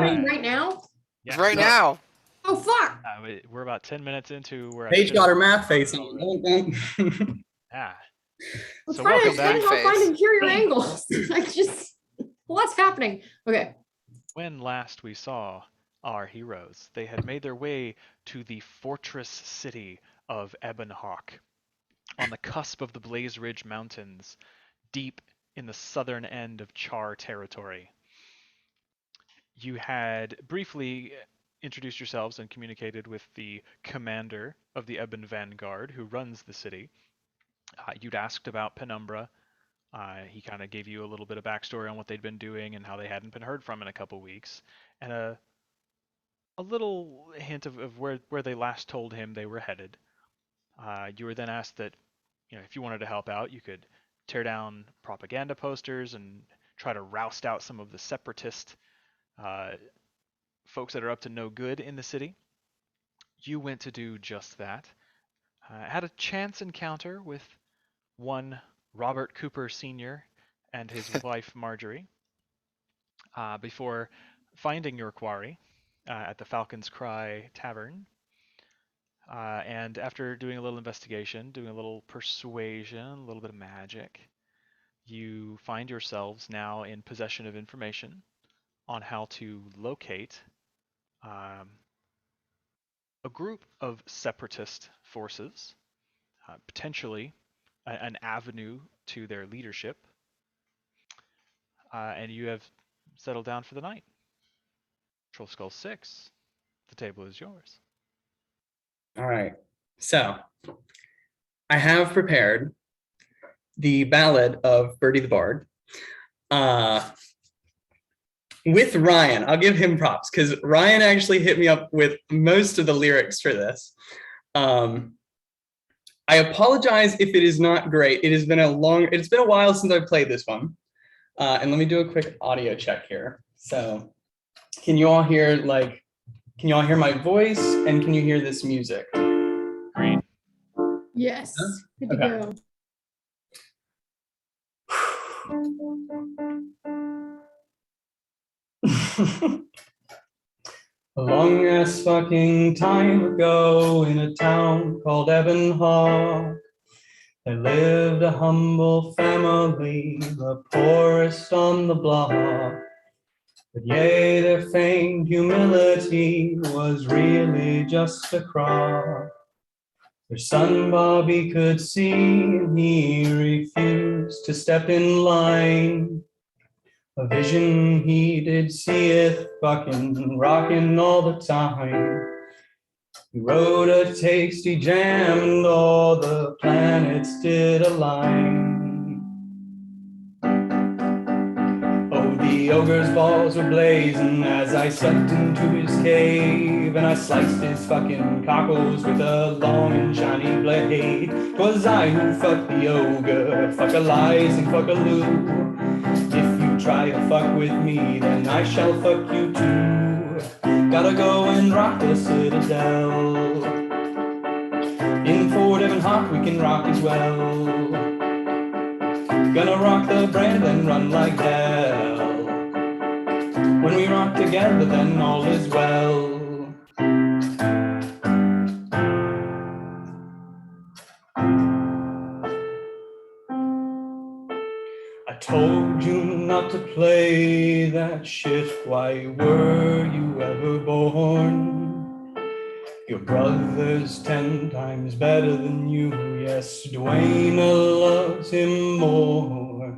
happening right now? Yeah. Right now. Oh fuck! We're about 10 minutes into where Paige got her math face on. Yeah. I'm So trying to welcome back. explain how find interior angles. I just, what's happening? Okay. When last we saw our heroes, they had made their way to the fortress city of Ebonhawk, on the cusp of the Blaze Ridge Mountains, deep in the southern end of Char territory. You had briefly introduced yourselves and communicated with the commander of the Ebon Vanguard, who runs the city. You'd asked about Penumbra. He kind of gave you a little bit of backstory on what they'd been doing and how they hadn't been heard from in a couple weeks, and a little hint of where they last told him they were headed. You were then asked that, if you wanted to help out, you could tear down propaganda posters and try to roust out some of the separatist folks that are up to no good in the city. You went to do just that. Had a chance encounter with one Robert Cooper Sr. and his wife Marjorie before finding your quarry at the Falcon's Cry Tavern. And after doing a little investigation, doing a little persuasion, a little bit of magic, you find yourselves now in possession of information on how to locate a group of separatist forces, potentially an avenue to their leadership, and you have settled down for the night. Trollskull 6, the table is yours. All right. So I have prepared the ballad of Bertie the Bard. With Ryan, I'll give him props because Ryan actually hit me up with most of the lyrics for this. I apologize if it is not great. It's been a while since I've played this one. And let me do a quick audio check here. So can you all hear my voice and can you hear this music? Green. Yes. Good to go. A long ass fucking time ago in a town called Ebonhawk, there lived a humble family, the poorest on the block. But yea, their feigned humility was really just a crock. Their son Bobby could see, and he refused to step in line. A vision he did seeth, fucking rockin' all the time. He wrote a tasty jam and all the planets did align. Oh, the ogre's balls were blazing as I stepped into his cave, and I sliced his fucking cockles with a long and shiny blade. 'Twas I who fucked the ogre, fuck a lice and fuck a loo. If you try to fuck with me, then I shall fuck you too. Gotta go and rock the citadel. In Fort Ebonhawk we can rock as well. Gonna rock the brand and run like hell. When we rock together, then all is well. I told you not to play that shit. Why were you ever born? Your brother's 10 times better than you. Yes, Dwayne loves him more.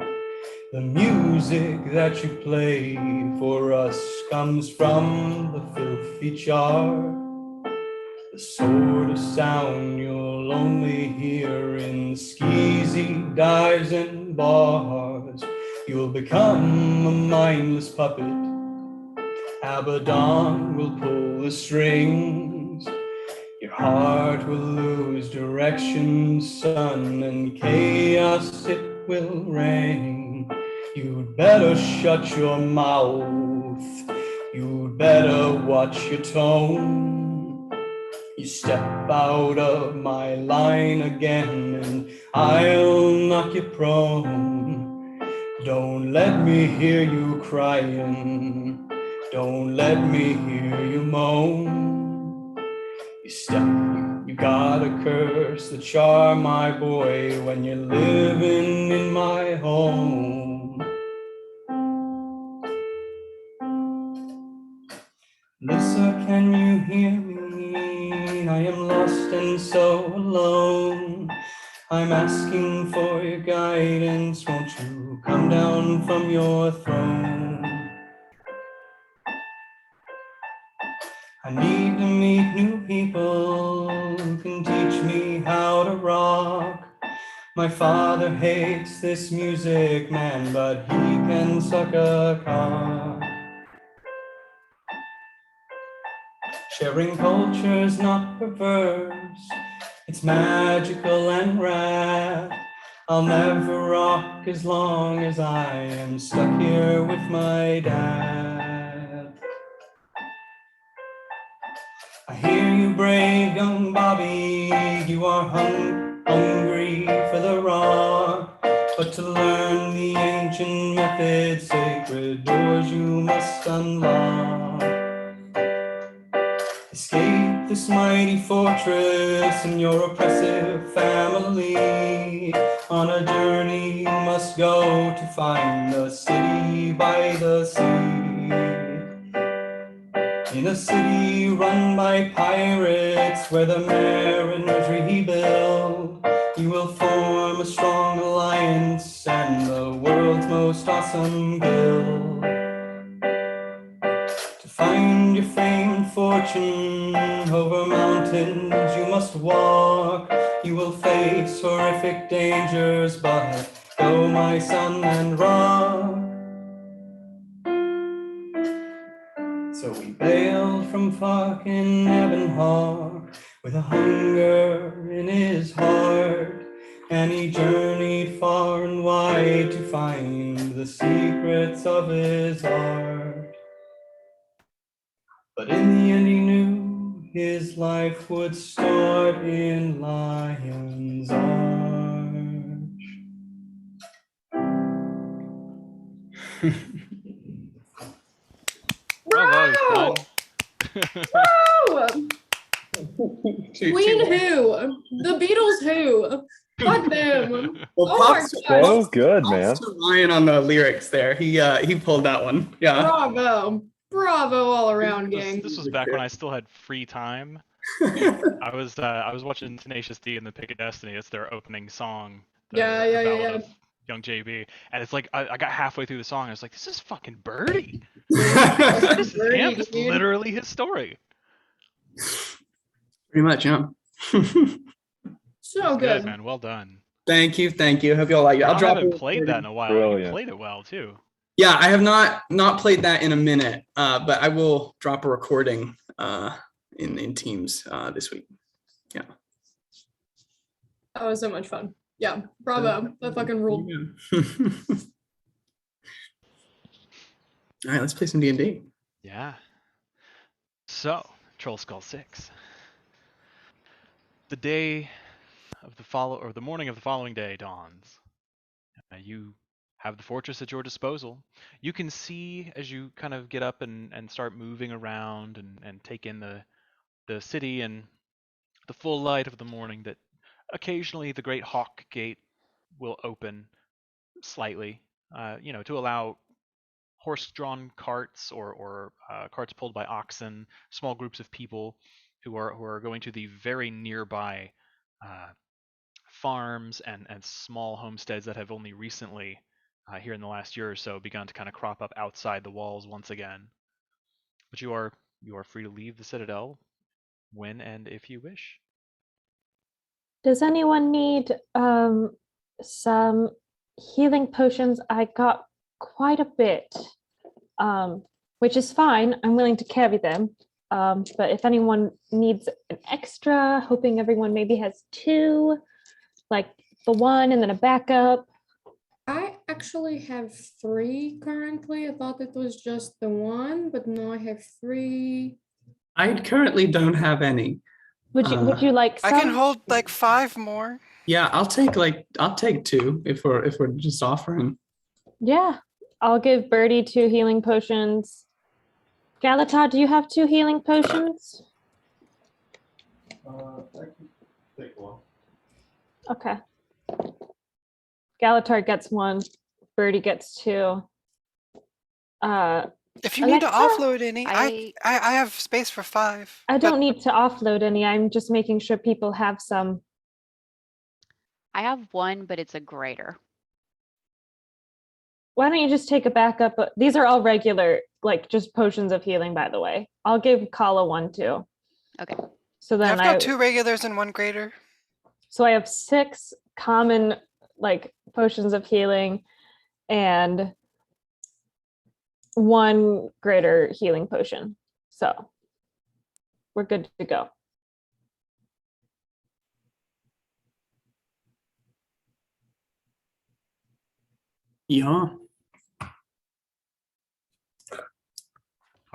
The music that you play for us comes from the filthy char. The sort of sound you'll only hear in skeezy dives and bars. You'll become a mindless puppet. Abaddon will pull the strings. Your heart will lose direction, son, and chaos it will reign. You'd better shut your mouth. You'd better watch your tone. You step out of my line again and I'll knock you prone. Don't let me hear you crying. Don't let me hear you moan. You got a curse that you're my boy when you're living in my home. Lisa, can you hear me? I am lost and so alone. I'm asking for your guidance. Won't you come down from your throne? I need to meet new people who can teach me how to rock. My father hates this music, man, but he can suck a cock. Sharing culture's not perverse, it's magical and rad. I'll never rock as long as I am stuck here with my dad. I hear you brave young Bobby, you are hungry for the rock. But to learn the ancient methods, sacred doors you must unlock. Escape this mighty fortress and your oppressive family. On a journey you must go to find the city by the sea. In a city run by pirates where the mariners rebuild, you will form a strong alliance and the world's most awesome guild. To find your fame and fortune over mountains you must walk. You will face horrific dangers, but go my son and rock. So we bailed from fucking Ebonhawk with a hunger in his heart, and he journeyed far and wide to find the secrets of his art. But in the end he knew his life would start in Lion's Arch. Bravo, Woo! Queen Who? The Beatles Who? Fuck them. Well, Oh my props to- God. That was good, props man. to Ryan on the lyrics there. He pulled that one. Yeah. Bravo. Bravo all around, gang. This was back when I still had free time. I was watching Tenacious D and the Pick of Destiny. It's their opening song. The Ballad of Young JB. And it's like I got halfway through the song and I was like, this is fucking Birdie. This is him. It's Dude. literally his story. Pretty much, yeah. So Good, good. man. Well done. Thank you. Hope you all like it. I'll I drop haven't it. played that in a while. You Brilliant. played it well too. Yeah, I have not played that in a minute, but I will drop a recording in Teams this week. Yeah. That was so much fun. Yeah. Bravo. That fucking ruled. All right, let's play some D&D. Yeah. So, Trollskull 6. The day of the morning of the following day dawns. You have the fortress at your disposal. You can see as you kind of get up and start moving around and take in the city and the full light of the morning that occasionally the Great Hawk Gate will open slightly, to allow horse-drawn carts or carts pulled by oxen, small groups of people who are going to the very nearby farms and small homesteads that have only recently, here in the last year or so, begun to kind of crop up outside the walls once again. But you are free to leave the Citadel when and if you wish. Does anyone need some healing potions? I got quite a bit, which is fine. I'm willing to carry them. But if anyone needs an extra, hoping everyone maybe has two, like the one and then a backup. I actually have 3 currently. I thought it was just the one, but now I have 3. I currently don't have any. Would you like some? I can hold like 5 more. Yeah, I'll take 2 if we're just offering. Yeah, I'll give Birdie 2 healing potions. Galatar, do you have 2 healing potions? I can take one. Okay. Galatar gets 1. Birdie gets 2. If you need to Alexa? offload any, I have space for 5. I but don't need to offload any. I'm just making sure people have some. I have 1, but it's a greater. Why don't you just take a backup? These are all regular, like just potions of healing, by the way. I'll give Kala 1 too. Okay. So then I've got 2 regulars and 1 greater. So I have 6 common like potions of healing and 1 greater healing potion. So we're good to go. Yeah. All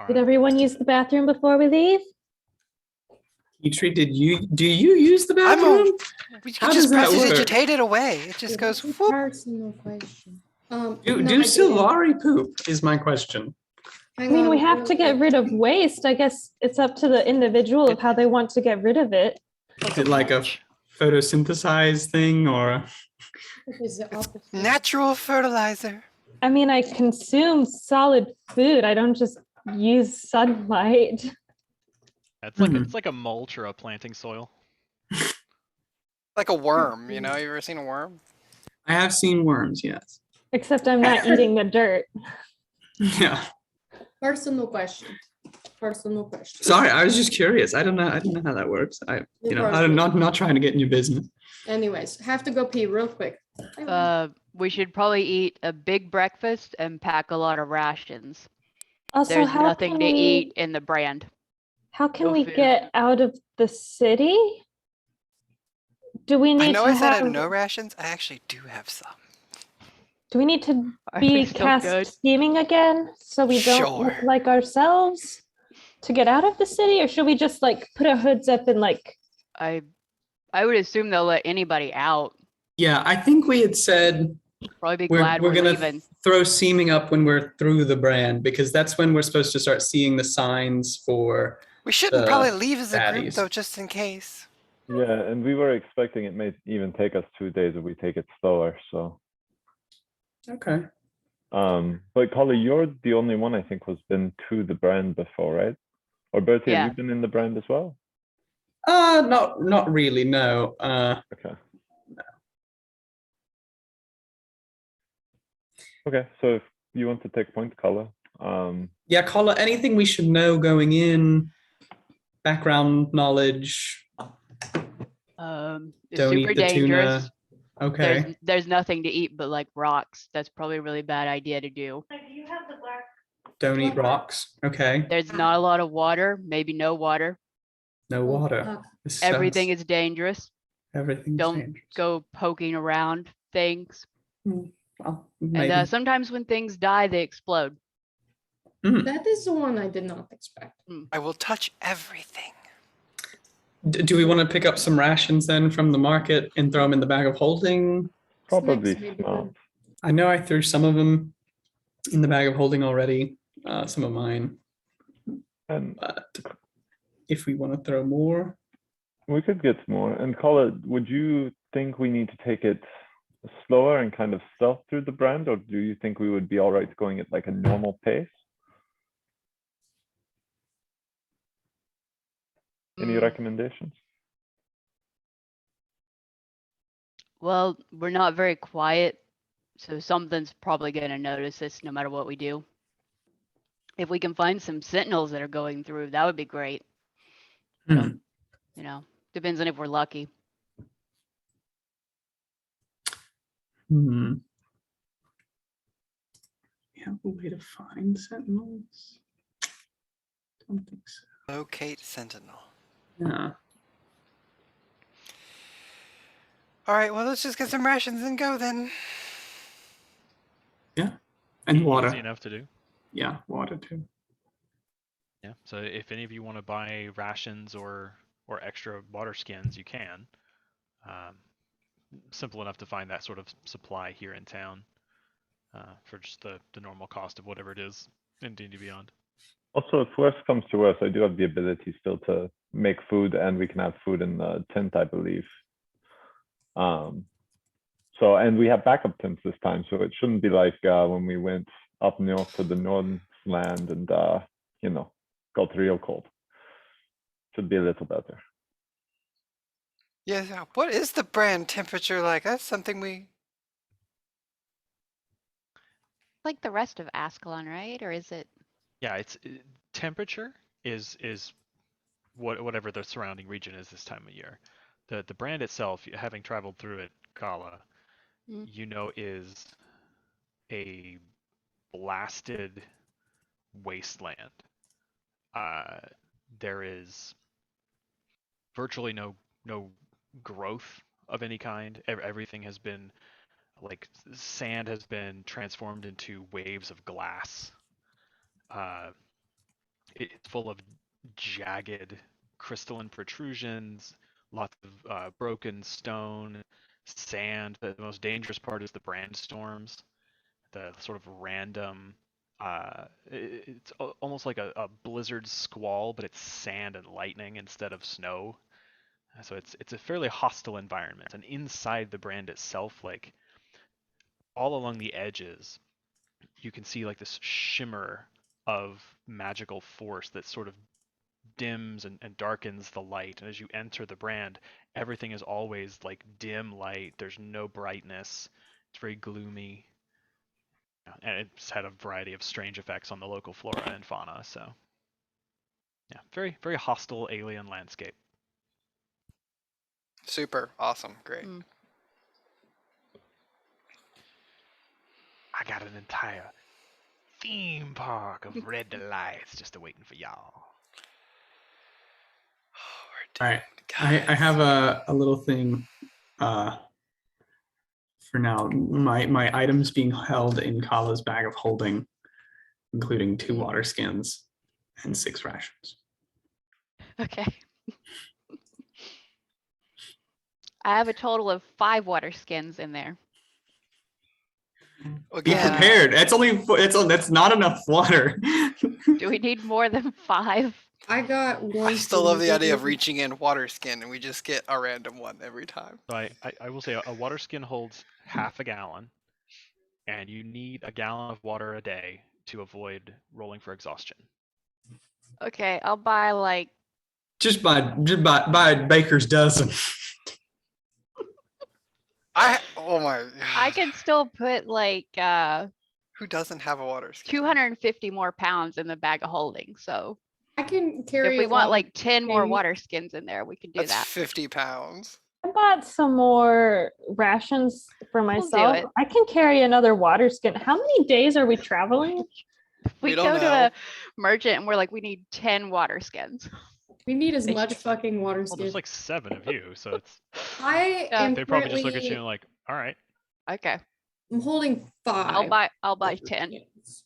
Did right. everyone use the bathroom before we leave? Petrie, do you use the I'm bathroom? We How can does just that press work? digitate it away. It just goes That's a whoop. personal question. Do No, do I didn't. Silvari poop is my question. I Hang mean, we on have real to get quick. rid of waste. I guess it's up to the individual of how they want to get rid of it. Is it like a mulch. photosynthesized thing or? It is the opposite. Natural fertilizer. I mean, I consume solid food. I don't just use sunlight. It's like Hmm. it's like a mulch or a planting soil. Like a worm, you know? You ever seen a worm? I have seen worms, yes. Except I'm not eating the dirt. Yeah. Personal question. Personal question. Sorry, I was just curious. I don't know how that works. I'm not trying to get in your business. Anyways, have to go pee real quick. We should probably eat a big breakfast and pack a lot of rations. Also, There's how nothing can to we eat in the brand. how can no we food. get out of the city? Do we I need know to I said I have had no rations. I actually do have some. do we need to Are we be still cast good? scheming again so we don't look Sure. like ourselves to get out of the city, or should we just like put our hoods up and like I would assume they'll let anybody out. Yeah, I think we had said Probably be we're glad we're gonna leaving. throw seaming up when we're through the brand because that's when we're supposed to start seeing the signs for. We shouldn't The probably leave as a group, baddies. though, just in case. Yeah, and we were expecting it may even take us 2 days if we take it slower. So, Okay. but Collie, you're the only one I think who's been to the brand before, right? Or Bertie, Yeah. have you been in the brand as well? Not really. No. Okay. Okay, so if you want to take point, Collie. Yeah, Collar. Anything we should know going in? Background knowledge. It's Don't super eat the dangerous. tuna. Okay. There's nothing to eat but like rocks. That's probably a really bad idea to do. Don't eat rocks. Okay. There's not a lot of water, maybe no water. No water. This Everything sounds- is dangerous. everything's Don't dangerous. go poking around things. Well, And maybe. sometimes when things die, they explode. That is the one I did not expect. I will touch everything. Do we want to pick up some rations then from the market and throw them in the bag of holding? Probably Snacks may be smart. good. I know I threw some of them in the bag of holding already. Some of mine. And But if we want to throw more, we could get more. And Collie, would you think we need to take it slower and kind of stealth through the brand, or do you think we would be all right going at like a normal pace? Any Mm, recommendations? Well, we're not very quiet, so something's probably gonna notice us no matter what we do. If we can find some sentinels that are going through, that would be great. Hmm. You know, depends on if we're lucky. We have a way to find sentinels? Don't think so. Locate Sentinel. Yeah. All right, well, let's just get some rations and go then. And water. Easy enough to do. Yeah, water too. Yeah. So if any of you want to buy rations or extra water skins, you can. Simple enough to find that sort of supply here in town for just the normal cost of whatever it is in D&D Beyond. Also, if worse comes to worse, I do have the ability still to make food, and we can have food in the tent, I believe. So, and we have backup tents this time, so it shouldn't be like when we went up north to the Northern land and you know, got real cold. Should be a little better. Yeah, what is the brand temperature like? That's something we... Like the rest of Ascalon, right? Or is it? Yeah, it's temperature is whatever the surrounding region is this time of year. The brand itself, having traveled through it, Kala, Mm. you know, is a blasted wasteland. There is virtually no growth of any kind. Everything has been like sand has been transformed into waves of glass. It's full of jagged crystalline protrusions, lots of broken stone, sand. The most dangerous part is the brand storms, the sort of random. It's almost like a blizzard squall, but it's sand and lightning instead of snow. So it's a fairly hostile environment. And inside the brand itself, like all along the edges, you can see like this shimmer of magical force that sort of dims and darkens the light. And as you enter the brand, everything is always like dim light. There's no brightness. It's very gloomy. And it's had a variety of strange effects on the local flora and fauna. So yeah, very, very hostile alien landscape. Super awesome, great. Mm. I got an entire theme park of red delights just waiting for y'all. Oh, All right. I have a little thing for now. My items being held in Kala's bag of holding, including 2 water skins and 6 rations. Okay. I have a total of 5 water skins in there. Be Again, prepared. That's not enough water. Do we need more than 5? I got one. I still love the idea of food. reaching in water skin and we just get a random one every time. So I will say a water skin holds half a gallon, and you need a gallon of water a day to avoid rolling for exhaustion. Okay, I'll buy like just buy a baker's dozen. Oh my. I can still put like Who doesn't have a water skin? 250 more pounds in the bag of holding. So I can carry. if we a want lot like 10 more things. water skins in there, we can do That's that. 50 pounds. I bought some more rations for do myself. it. I can carry another water skin. How many days are we traveling? We don't go to know. a merchant and we're like, we need 10 water skins. We need as They much should- fucking water Well, skins. there's like 7 of you, so it's I Yeah. am they probably just look at you currently- and like, all right. Okay, I'm holding 5. I'll buy water 10. skins.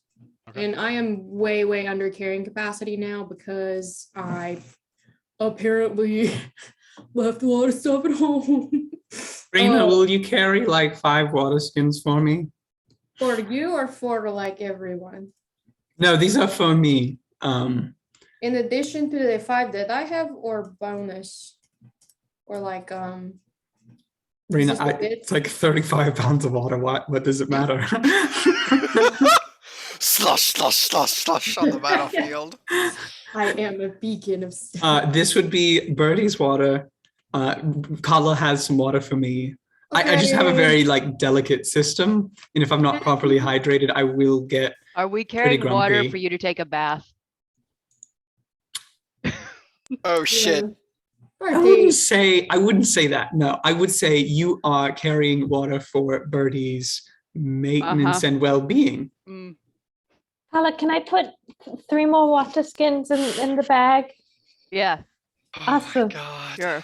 Okay. And I am way under carrying capacity now because I apparently left a lot of stuff at home. Rena, Oh, will you carry like 5 water skins for me? for you or for like everyone? No, these are for me. In addition to the 5 that I have, or bonus, or like Rena, Is this the bid? it's like 35 pounds of water. What does it matter? Slush on the battlefield. I am a beacon of stuff. This would be Birdie's water. Kala has some water for me. I just have a very like delicate system, and if I'm not properly hydrated, I will get. Are we carrying water grumpy. for you to take a bath? Oh shit. I wouldn't say that. No, I would say you are carrying water for Birdie's maintenance and well-being. Mm, Hala, can I put 3 more water skins in the bag? yeah, Oh Awesome. my god. sure.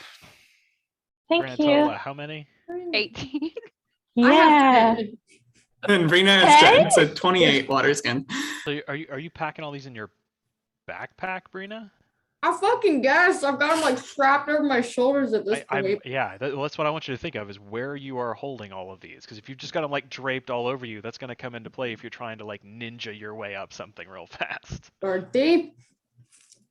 Thank Grand you. total of how many? 18. I Yeah. have 10. And Rena has 10, Okay. so 28 water skin. So are you packing all these in your backpack, Brina? I fucking guess I've got them like strapped over my shoulders at this point. Yeah, that's what I want you to think of is where you are holding all of these. Because if you've just got them like draped all over you, that's going to come into play if you're trying to like ninja your way up something real fast. Are deep.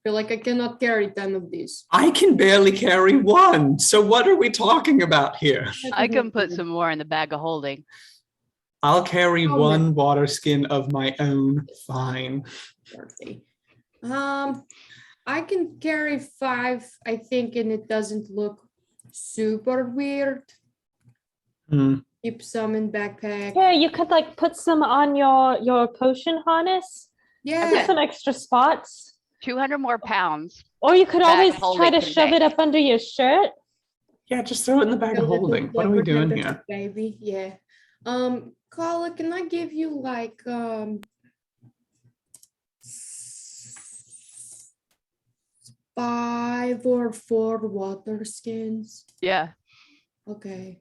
Feel like I cannot carry 10 of these. I can barely carry one. So what are we talking about here? I can put some more in the bag of holding. I'll carry Oh, one water skin of my own. Fine. Birthday. I can carry 5, I think, and it doesn't look super weird. Keep some in backpack. Yeah, you could like put some on your potion harness. Yeah. Put some extra spots. 200 more pounds. Or you could Bag always holding try to can shove it make. up under your shirt. Yeah, just throw it in the bag of holding. What are we doing here? Baby, yeah. Carla, can I give you like 5 or 4 water skins? Yeah. Okay.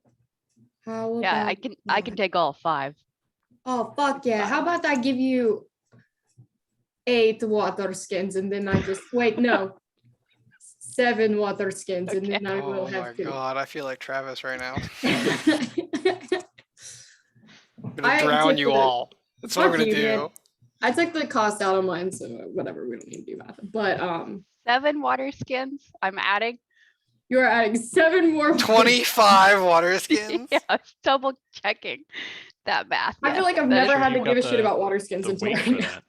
How about Yeah, I can take all 5. Oh fuck yeah. How about I give you 8 water skins and then I just wait, no. 7 water skins and then I will Oh have my to. god, I feel like Travis right now. I'm I gonna drown took you the- all. That's what I'm Fuck gonna you, do. man. I took the cost out of mine, so whatever, we don't need to do that. But 7 water skins I'm adding. you're adding 7 more. 25 water skins? Yeah, I was double checking that math. I feel Yes, like I've that is never had to You've give a got shit about water skins The until weight right for now. that.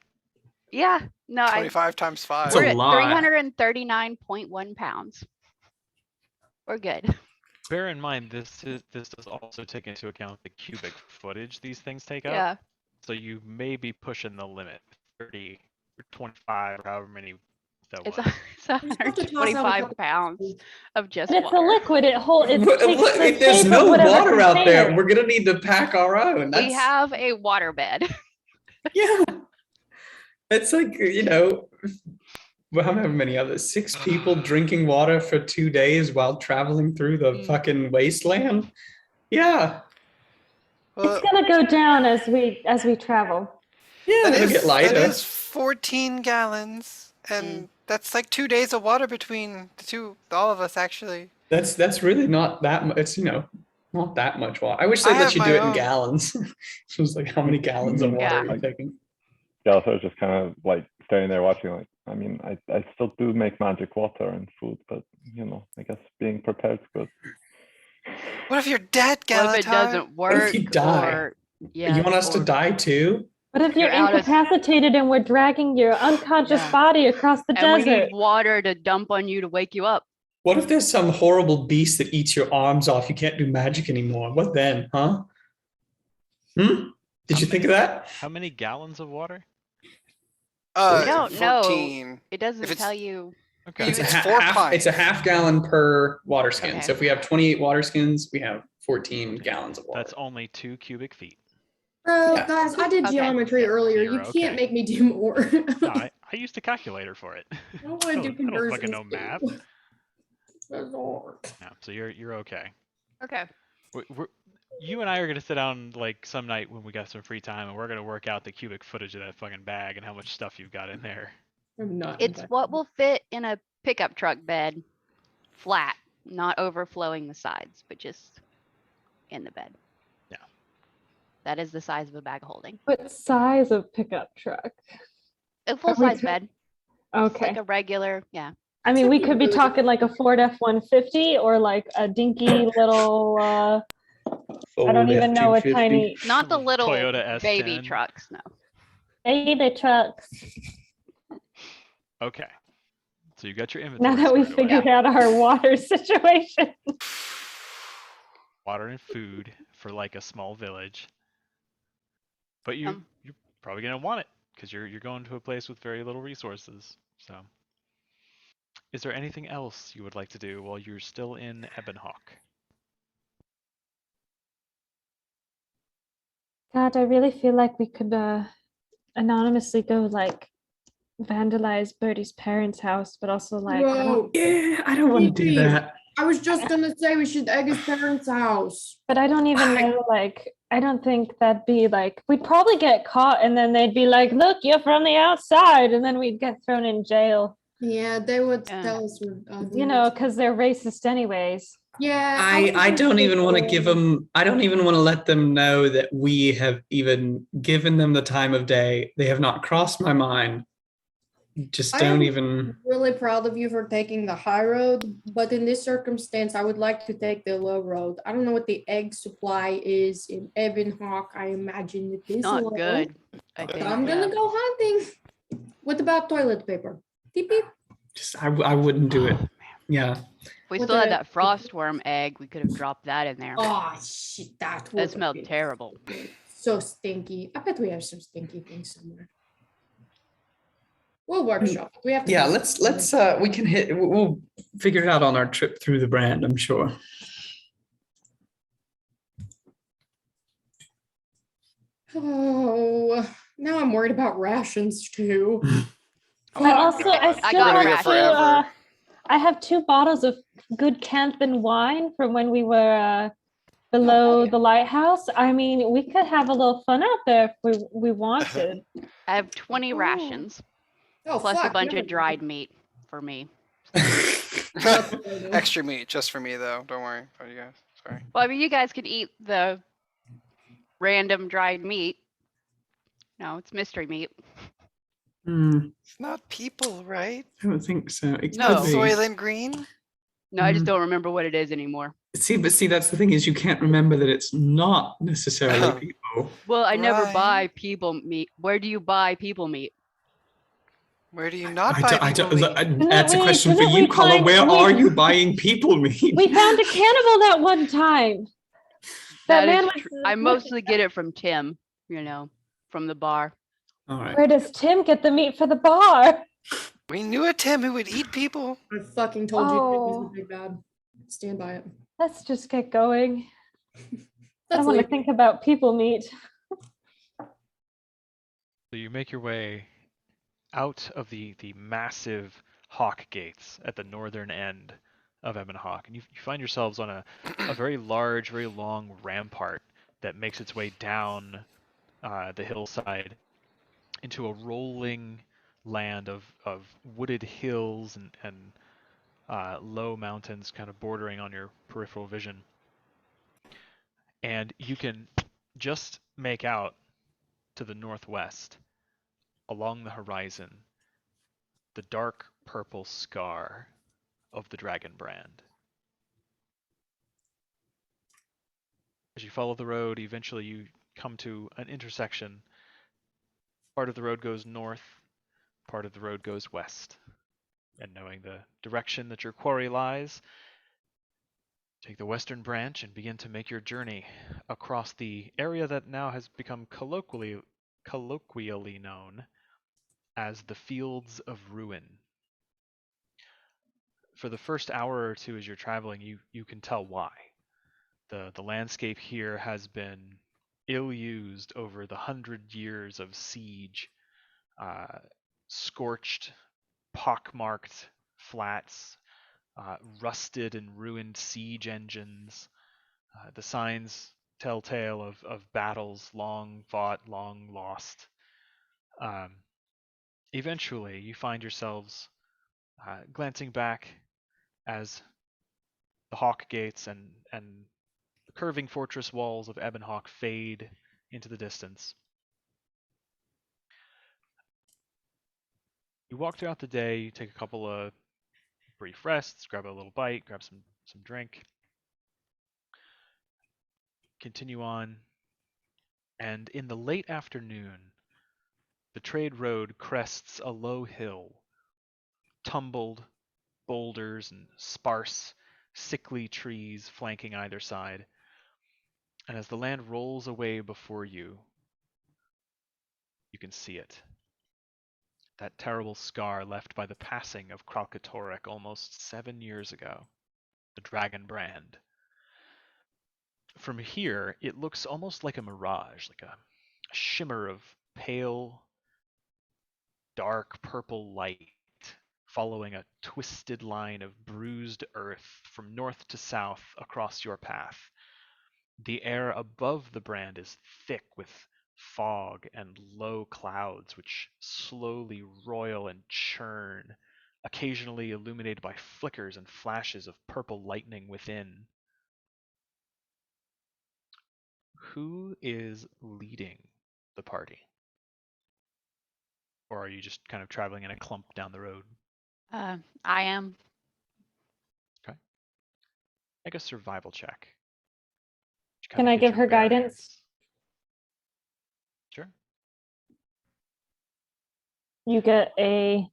Yeah, no, 25 times 5. That's a we're at lot. 339.1 pounds. We're good. Bear in mind, this does also take into account the cubic footage these things take up. Yeah. So you may be pushing the limit, 30 or 25 or however many that It's, was. it's have to toss out a 125 couple pounds of just But it's a water. liquid. It holds. It Look, takes the if there's shape of no whatever water out there, container. we're gonna need to pack our own. We have a water bed. Yeah. It's like, well, however many others, 6 people drinking water for 2 days while traveling through the fucking wasteland. Yeah. Well, It's gonna go down as we travel. Yeah, that it'll is, get lighter. that is 14 gallons. And that's like 2 days of water between all of us, actually. That's really not that much. It's, not that much water. I wish I they let have you my do it in own. gallons. It was like, how many gallons of water Yeah. are you taking? Yeah, so I was just kind of like standing there watching, like, I mean, I still do make magic water and food, but I guess being prepared is good. What if you're dead, What if it Galatar? doesn't work? if you die? Or, yeah, You want us to or- die too? What if you're You're out of- incapacitated and we're dragging your unconscious Yeah. body across the And we desert? need water to dump on you to wake you up. What if there's some horrible beast that eats your arms off? You can't do magic anymore. What then, huh? Did you think of that? How many gallons of water? We don't know. 14. It doesn't it's- tell you. Okay. It's 4 pints. It's a half gallon per water skin. Okay. So if we have 28 water skins, we have 14 gallons of water. That's only 2 cubic feet. Bro, Yeah. guys, I did Okay. geometry earlier. You're You can't okay. make me do more. No, I used a calculator for it. I don't I want to do don't conversions. fucking know math. too. That's hard. No, so you're okay. Okay. You and I are gonna sit down like some night when we got some free time, and we're gonna work out the cubic footage of that fucking bag and how much stuff you've got in there. I'm not. It's what will fit in a pickup truck bed, flat, not overflowing the sides, but just in the bed. Yeah. That is the size of a bag of holding. What size of pickup truck? A full size bed. Okay. Like a regular, yeah. I mean, we Something could be really talking like a Ford F-150 or like a dinky little, I don't even know, a tiny Not the little Toyota baby S10. trucks, no. baby trucks. Okay. So you got your inventory. Now that we squared away. figured out our water situation. Water and food for like a small village. But you're probably gonna want it because you're going to a place with very little resources. So, is there anything else you would like to do while you're still in Ebonhawk? God, I really feel like we could anonymously go like vandalize Birdie's parents' house, but also like I don't, Bro, Yeah, I don't want to do Maybe. that. I was just gonna say we should egg his parents' house. but I don't even know, like I don't think that'd be like we'd probably get caught and then they'd be like, look, you're from the outside, and then we'd get thrown in jail. Yeah, they would Yeah. tell us we're ugly. You know, because they're racist anyways. Yeah, I was don't just even want to give saying- them, I don't even want to let them know that we have even given them the time of day. They have not crossed my mind. Just I don't am even. really proud of you for taking the high road, but in this circumstance, I would like to take the low road. I don't know what the egg supply is in Ebonhawk. I imagine it is Not low. good. I So think. I'm gonna yeah. go hunting. What about toilet paper? Beep beep. Just I wouldn't do it. Yeah. If we What still had the- that frostworm egg, we could have dropped that in there. Oh shit, that would That have smelled been terrible. so stinky. I bet we have some stinky things somewhere. We'll workshop. We have to. Yeah, do let's something. we can hit we'll figure it out on our trip through the brand, I'm sure. Oh, now I'm worried about rations too. Oh I my also, God. I I still got We're have here two. forever. I have 2 bottles of good Canton wine from when we were below yeah. the lighthouse. I mean, we could have a little fun out there if we wanted. I have 20 Ooh. rations Oh, plus a fuck, bunch never of mind. dried meat for me. That's fair enough. Extra meat just for me though. Don't worry about you guys. Sorry. Well, I mean, you guys could eat the random dried meat. No, it's mystery meat. It's not people, right? I don't think so. It No. could be. Soylent Green? No, I just Mm. don't remember what it is anymore. See, that's the thing is you can't remember that it's not necessarily people. Well, I never buy Right. people meat. Where do you buy people meat? Where do you not buy people meat? That's a question for didn't you, we Carla. find- Where we- are you buying people meat? We found a cannibal that one time. That That man is was. true. I mostly get it from Tim, from the bar. All right. Where does Tim get the meat for the bar? We knew a Tim who would eat people. I fucking told you it was Oh. a big bad. Stand by it. Let's just get going. I That's don't want to legal. think about people meat. So you make your way out of the massive hawk gates at the northern end of Ebonhawk, and you find yourselves on a very large, very long rampart that makes its way down the hillside into a rolling land of wooded hills and low mountains kind of bordering on your peripheral vision. And you can just make out to the northwest, along the horizon, the dark purple scar of the Dragonbrand. As you follow the road, eventually you come to an intersection. Part of the road goes north, part of the road goes west. And knowing the direction that your quarry lies, take the western branch and begin to make your journey across the area that now has become colloquially known as the Fields of Ruin. For the first hour or two as you're traveling, you can tell why. The landscape here has been ill-used over the 100 years of siege, scorched, pockmarked flats, rusted and ruined siege engines. The signs tell tale of battles long fought, long lost. Eventually, you find yourselves glancing back as the Hawk Gates and the curving fortress walls of Ebonhawk fade into the distance. You walk throughout the day, you take a couple of brief rests, grab a little bite, grab some drink, continue on, and in the late afternoon, the trade road crests a low hill, tumbled boulders and sparse, sickly trees flanking either side. And as the land rolls away before you, you can see it. That terrible scar left by the passing of Kralkatorrik almost 7 years ago, the Dragonbrand. From here, it looks almost like a mirage, like a shimmer of pale, dark purple light following a twisted line of bruised earth from north to south across your path. The air above the brand is thick with fog and low clouds which slowly roil and churn occasionally illuminated by flickers and flashes of purple lightning within. Who is leading the party? Or are you just kind of traveling in a clump down the road? I am. Make a survival check. Just Can kinda I get give your her guidance? bearings. Sure. You get a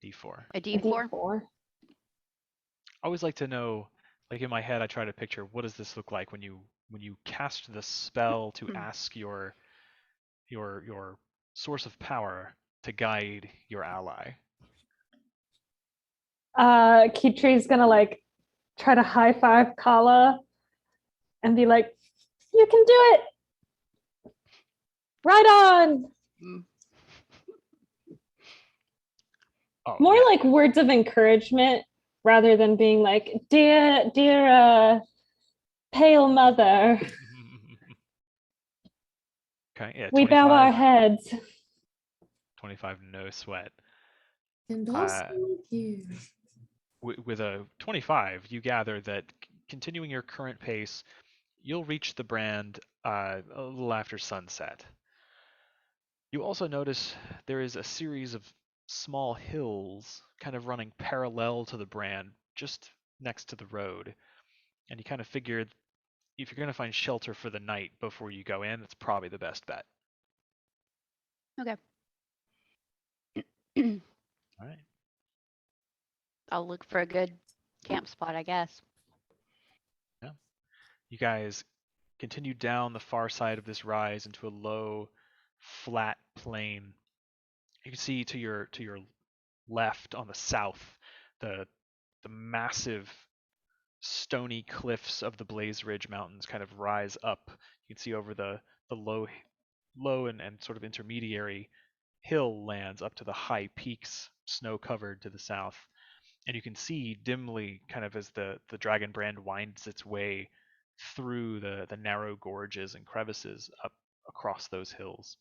D4. A D4? D4. I always like to know, like in my head, I try to picture what does this look like when you cast the spell to ask your source of power to guide your ally. Kitri's gonna like try to high five Kala and be like, "You can do it! Right on!" Oh, More yeah. like words of encouragement rather than being like, dear pale mother, Okay, yeah. we bow our heads. 25, no sweat. And also you. With a 25, you gather that continuing your current pace, you'll reach the brand a little after sunset. You also notice there is a series of small hills kind of running parallel to the brand just next to the road. And you kind of figured if you're going to find shelter for the night before you go in, it's probably the best bet. Okay. All right. I'll look for a good camp spot, I guess. Yeah. You guys continue down the far side of this rise into a low, flat plain. You can see to your left on the south the massive stony cliffs of the Blaze Ridge Mountains kind of rise up. You can see over the low and sort of intermediary hill lands up to the high peaks, snow covered to the south. And you can see dimly, kind of as the Dragonbrand winds its way through the narrow gorges and crevices up across those hills.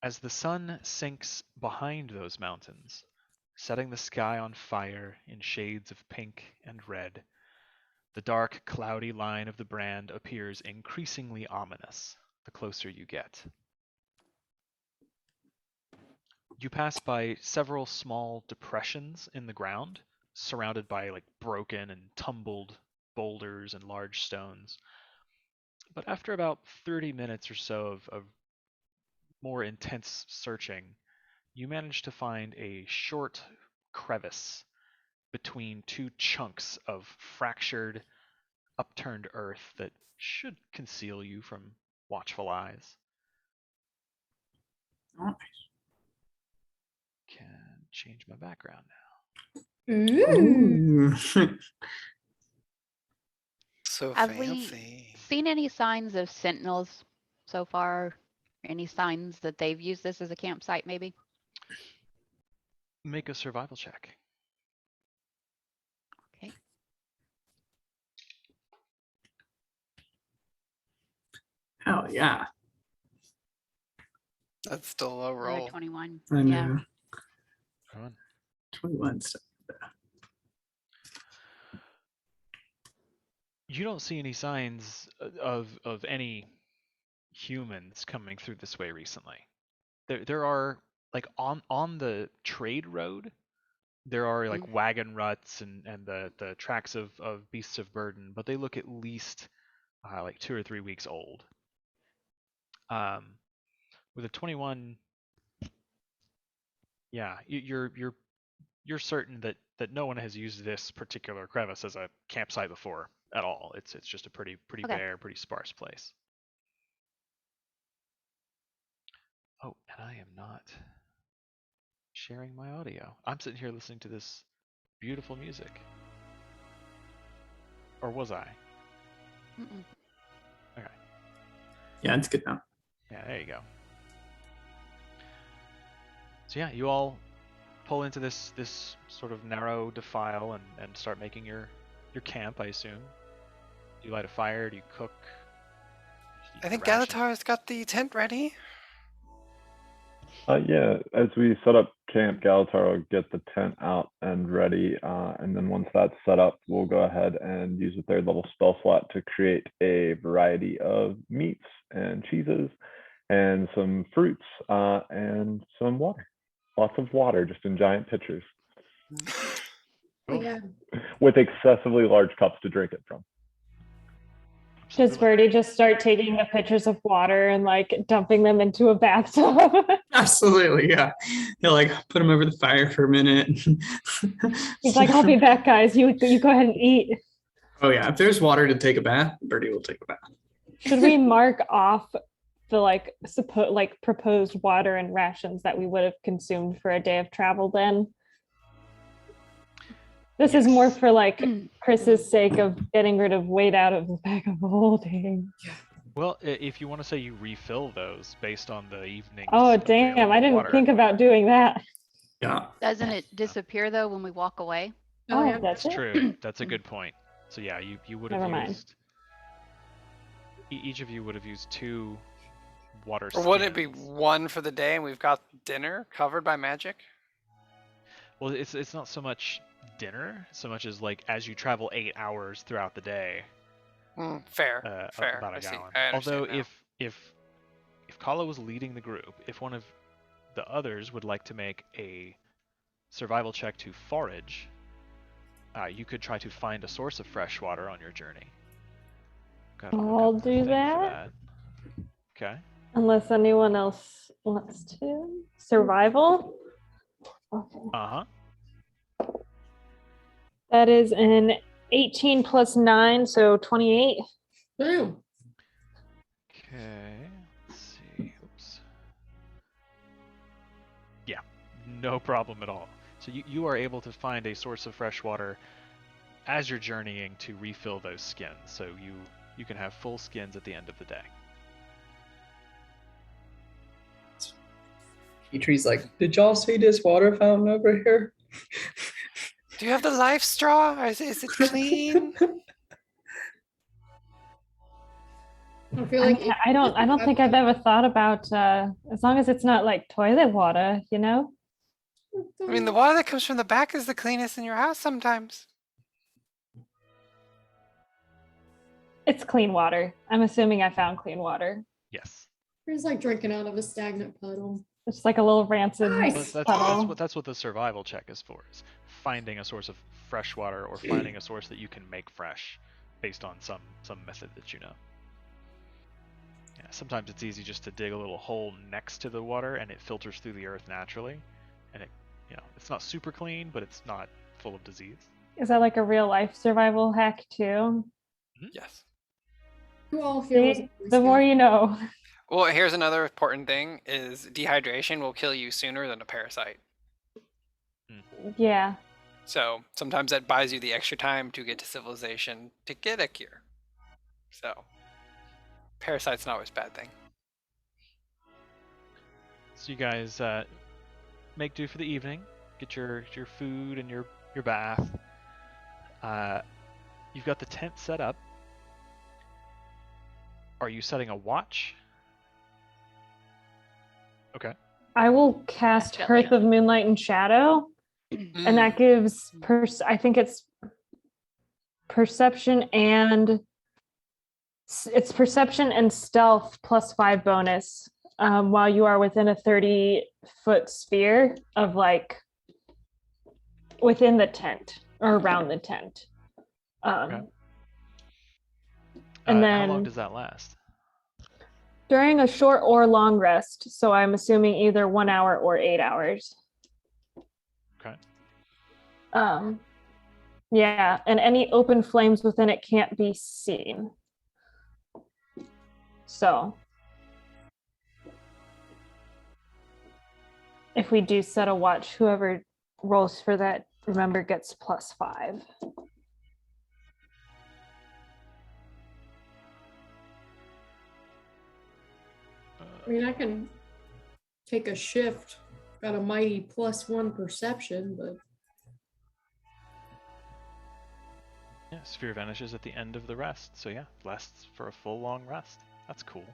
As the sun sinks behind those mountains, setting the sky on fire in shades of pink and red, the dark, cloudy line of the brand appears increasingly ominous the closer you get. You pass by several small depressions in the ground, surrounded by like broken and tumbled boulders and large stones. But after about 30 minutes or so of more intense searching, you manage to find a short crevice between two chunks of fractured, upturned earth that should conceal you from watchful eyes. Nice. Can change my background now. Ooh. Ooh. So Have we fancy. seen any signs of sentinels so far? Any signs that they've used this as a campsite, maybe? Make a survival check. Okay. Hell yeah. That's still a low Another roll. 21. I Yeah. know. Come on. 21 stuff. You don't see any signs of any humans coming through this way recently. There are like on the trade road, there are like wagon ruts and the tracks of beasts of burden, but they look at least like 2 or 3 weeks old. With a 21, yeah, you're certain that no one has used this particular crevice as a campsite before at all. It's just a pretty Okay. bare, pretty sparse place. Oh, and I am not sharing my audio. I'm sitting here listening to this beautiful music. Or was I? Mm-mm. Okay. Yeah, it's good now. Yeah, there you go. So yeah, you all pull into this sort of narrow defile and start making your camp, I assume. Do you light a fire? Do you cook? Do you I think ration? Galatar's got the tent ready. Yeah, as we set up camp, Galatar will get the tent out and ready. And then once that's set up, we'll go ahead and use a third level spell slot to create a variety of meats and cheeses and some fruits and some water. Lots of water just in giant pitchers Oh, yeah. with excessively large cups to drink it from. Does Absolutely. Birdie just start taking the pitchers of water and like dumping them into a bathtub? Absolutely, yeah. He'll like put them over the fire for a minute. He's like, I'll be back, guys. You go ahead and eat. Oh yeah, if there's water to take a bath, Birdie will take a bath. Should we mark off the like proposed water and rations that we would have consumed for a day of travel then? This is more Yes. for like Chris's sake of getting rid of weight out of the bag of holding. Well, if you want to say you refill those based on the evening. Oh damn, I didn't think about doing that. Yeah. Doesn't it disappear though when we walk away? Oh, yeah. that's That's it. true. That's a good point. So yeah, you would have Never mind. used. Each of you would have used 2 water. Or would it be skins. one for the day and we've got dinner covered by magic? Well, it's not so much dinner, so much as like as you travel 8 hours throughout the day. Fair, fair. About I a see. gallon. I understand Although now. if Kala was leading the group, if one of the others would like to make a survival check to forage, you could try to find a source of fresh water on your journey. Gotta look I'll up the do thing for that. Okay. Unless anyone else wants to. Survival? Okay. Uh-huh. That is an 18 plus 9, so 28. Boom. Okay. Let's see. Oops. Yeah, no problem at all. So you are able to find a source of fresh water as you're journeying to refill those skins. So you can have full skins at the end of the day. Petrie's like, did y'all see this water fountain over here? Do you have the life straw? Is it clean? I feel like I don't think I've ever thought about as long as it's not like toilet water, you know? I mean, the water that comes from the back is the cleanest in your house sometimes. It's clean water. I'm assuming I found clean water. Yes. It's like drinking out of a stagnant puddle. It's like a little rancid Nice. That's what the survival check is for, is finding a source of fresh water or finding a source that you can make fresh based on some method that you know. Yeah, sometimes it's easy just to dig a little hole next to the water and it filters through the earth naturally. And it's not super clean, but it's not full of disease. Is that like a real life survival hack too? Yes. Who all feels See? The more you know. Well, here's another important thing: is dehydration will kill you sooner than a parasite. Yeah. So sometimes that buys you the extra time to get to civilization to get a cure. So parasite's not always a bad thing. So you guys make do for the evening. Get your food and your bath. You've got the tent set up. Are you setting a watch? Okay. I will cast Definitely. Hearth of Moonlight and Shadow, and that gives I think it's perception and stealth plus 5 bonus while you are within a 30-foot sphere of like within the tent or around the tent. Okay. And how long then does that last? during a short or long rest, so I'm assuming either 1 hour or 8 hours. Okay. Yeah, and any open flames within it can't be seen. So if we do set a watch, whoever rolls for that, remember, gets plus 5. I mean, I can take a shift. Got a mighty +1 perception, but Yeah, sphere vanishes at the end of the rest. So yeah, lasts for a full long rest. That's cool.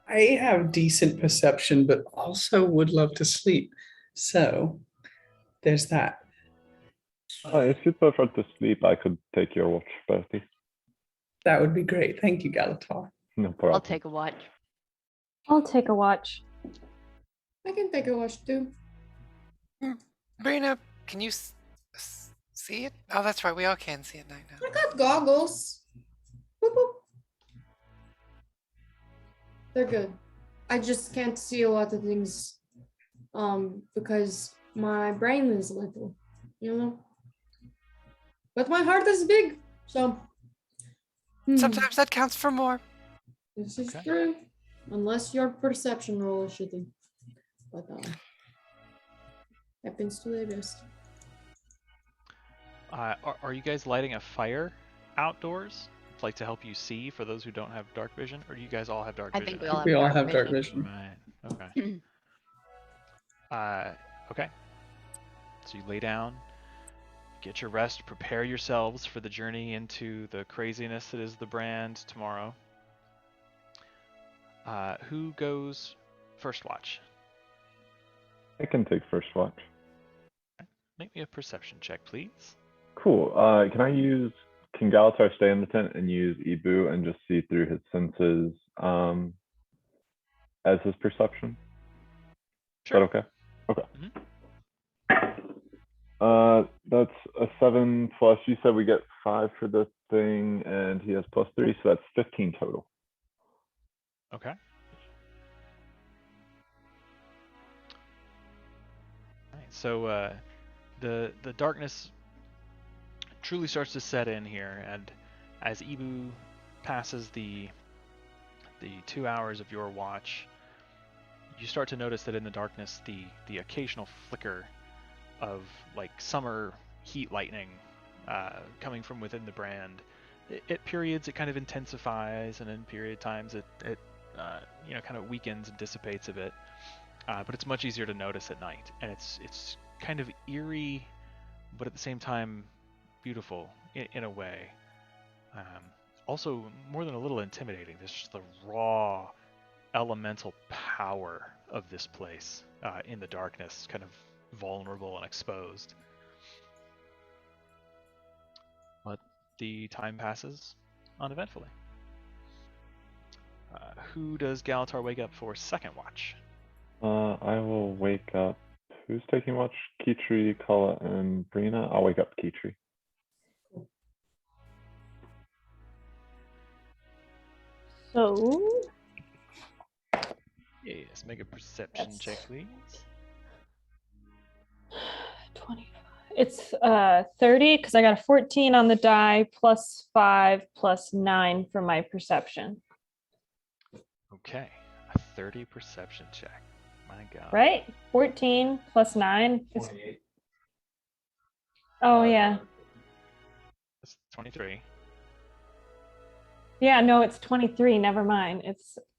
I have decent perception, but also would love to sleep. So there's that. If you prefer to sleep, I could take your watch, Bertie. That would be great. Thank you, Galatar. No problem. I'll take a watch. I'll take a watch. I can take a watch too. Brina, can you see it? Oh, that's right. We all can see at night now. I got goggles. Boop, boop. They're good. I just can't see a lot of things because my brain is little, you know? But my heart is big, so Sometimes that counts for more. this is Okay. true. Unless your perception roll is shitty. But happens to the best. Are you guys lighting a fire outdoors, like to help you see for those who don't have dark vision, or do you guys all have dark I vision? think we all have We all dark have dark vision. vision. Right. Okay. Okay. So you lay down, get your rest, prepare yourselves for the journey into the craziness that is the brand tomorrow. Who goes first watch? I can take first watch. Make me a perception check, please. Cool. Can Galatar stay in the tent and use Ibu and just see through his senses as his perception? Sure. Is that okay? Okay. Mhm. That's a 7 plus. You said we get 5 for the thing, and he has +3, so that's 15 total. Okay. Alright, so the darkness truly starts to set in here, and as Ibu passes the 2 hours of your watch, you start to notice that in the darkness the occasional flicker of like summer heat lightning coming from within the brand. At periods it kind of intensifies, and in period times it kind of weakens and dissipates a bit. But it's much easier to notice at night, and it's kind of eerie, but at the same time beautiful in a way. Also, more than a little intimidating, there's just the raw elemental power of this place in the darkness, kind of vulnerable and exposed. But the time passes uneventfully. Who does Galatar wake up for second watch? I will wake up. Who's taking watch? Kitri, Kala, and Brina. I'll wake up Kitri. So Yes, make a perception That's- check, please. 25. It's 30 because I got a 14 on the die plus 5 plus 9 for my perception. Okay, a 30 perception check. My God. Right? 14 plus 9 is. Oh yeah. That's 23. Yeah, no, it's 23. Never mind.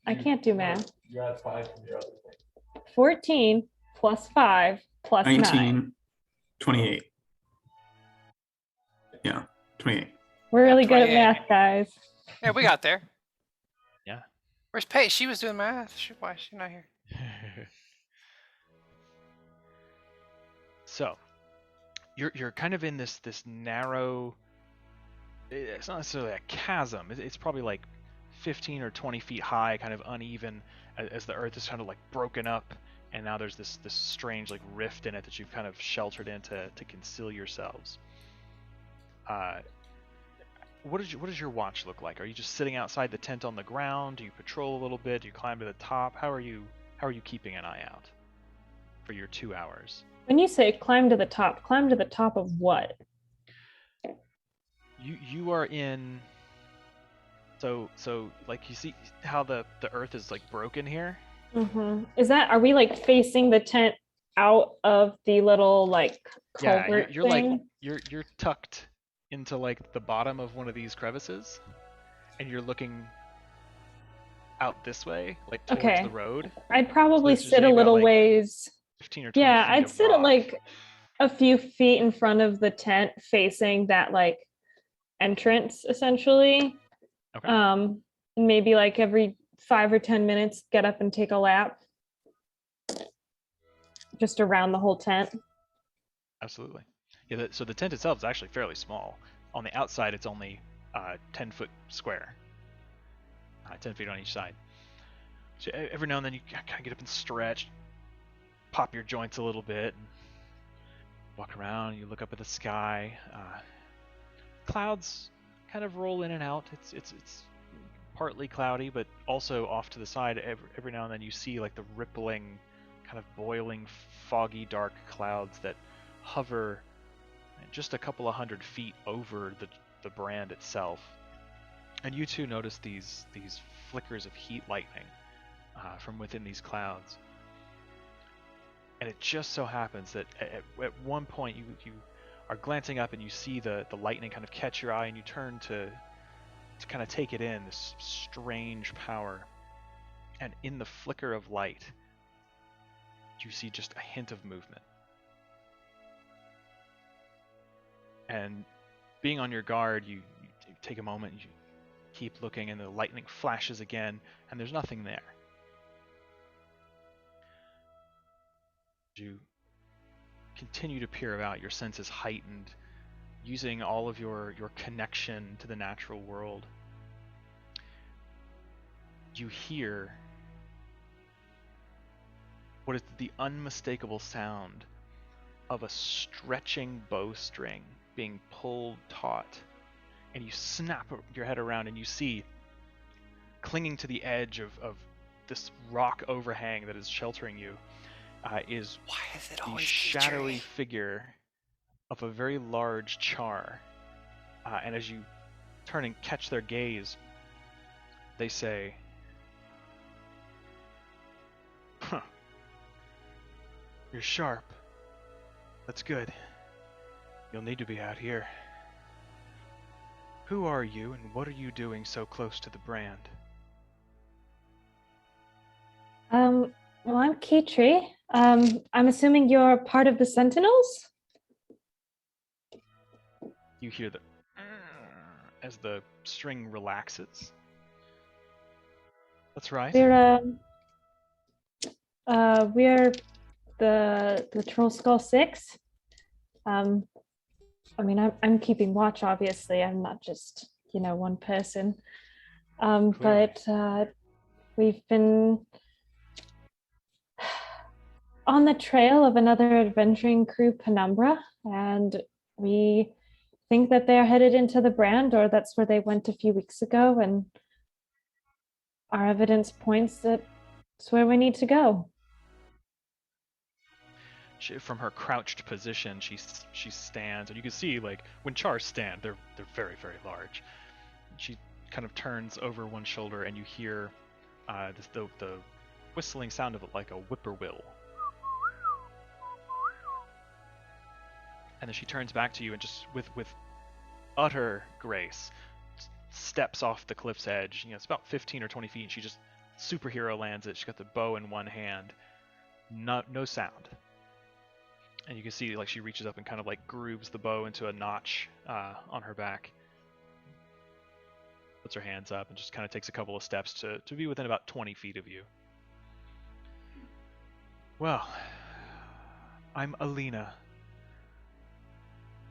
I can't do math. You had 5 from your other thing. 14 plus 5 plus 9. 19, 28. Yeah, 28. We're really good at 28. math, guys. Yeah, we got there. Yeah. Where's Paige? She was doing math. Why is she not here? So, you're kind of in this narrow. It's not necessarily a chasm. It's probably like 15 or 20 feet high, kind of uneven, as the earth is kind of like broken up, and now there's this strange like rift in it that you've kind of sheltered in to conceal yourselves. What does your watch look like? Are you just sitting outside the tent on the ground? Do you patrol a little bit? Do you climb to the top? How are you keeping an eye out for your 2 hours? When you say climb to the top of what? You are in. So like you see how the earth is like broken here. Mm-hmm. Are we like facing the tent out of the little like culvert You're thing? like you're tucked into like the bottom of one of these crevices, and you're looking out this way, like towards Okay. the road. I'd probably So it's sit a usually about, little like, ways. 15 or 20 Yeah, feet I'd of sit at rock. like a few feet in front of the tent facing that like entrance essentially. Okay. Maybe like every 5 or 10 minutes, get up and take a lap. Just around the whole tent. Absolutely. Yeah. So the tent itself is actually fairly small. On the outside, it's only 10-foot square, 10 feet on each side. So every now and then you kind of get up and stretch, pop your joints a little bit, and walk around. You look up at the sky. Clouds kind of roll in and out. It's partly cloudy, but also off to the side. Every now and then you see like the rippling, kind of boiling, foggy, dark clouds that hover just a couple of 100 feet over the brand itself. And you too notice these flickers of heat lightning from within these clouds. And it just so happens that at one point you are glancing up and you see the lightning kind of catch your eye, and you turn to kind of take it in, this strange power. And in the flicker of light, you see just a hint of movement. And being on your guard, you take a moment, you keep looking, and the lightning flashes again, and there's nothing there. You continue to peer about, your senses heightened, using all of your connection to the natural world. You hear what is the unmistakable sound of a stretching bowstring being pulled taut. And you snap your head around and you see, clinging to the edge of this rock overhang that is sheltering you, is Why is it the always shadowy PJ? figure of a very large char. And as you turn and catch their gaze, they say, "Huh. You're sharp. That's good. You'll need to be out here. Who are you, and what are you doing so close to the brand?" Well, I'm Keytree. I'm assuming you're part of the Sentinels? You hear the as the string relaxes. That's right. We're the Trollskull Six. I mean, I'm keeping watch, obviously. I'm not just, one person. But we've been on the trail of another adventuring crew, Penumbra, and we think that they're headed into the brand, or that's where they went a few weeks ago, and our evidence points that it's where we need to go. From her crouched position, she stands, and you can see, like, when chars stand, they're very, very large. She kind of turns over one shoulder, and you hear the whistling sound of it like a whippoorwill. And then she turns back to you and just with utter grace steps off the cliff's edge. It's about 15 or 20 feet, and she just superhero lands it. She's got the bow in one hand, no sound. And you can see, like, she reaches up and kind of like grooves the bow into a notch on her back. Puts her hands up and just kind of takes a couple of steps to be within about 20 feet of you. Well, I'm Alina,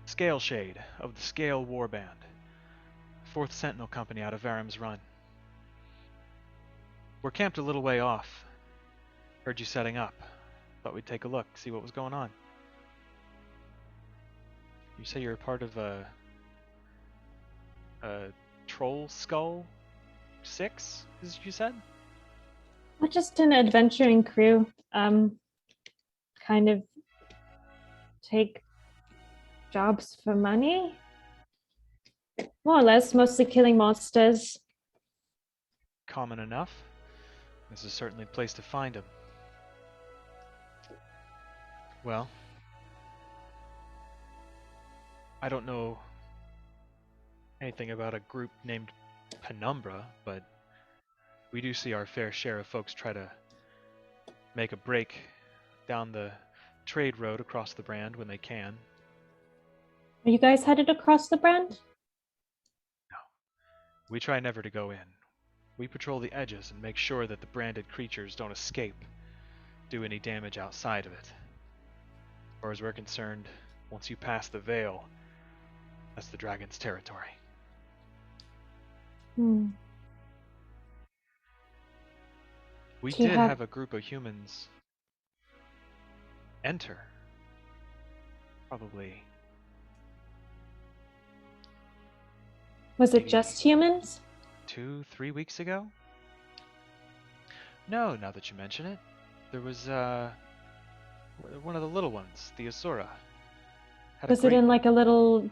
Scale Shade of the Scale Warband, 4th Sentinel Company out of Varam's Run. We're camped a little way off. Heard you setting up. Thought we'd take a look, see what was going on. You say you're a part of a Trollskull Six, as you said? We're just an adventuring crew. Kind of take jobs for money. More or less, mostly killing monsters. Common enough. This is certainly a place to find them. Well, I don't know anything about a group named Penumbra, but we do see our fair share of folks try to make a break down the trade road across the brand when they can. Are you guys headed across the brand? No. We try never to go in. We patrol the edges and make sure that the branded creatures don't escape, do any damage outside of it. As far as we're concerned, once you pass the veil, that's the dragon's territory. Hmm. We Do you did have- have a group of humans enter. Probably. Was it maybe just humans? 2-3 weeks ago? No, now that you mention it. There was one of the little ones, the Asura. Had a Was it great- in like a little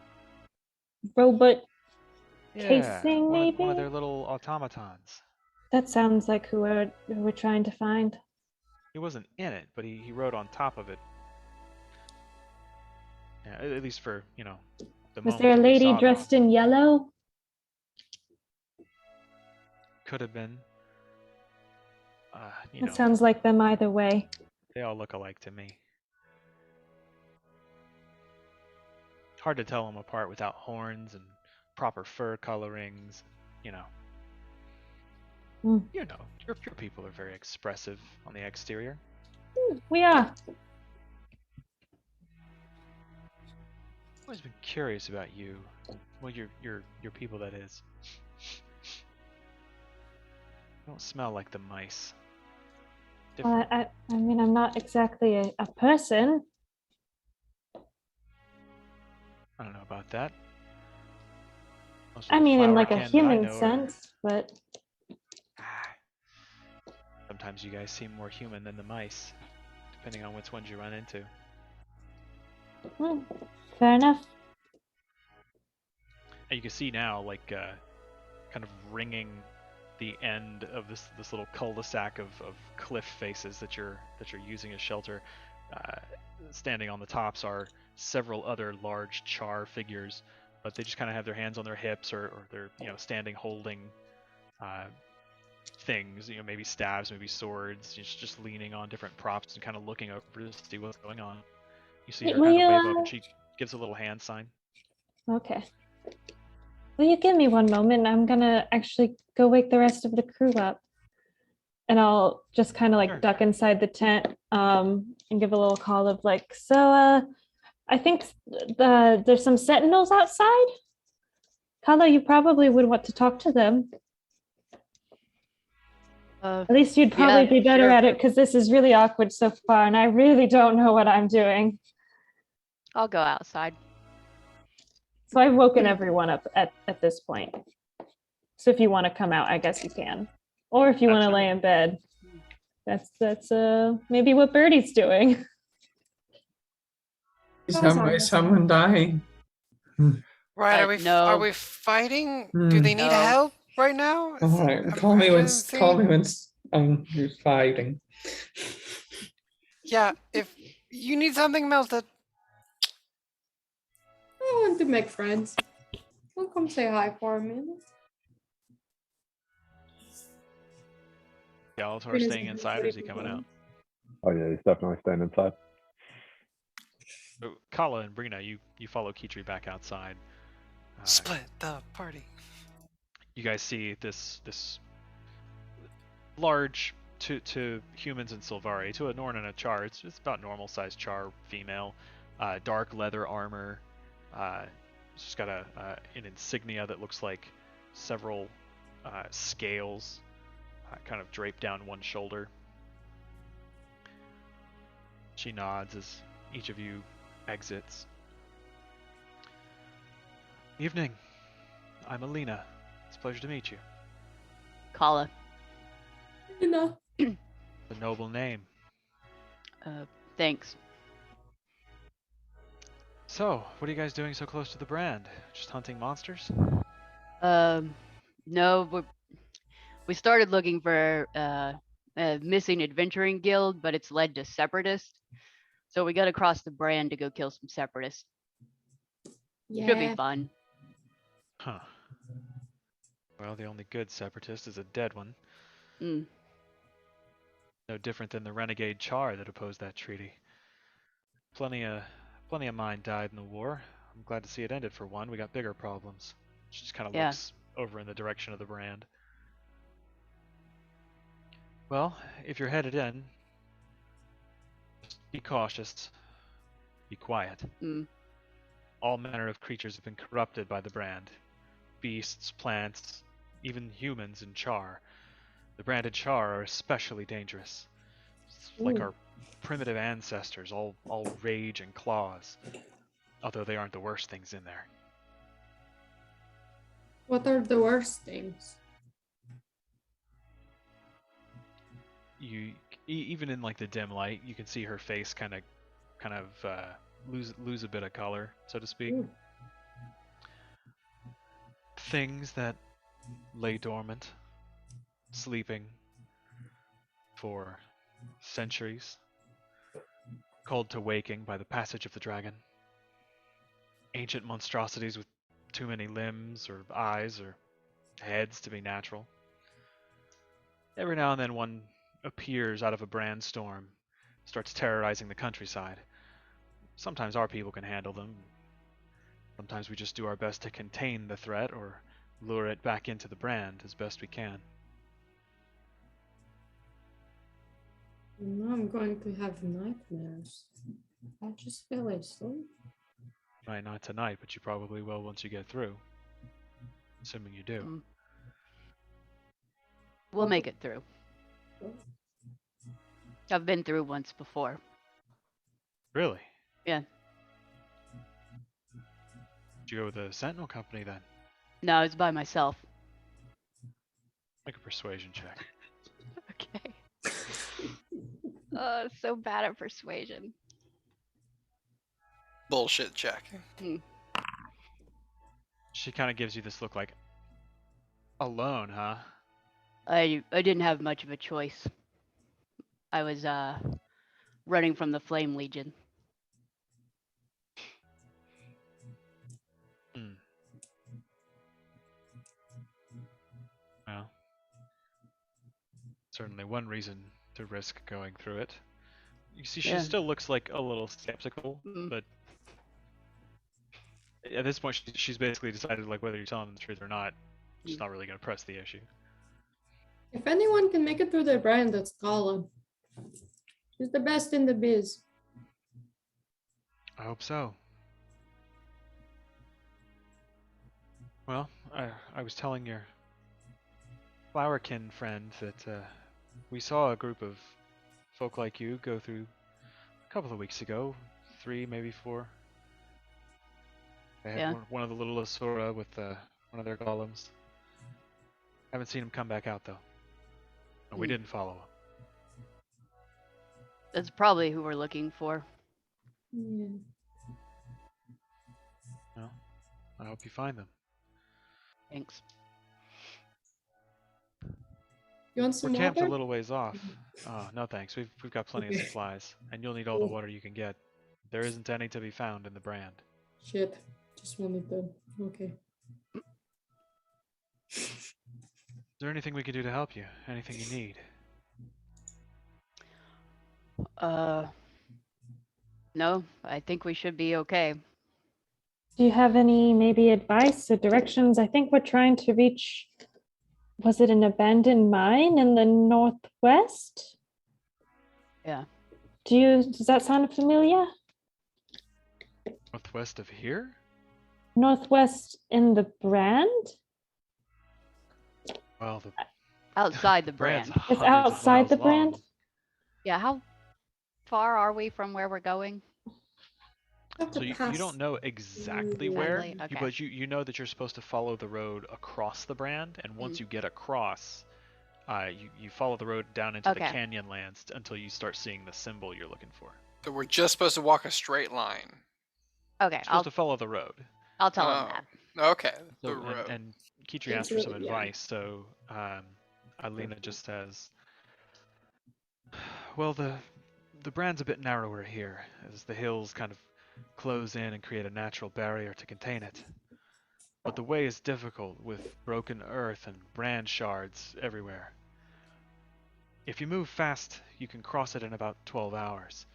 robot yeah, casing, one of maybe? their little automatons. That sounds like who we're trying to find. He wasn't in it, but he rode on top of it. Yeah, at least for, the Was moment there a we lady saw them. dressed in yellow? Could have been. It sounds like them either way. They all look alike to me. Hard to tell them apart without horns and proper fur colorings. Hmm. Your people are very expressive on the exterior. We are. I've always been curious about you. Well, your people, that is. You don't smell like the mice. Well, Different. I mean, I'm not exactly a person. I don't know about that. Most of I the mean, in like a flowerkin that I human know are- sense, but Sometimes you guys seem more human than the mice, depending on which ones you run into. fair enough. And you can see now, kind of ringing the end of this little cul-de-sac of cliff faces that you're using as shelter. Standing on the tops are several other large char figures, but they just kind of have their hands on their hips or they're standing holding things, maybe staves, maybe swords, just leaning on different props and kind of looking over to see what's going on. You see her Will kind of you, wave up and she gives a little hand sign. Okay. Will you give me one moment? I'm gonna actually go wake the rest of the crew up. And I'll just kind of like Sure. duck inside the tent and give a little call of like, so I think there's some sentinels outside. Kala, you probably would want to talk to them. At least you'd probably be better sure. at it because this is really awkward so far and I really don't know what I'm doing. I'll go outside. So I've woken everyone up at this point. So if you want to come out, I guess you can. Or if you want to That's lay in bed. That's maybe what Birdie's doing. Is someone dying? Right? Are we no. are we fighting? Do they need No. help right now? All right, call me when you're fighting. Yeah, if you need something melted. I want to make friends. Well, come say hi for a minute. Galator Brina's staying gonna inside or is he sleep coming again. out? Oh yeah, he's definitely staying inside. So, Kala and Brina, you follow Kitri back outside. Split the party. You guys see this large to humans and Sylvari, to a Norn and a Char, it's about normal sized Char female, dark leather armor. She's got an insignia that looks like several scales kind of draped down one shoulder. She nods as each of you exits. Evening. I'm Alina. It's a pleasure to meet you. Kala. A noble name. Thanks. So, what are you guys doing so close to the brand? Just hunting monsters? No, we started looking for a missing adventuring guild, but it's led to separatists. So we got to cross the brand to go kill some separatists. Should be Yeah. fun. Huh. Well, the only good separatist is a dead one. Mm. No different than the renegade Char that opposed that treaty. Plenty of mine died in the war. I'm glad to see it ended for one. We got bigger problems. She just kind of Yeah. looks over in the direction of the brand. Well, if you're headed in, just be cautious. Be quiet. Mm. All manner of creatures have been corrupted by the brand. Beasts, plants, even humans in char. The branded char are especially dangerous. It's like Ooh. our primitive ancestors, all rage and claws. Although they aren't the worst things in there. What are the worst things? You even in like the dim light, you can see her face kind of lose a bit of color, so to speak. Ooh. Things that lay dormant, sleeping for centuries, called to waking by the passage of the dragon. Ancient monstrosities with too many limbs or eyes or heads to be natural. Every now and then one appears out of a brand storm, starts terrorizing the countryside. Sometimes our people can handle them. Sometimes we just do our best to contain the threat or lure it back into the brand as best we can. Now I'm going to have nightmares. I just fell asleep. Might not tonight, but you probably will once you get through. Assuming you do. Mm. We'll make it through. I've been through once before. Really? Yeah. Did you go with the Sentinel Company then? No, I was by myself. Make a persuasion check. Okay. So bad at persuasion. Bullshit check. She kind of gives you this look like, alone, huh? I didn't have much of a choice. I was running from the Flame Legion. Well, certainly one reason to risk going through it. You see, she Yeah. still looks like a little skeptical, but at this point, she's basically decided like whether you're telling them the truth or not. She's not really going to press the issue. If anyone can make it through the brand, that's Colin. She's the best in the biz. I hope so. Well, I was telling your flowerkin friend that we saw a group of folk like you go through a couple of weeks ago, 3, maybe 4. They had Yeah. one of the little Asura with one of their golems. Haven't seen him come back out though. And we didn't follow him. That's probably who we're looking for. Yeah. Well, I hope you find them. Thanks. You want We're some camped a water? little ways off. Oh, no thanks. We've got plenty of Okay. supplies, and you'll need all the water you can get. There isn't any to be found in the brand. Shit. Just wanted to. Okay. Is there anything we can do to help you? Anything you need? No, I think we should be okay. Do you have any maybe advice or directions? I think we're trying to reach, was it an abandoned mine in the northwest? Yeah. Does that sound familiar? Northwest of here? Northwest in the brand? Well, the Outside the brand's brand. It's hundreds of outside the miles brand? long. Yeah, how far are we from where we're going? Have So to you pass. don't know exactly where, Exactly, okay. but you know that you're supposed to follow the road across the brand, and once you get across, you follow the road down into the Okay. canyon lands until you start seeing the symbol you're looking for. So we're just supposed to walk a straight line. Okay, You're supposed to follow the road. I'll tell him Oh, that. Okay, the So, road. and Kitri It's asked for some really- yeah. advice, so Alina just says, well, the brand's a bit narrower here, as the hills kind of close in and create a natural barrier to contain it. But the way is difficult, with broken earth and brand shards everywhere. If you move fast, you can cross it in about 12 hours.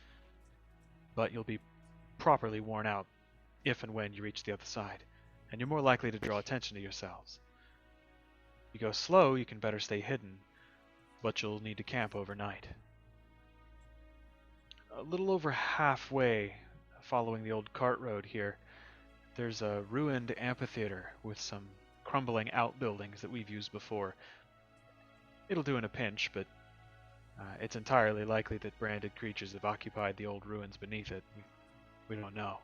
But you'll be properly worn out if and when you reach the other side, and you're more likely to draw attention to yourselves. If you go slow, you can better stay hidden, but you'll need to camp overnight. A little over halfway, following the old cart road here, there's a ruined amphitheater with some crumbling outbuildings that we've used before. It'll do in a pinch, but it's entirely likely that branded creatures have occupied the old ruins beneath it. We don't know.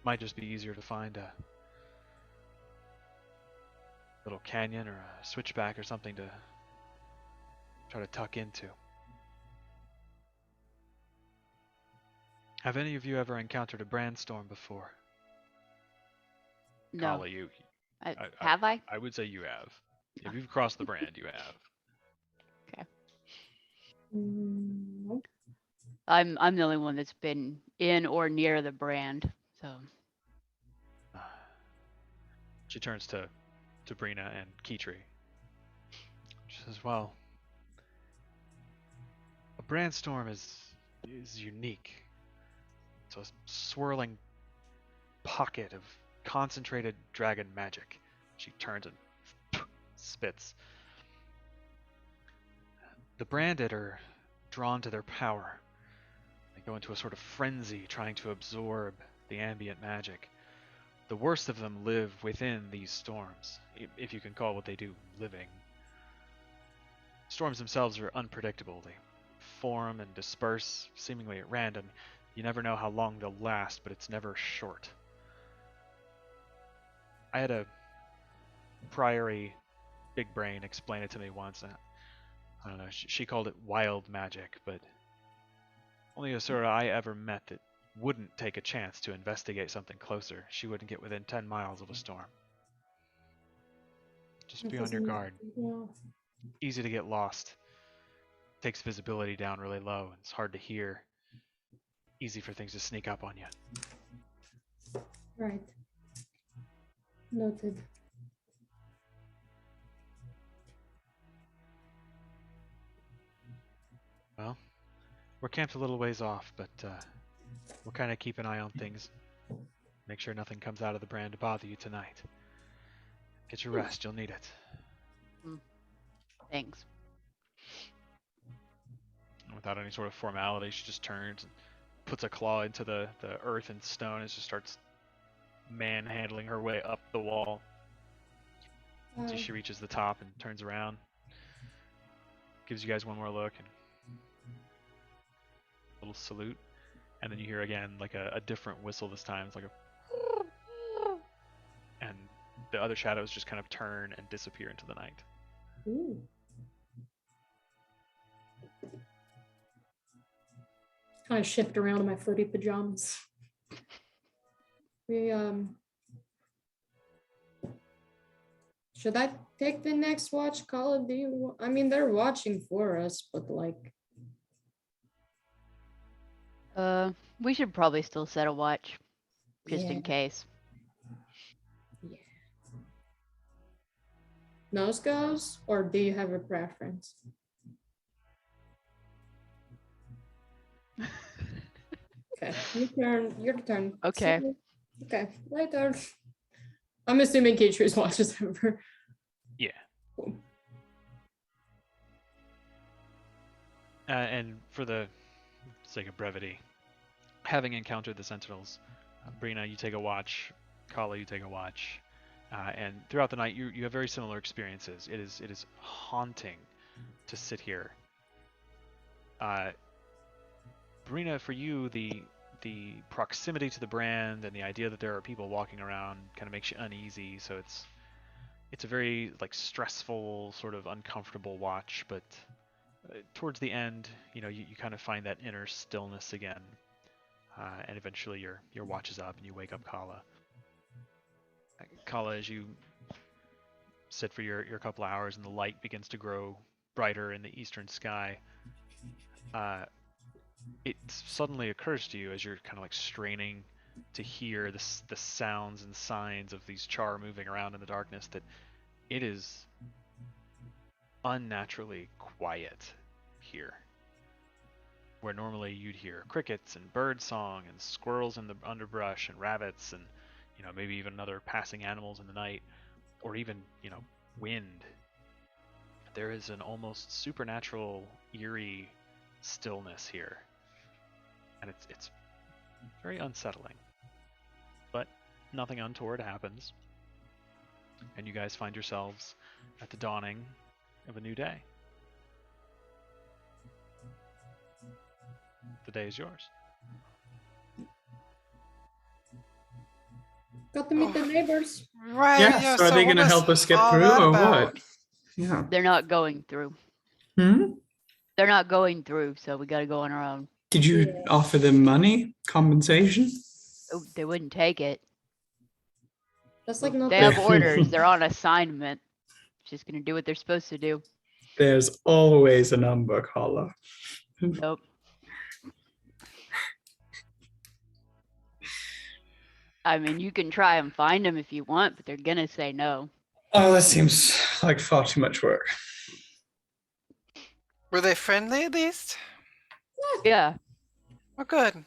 Might just be easier to find a little canyon or a switchback or something to try to tuck into. Have any of you ever encountered a brandstorm before? No. Kala, you. Have I? I would say you have. If you've crossed the brand, you have. Nope. I'm the only one that's been in or near the brand. So She turns to Brina and Kitri. She says, well, a brandstorm is unique. It's a swirling pocket of concentrated dragon magic. She turns and spits. The branded are drawn to their power. They go into a sort of frenzy trying to absorb the ambient magic. The worst of them live within these storms, if you can call what they do living. Storms themselves are unpredictable. They form and disperse seemingly at random. You never know how long they'll last, but it's never short. I had a priory big brain explain it to me once. I don't know, she called it wild magic, but only Asura I ever met that wouldn't take a chance to investigate something closer. She wouldn't get within 10 miles of a storm. Just be on your guard. Yeah. Easy to get lost. Takes visibility down really low. It's hard to hear. Easy for things to sneak up on you. Right. Noted. Well, we're camped a little ways off, but we'll kind of keep an eye on things. Make sure nothing comes out of the brand to bother you tonight. Get your rest, you'll need it. thanks. Without any sort of formality, she just turns and puts a claw into the earth and stone and just starts manhandling her way up the wall until she reaches the top and turns around. Gives you guys one more look and a little salute. And then you hear again like a different whistle this time. It's like a and the other shadows just kind of turn and disappear into the night. Ooh. Kind of shift around in my floaty pajamas. We should I take the next watch call? I mean, they're watching for us, but like, We should probably still set a watch, just Yeah. in case. yeah. Nose goes, or do you have a preference? Okay, your turn. Okay. Okay, later. I'm assuming K-True's watch is over. Yeah. Cool. And for the sake of brevity, having encountered the Sentinels, Brina, you take a watch. Kala, you take a watch. And throughout the night, you have very similar experiences. It is haunting to sit here. Brina, for you, the proximity to the brand and the idea that there are people walking around kind of makes you uneasy. So it's a very like stressful, sort of uncomfortable watch. But towards the end, you kind of find that inner stillness again, and eventually your watch is up and you wake up Kala. Kala, as you sit for your couple hours and the light begins to grow brighter in the eastern sky, it suddenly occurs to you as you're kind of like straining to hear the sounds and signs of these char moving around in the darkness that it is unnaturally quiet here. Where normally you'd hear crickets and bird song and squirrels in the underbrush and rabbits and maybe even other passing animals in the night, or even wind. there is an almost supernatural, eerie stillness here, and it's very unsettling. But nothing untoward happens, and you guys find yourselves at the dawning of a new day. The day is yours. Got to meet the neighbors. Right. Yeah, so are they what going to was help us get all through that or about? what? Yeah. They're not going through. Hmm? They're not going through, so we got to go on our own. Did you Yeah. offer them money, compensation? Oh, they wouldn't take it. That's like not They have orders. They're on assignment. Just gonna do what they're supposed to do. There's always a number, Carla. Nope. I mean, you can try and find them if you want, but they're gonna say no. Oh, that seems like far too much work. Were they friendly at least? Yeah. Oh, good.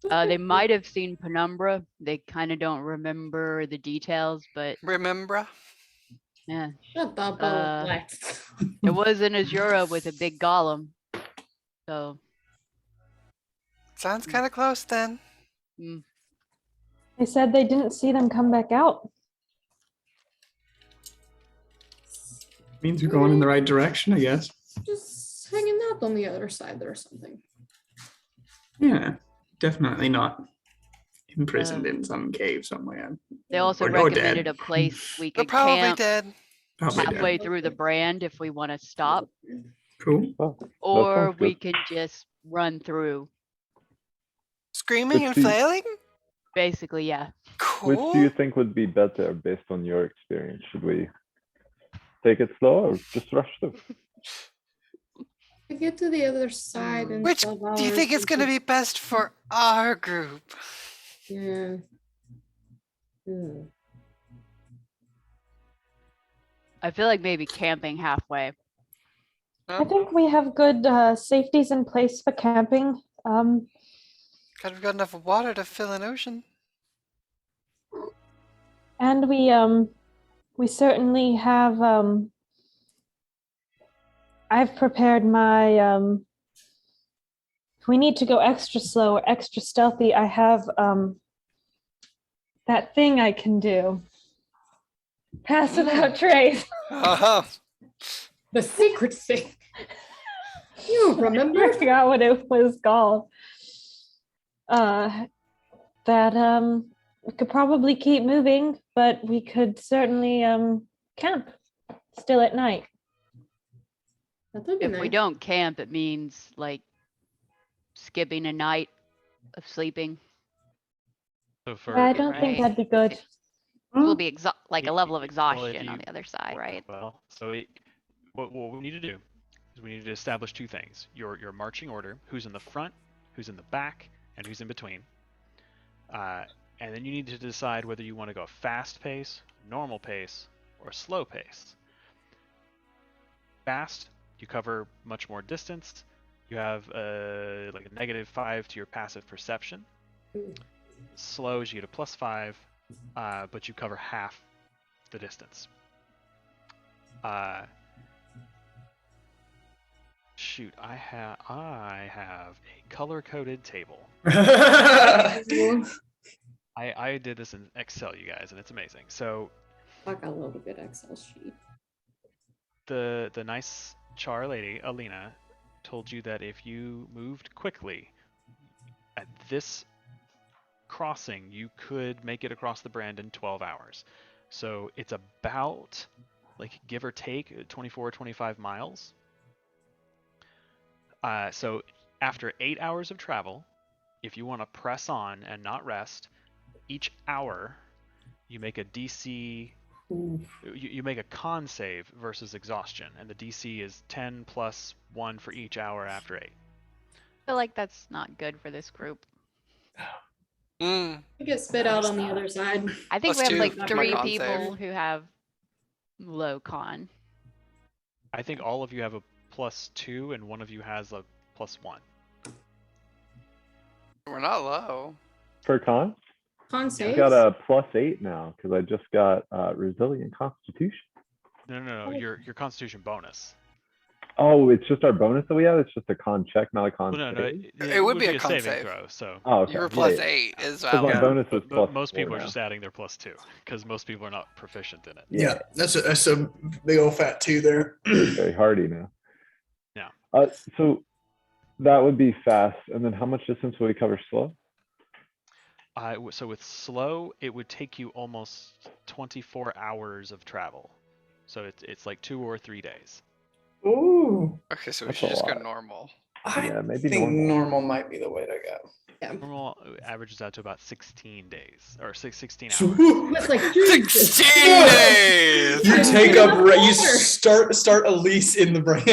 They might have seen Penumbra. They kind of don't remember the details, but Remember? yeah, Shut up, Alex. it was an Azura with a big golem. So Sounds kind of close then. They said they didn't see them come back out. Means we're going in the right direction, I guess. Just hanging out on the other side or something. Yeah, definitely not imprisoned in some cave somewhere. they also Or recommended dead. a place we They're could probably camp dead. Probably dead. halfway through the brand if we want to stop, Cool. Oh, or sounds we good. can just run through. Screaming and Let's see. flailing? Basically, yeah. Cool. Which do you think would be better based on your experience? Should we take it slow or just rush through? We get to the other side in Which 12 do you think hours, is going to we be best for our group? could- Yeah. I feel like maybe camping halfway. I think we have good safeties in place for camping. God, we've got enough water to fill an ocean. And we certainly have I've prepared my if we need to go extra slow or extra stealthy, I have that thing I can do. Pass without trace. Uh-huh. The secret thing. You remember? I forgot what it was called. That we could probably keep moving, but we could certainly camp still at night. That would be If we nice. don't camp, it means like skipping a night of sleeping. So for I don't think Right. that'd be good. Will be like a level of Well, if exhaustion on you- the other side, right? Well, so what we need to do is we need to establish two things: your marching order, who's in the front, who's in the back, and who's in between. And then you need to decide whether you want to go fast pace, normal pace, or slow pace. Fast, you cover much more distance. You have like a -5 to your passive perception. Slow is you get a +5, but you cover half the distance. Shoot, I have a color-coded table. I did this in Excel, you guys, and it's amazing. So Fuck, I love a good Excel sheet. the nice char lady, Alina, told you that if you moved quickly at this crossing, you could make it across the brand in 12 hours. So it's about, like, give or take, 24, 25 miles. So after 8 hours of travel, if you want to press on and not rest, each hour you make a DC, you make a con save versus exhaustion, and the DC is 10 plus 1 for each hour after 8. I feel like that's not good for this group. Mm. We get spit out on the other side. I think Plus we have two like for my 3 con people save. who have low con. I think all of you have a +2, and one of you has a +1. We're not low. For con, Con I saves. got a +8 now because I just got resilient constitution. No. Your Constitution bonus. Oh, it's just our bonus that we have. It's just a con check, not a con Well, no. save? It would be a a con saving save. throw. So. Oh, okay. Your Yeah, plus yeah. 8 is Because my valid. bonus is But plus most 4 people are now. just adding their +2 because most people are not proficient in it. Yeah, that's a big old fat 2 there. Very hardy now. Yeah. So that would be fast. And then how much distance will we cover slow? So with slow, it would take you almost 24 hours of travel. So it's like 2 or 3 days. Ooh. Okay, so we That's should a just go lot. normal. Yeah, I maybe think normal. normal might be the way to go. Yeah. Normal averages out to about 16 days or 16 hours. So- That's like 16 days! You take Enough up, you water. start Elise in the brand.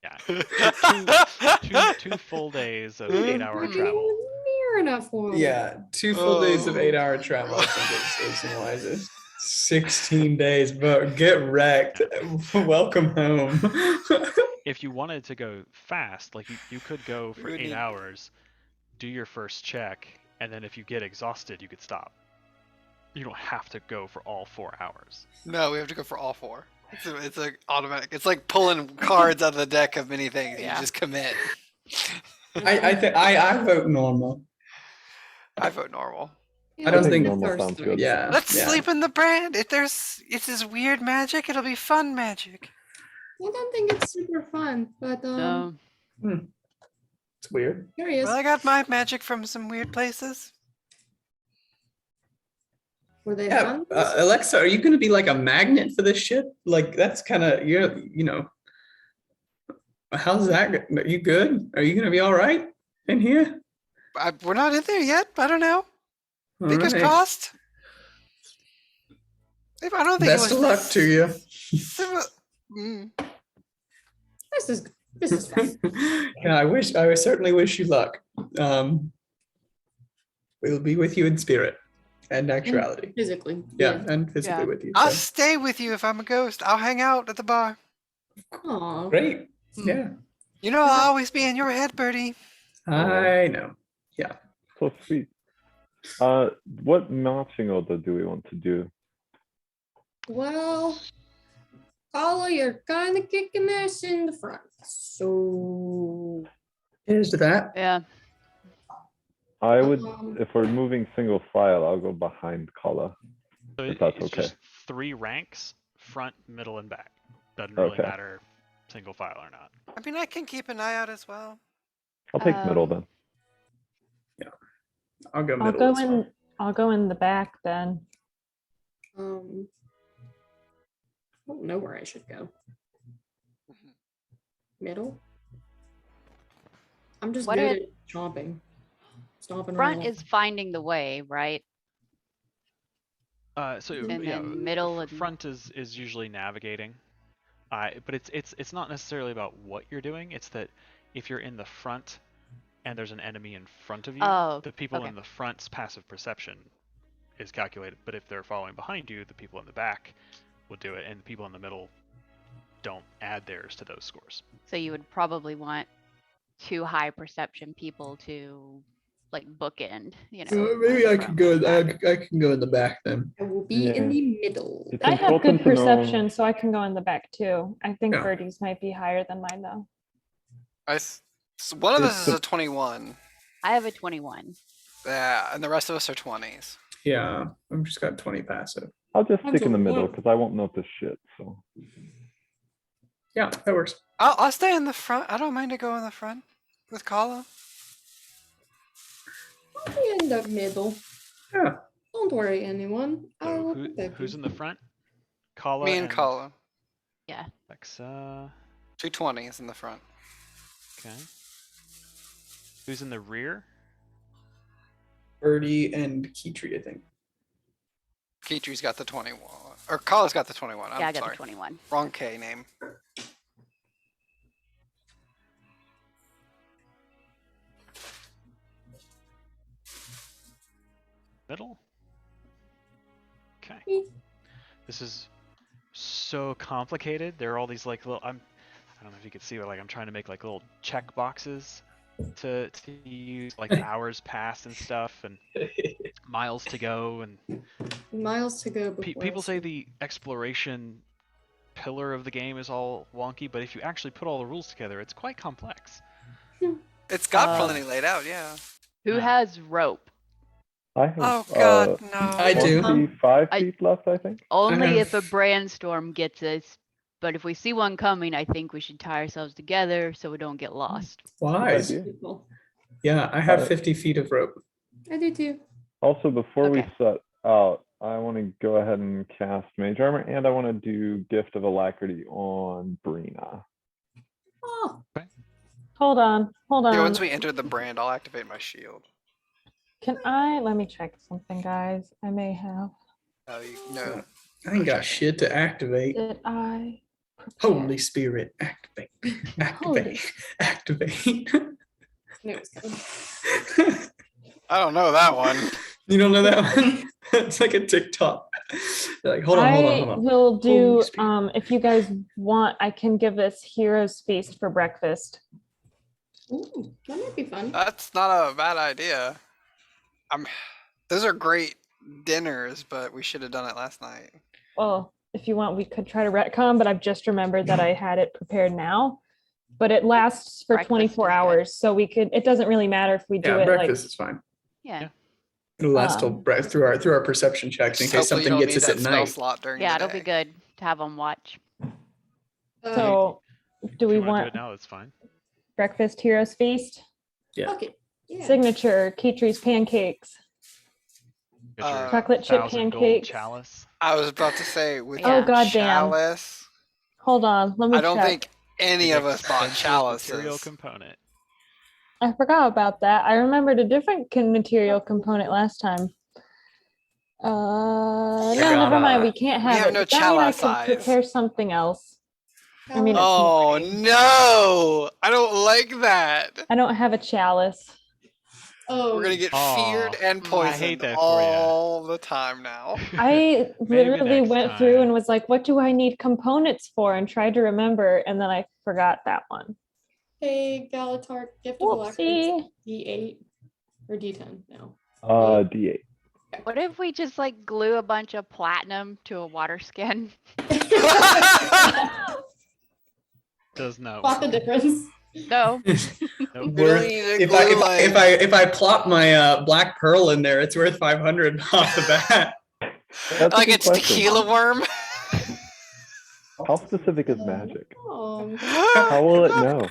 Yeah. Two full days of 8-hour Not travel. anywhere near enough water. Yeah, 2 full days of Oh. 8-hour travel. I think is the wisest. 16 days, but get wrecked. Welcome home. If you wanted to go fast, like you could go for would 8 need- hours, do your first check, and then if you get exhausted, you could stop. You don't have to go for all 4 hours. No, we have to go for all 4. It's like automatic. It's like pulling cards out of the deck of many things. Yeah. You just commit. I think I vote normal. I vote normal. Yeah, I don't it's think- the normal first sounds three, good. Yeah. Let's yeah. sleep in the brand. If it's this weird magic, it'll be fun magic. I don't think it's super fun, but No. It's weird. curious. Well, I got my magic from some weird places. Were they Yeah, fun? Alexa, are you going to be like a magnet for this shit? Like that's kind of you know. How's that? Are you good? Are you going to be all right in here? We're not in there yet. I don't know. All Fingers right. crossed. I don't think Best it of was. luck to you. Mm. This is fun. Yeah, I certainly wish you luck. We'll be with you in spirit and actuality. Physically. Yeah, and physically Yeah. with you. I'll so. stay with you if I'm a ghost. I'll hang out at the bar. Aw. Great. Hmm. Yeah, You know, I'll always be in your head, Birdie. I know. So sweet. What matching order do we want to do? Well, Carla, you're kind of kicking ass in the front. So, Here's that. Yeah. I would, Um, if we're moving single file, I'll go behind Kala. So If that's it's okay. just 3 ranks, front, middle, and back. Doesn't really Okay. matter single file or not. I mean, I can keep an eye out as well. I'll take middle Um, then. I'll go I'll middle. go as well. in. I'll go in the back then. I don't know where I should go. Middle? I'm just What good if- at chomping. Stomping Front around. is finding the way, right? So And yeah, then middle and front is usually navigating. But it's not necessarily about what you're doing. It's that if you're in the front and there's an enemy in front of you, Oh, the people okay. in the front's passive perception is calculated. But if they're following behind you, the people in the back will do it, and the people in the middle don't add theirs to those scores. So you would probably want 2 high perception people to like bookend, you know. Maybe I front could go. and back. I can go in the back then. I will be in Yeah. the middle. It's I have good important to know- perception, so I can go in the back too. I think Yeah. Birdie's might be higher than mine though. So one of us It's is a- a 21. I have a 21. Yeah, and the rest of us are 20s. Yeah, I've just got 20 passive. I'll just Mine's stick in the a middle one. because I won't notice shit. So Yeah, that works. I'll stay in the front. I don't mind to go in the front with Kala. I'll be in the middle. Yeah. Don't worry, anyone. I So will protect who's you. in the front? Kala Me and Kala. Alexa. 2 20s in the front. Okay. Who's in the rear? Birdie and Keetri, I think. Keetri's got the 21. Or Kala's got the 21. I'm Yeah, I got sorry. the 21. Wrong K name. Middle? Okay. Me. This is so complicated. There are all these like little I don't know if you can see, but like I'm trying to make like little check boxes to use like hours passed and stuff and miles to go and Miles to go. people before I say sleep. the exploration pillar of the game is all wonky, but if you actually put all the rules together, it's quite complex. It's got plenty laid out, yeah. Who Yeah. has rope? I have Oh God, no. I do. 25 I- feet left, I think. Only if a have- brandstorm gets us. But if we see one coming, I think we should tie ourselves together so we don't get lost. Wise. idea. People. Yeah, I have Uh, 50 feet of rope. I do too. Also, before we Okay. set out, I want to go ahead and cast Mage Armor, and I want to do Gift of Alacrity on Brina. Oh, Hold on. Yeah, once we enter the brand, I'll activate my shield. Let me check something, guys. I may have. Oh, no. I ain't got shit to activate. Did I? prepare? Holy Spirit, activate, activate, activate. knew it was coming. I don't know that one. You don't know that one? It's like a TikTok. They're like, hold on, hold on, hold I on. will do. Holy Spirit. If you guys want, I can give us Heroes Feast for breakfast. Ooh, that might be fun. That's not a bad idea. Those are great dinners, but we should have done it last night. Well, if you want, we could try to retcon, but I've just remembered that I had it prepared now. But it lasts for Breakfast 24 is good. hours, so we could. It doesn't really matter if we do Yeah, it breakfast is fine. Yeah. It'll last till Um, through our perception checks in case Hopefully you something don't gets need us that at spell night. slot during Yeah, the it'll be day. good to have them watch. So, do If we you wanna want do it now? That's fine. breakfast Heroes Feast? Yeah. Okay. Yeah. Signature Keatri's pancakes. Get your Chocolate chip 1,000 gold pancakes. chalice. I was about to say with Oh, your goddamn. chalice. Hold on, let me I don't check. think any of us bought Expensive material chalices. component. I forgot about that. I remembered a different material component last time. No, never mind. We can't have have it. no Does that mean I chalice can eyes. prepare something else? I mean, it's Oh morning. no! I don't like that. I don't have a chalice. Oh, We're gonna get Aw, feared and I hate poisoned that for ya. all the time now. I Maybe literally next went through time. and was like, what do I need components for? And tried to remember, and then I forgot that one. Hey, Galatar, gift of alacrity. Whoopsie. D8 or D10 now. D8. What if we just like glue a bunch of platinum to a water skin? Does not Spot the work. difference. No. Nope. Worth, Really need a if I glue if, line. if I plop my black pearl in there, it's worth 500 off the bat. That's a Like good it's question. tequila worm. How specific is magic? Oh, How will it know?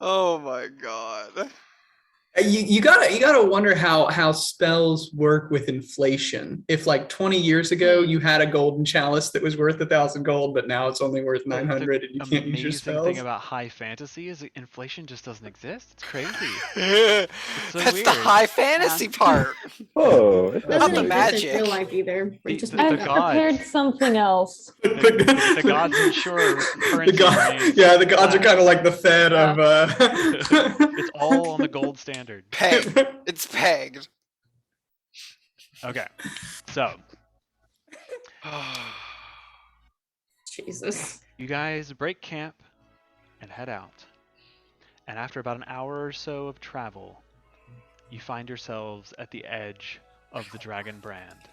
Oh my god. You gotta wonder how spells work with inflation. If like 20 years ago you had a golden chalice that was worth 1,000 gold, but now it's only worth 900 and you can't use your amazing spells. thing about high fantasy is that inflation just doesn't exist. It's crazy. so That's weird. the high fantasy part. Oh, it's Not doesn't the exist in magic. real life either. We The- just the make I've it up. gods. prepared something else. The gods ensure currency remains yeah, the gods are flat. kind of like the Fed of. It's all on the gold standard. Pegged. It's pegged. Okay, so Jesus. you guys break camp and head out. And after about an hour or so of travel, you find yourselves at the edge of the Dragonbrand.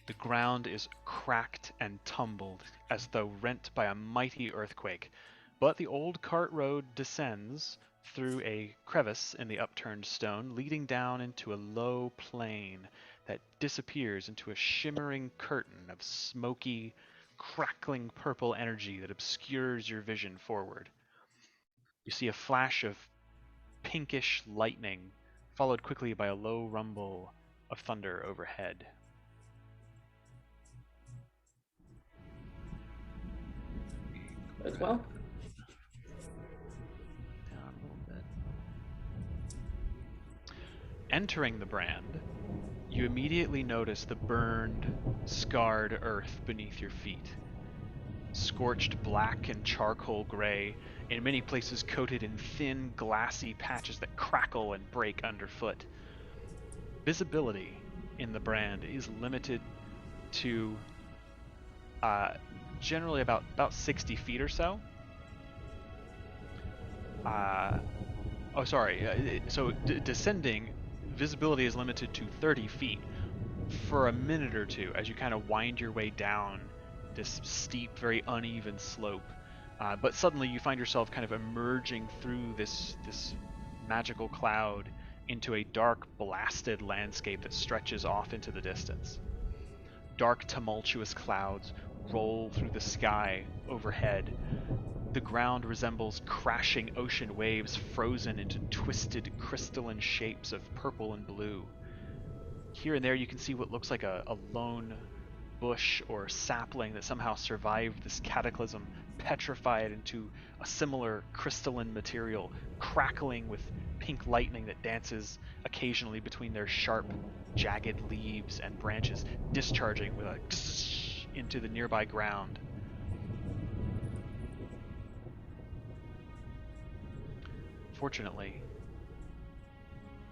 The ground is cracked and tumbled as though rent by a mighty earthquake, but the old cart road descends through a crevice in the upturned stone, leading down into a low plain that disappears into a shimmering curtain of smoky, crackling purple energy that obscures your vision forward. You see a flash of pinkish lightning, followed quickly by a low rumble of thunder overhead. As well. Down a little bit. Entering the brand, you immediately notice the burned, scarred earth beneath your feet. Scorched black and charcoal gray, in many places coated in thin, glassy patches that crackle and break underfoot. Visibility in the brand is limited to generally about 60 feet or so. Descending, visibility is limited to 30 feet, for a minute or two as you kind of wind your way down this steep, very uneven slope. But suddenly you find yourself kind of emerging through this magical cloud into a dark, blasted landscape that stretches off into the distance. Dark, tumultuous clouds roll through the sky overhead. The ground resembles crashing ocean waves frozen into twisted, crystalline shapes of purple and blue. Here and there you can see what looks like a lone bush or sapling that somehow survived this cataclysm, petrified into a similar crystalline material, crackling with pink lightning that dances occasionally between their sharp, jagged leaves and branches, discharging with a into the nearby ground. Fortunately,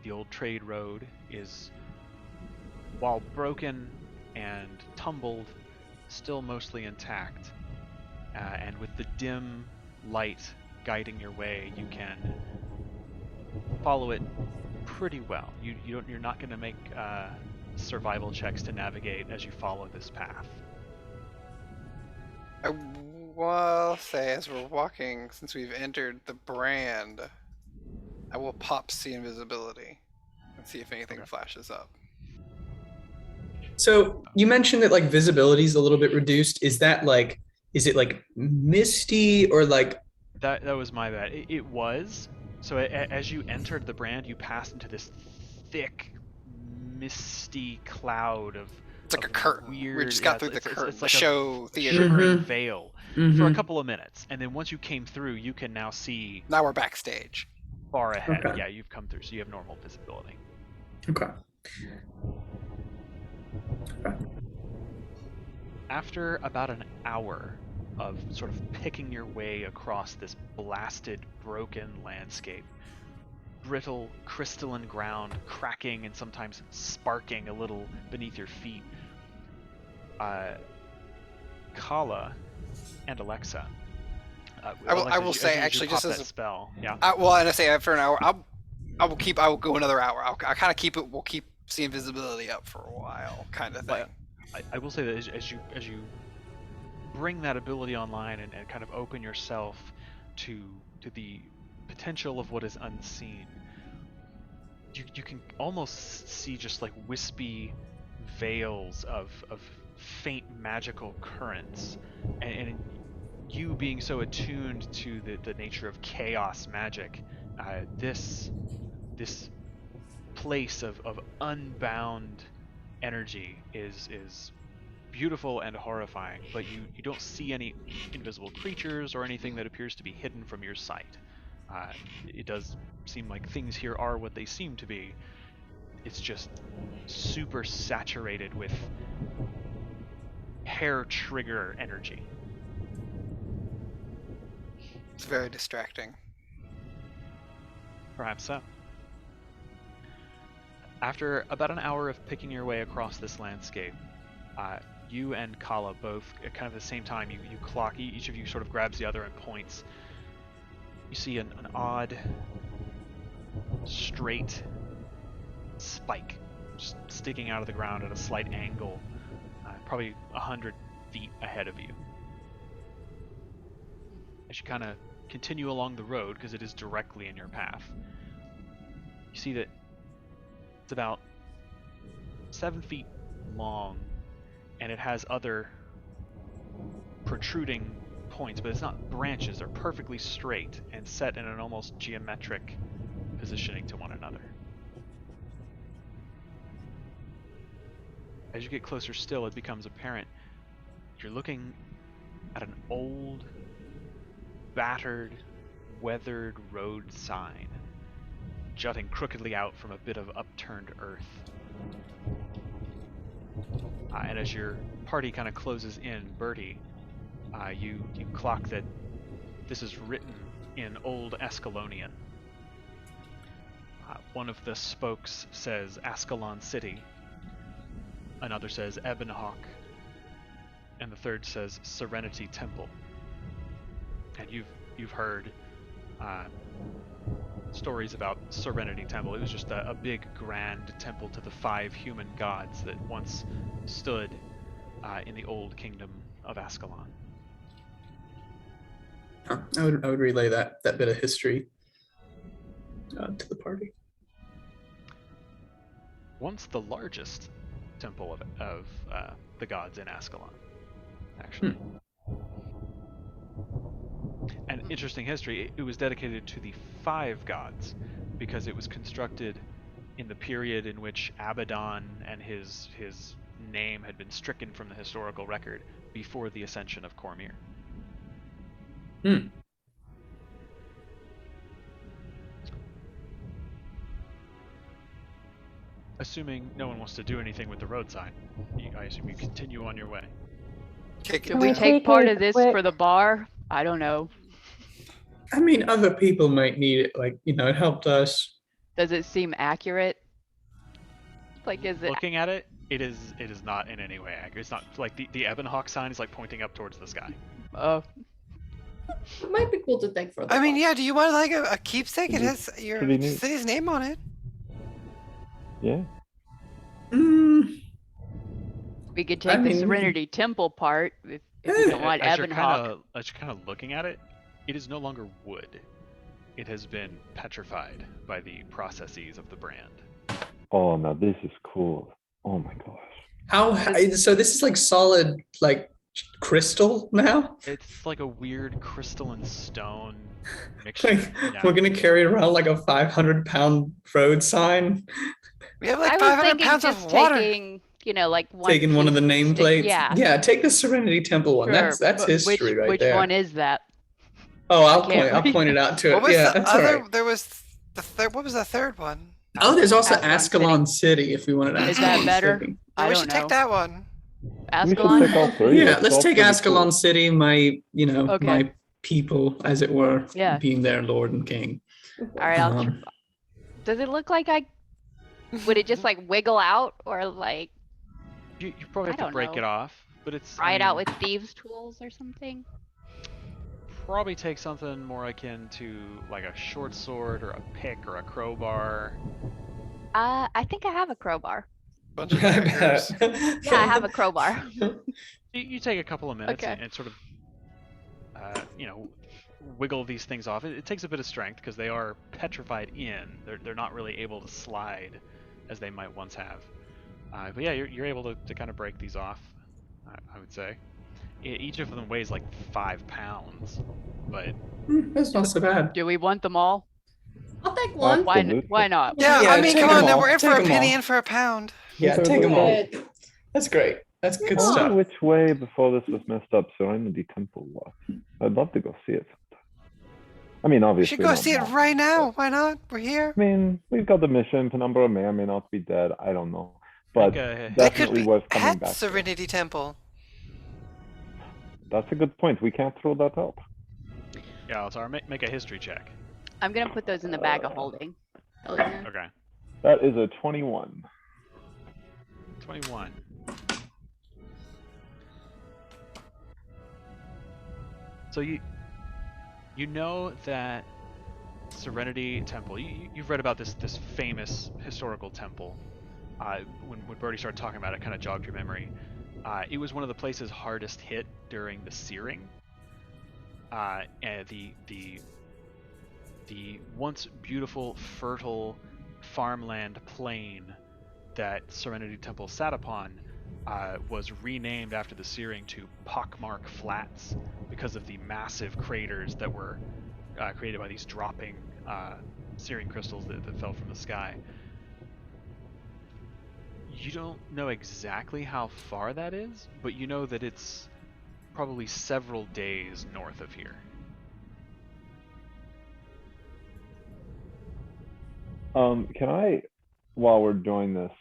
the old trade road is, while broken and tumbled, still mostly intact. And with the dim light guiding your way, you can follow it pretty well. You're not going to make survival checks to navigate as you follow this path. I will say, as we're walking, since we've entered the brand, I will pop see invisibility and see if anything flashes up. So you mentioned that like visibility is a little bit reduced. Is that like, is it like misty or like? That was my bad. It was. So as you entered the brand, you passed into this thick, misty cloud of. It's like of a curtain. Weird, We just got through the it's curtain, like show a theater. shimmering veil for a couple of minutes, and then once you came through, you can now see. Now we're backstage. Far ahead. Okay. Yeah, you've come through, so you have normal visibility. Okay. After about an hour of sort of picking your way across this blasted, broken landscape, brittle, crystalline ground cracking and sometimes sparking a little beneath your feet, Kala and Alexa. I will say, as you actually, pop just as that a spell, yeah. Well, and I say after an hour, I will go another hour. I'll kind of keep it. We'll keep seeing visibility up for a while, kind of thing. But I will say that as you bring that ability online and kind of open yourself to the potential of what is unseen, you can almost see just like wispy veils of faint magical currents, and you being so attuned to the nature of chaos magic, this place of unbound energy is beautiful and horrifying, but you don't see any invisible creatures or anything that appears to be hidden from your sight. It does seem like things here are what they seem to be. It's just super saturated with hair trigger energy. It's very distracting. Perhaps so. After about an hour of picking your way across this landscape, you and Kala both, at kind of the same time, you clock, each of you sort of grabs the other and points. You see an odd, straight spike just sticking out of the ground at a slight angle, probably 100 feet ahead of you. As you kind of continue along the road, because it is directly in your path, you see that it's about 7 feet long, and it has other protruding points, but it's not branches. They're perfectly straight and set in an almost geometric positioning to one another. As you get closer still, it becomes apparent you're looking at an old, battered, weathered road sign jutting crookedly out from a bit of upturned earth. And as your party kind of closes in, Bertie, you clock that this is written in Old Ascalonian. One of the spokes says Ascalon City, another says Ebonhawk, and the third says Serenity Temple. And you've heard stories about Serenity Temple. It was just a big, grand temple to the 5 human gods that once stood in the old kingdom of Ascalon. I would relay that bit of history to the party. Once the largest temple of the gods in Ascalon, actually. And interesting history, it was dedicated to the 5 gods because it was constructed in the period in which Abaddon and his name had been stricken from the historical record before the ascension of Cormyr. Assuming no one wants to do anything with the road sign, I assume you continue on your way. Can we take part of this for the bar? I don't know. I mean, other people might need it. Like, you know, it helped us. Does it seem accurate? Like, is it? Looking at it, it is not in any way accurate. It's not like the Ebonhawk sign is like pointing up towards the sky. Oh. It might be cool to take for the I mean, bar. yeah. Do you want like a keepsake? It has your pretty neat. city's name on it. Yeah. We could take the Serenity Temple part if you don't want As Ebonhawk. you're kind of looking at it, it is no longer wood. It has been petrified by the processes of the brand. Oh, now this is cool. Oh my gosh. So this is like solid, like crystal now? It's like a weird crystalline stone mixture. Like, we're gonna carry around like a 500-pound road sign. We have like I was 500 thinking pounds just of water. taking, you know, like one. Taking one of the piece nameplates. Yeah. Take the Serenity Temple one. Sure, That's but history right which there. one is that? Oh, I I'll can't point it out to it. What was Yeah, the that's all other? right. There was the third. What was the third one? Oh, there's also Ascalon Ascalon City. If we wanted to. Is that better? Yeah, I we don't should know. take that one. We should Ascalon? take all 3. Yeah, It's let's all take pretty Ascalon cool. City, my Okay. my people, as it were, Yeah. being their lord and king. All right. Um, Does it look like would it just like wiggle out or like You probably have I to break don't it know. off, but it's pry it out with thieves' tools or something? probably take something more akin to like a short sword or a pick or a crowbar. I think I have a crowbar. Bunch of I daggers. bet. Yeah, I have a crowbar. You take a couple of minutes Okay. and sort of, wiggle these things off. It takes a bit of strength because they are petrified in. They're not really able to slide as they might once have. But yeah, you're able to kind of break these off, I would say. Each of them weighs like 5 pounds, but That's not so bad. Do we want them all? I'll take one. Why not? Yeah, Yeah, I mean, take come on. them Now all. we're in for Take a them penny, all. in for a pound. Yeah, Okay, take them all. Good. That's great. That's good I wonder stuff. which way before this was messed up Serenity Temple was. I'd love to go see it sometime. I mean, We obviously. should go not see it now, right now. but- Why not? We're here. I mean, we've got the mission. Penumbra may or may not be dead. I don't know. But Make a- They could definitely be worth coming at back. to. Serenity Temple. That's a good point. We can't throw that out. yeah, Altar, make a history check. I'm gonna put those in the bag of holding. Hell yeah. Okay, That is a 21. 21. So you know that Serenity Temple. You've read about this famous historical temple. When Birdie started talking about it, kind of jogged your memory. It was one of the places hardest hit during the searing. And the once beautiful, fertile farmland plain that Serenity Temple sat upon was renamed after the searing to Pockmark Flats because of the massive craters that were created by these dropping searing crystals that fell from the sky. You don't know exactly how far that is, but you know that it's probably several days north of here. Can I, while we're doing this,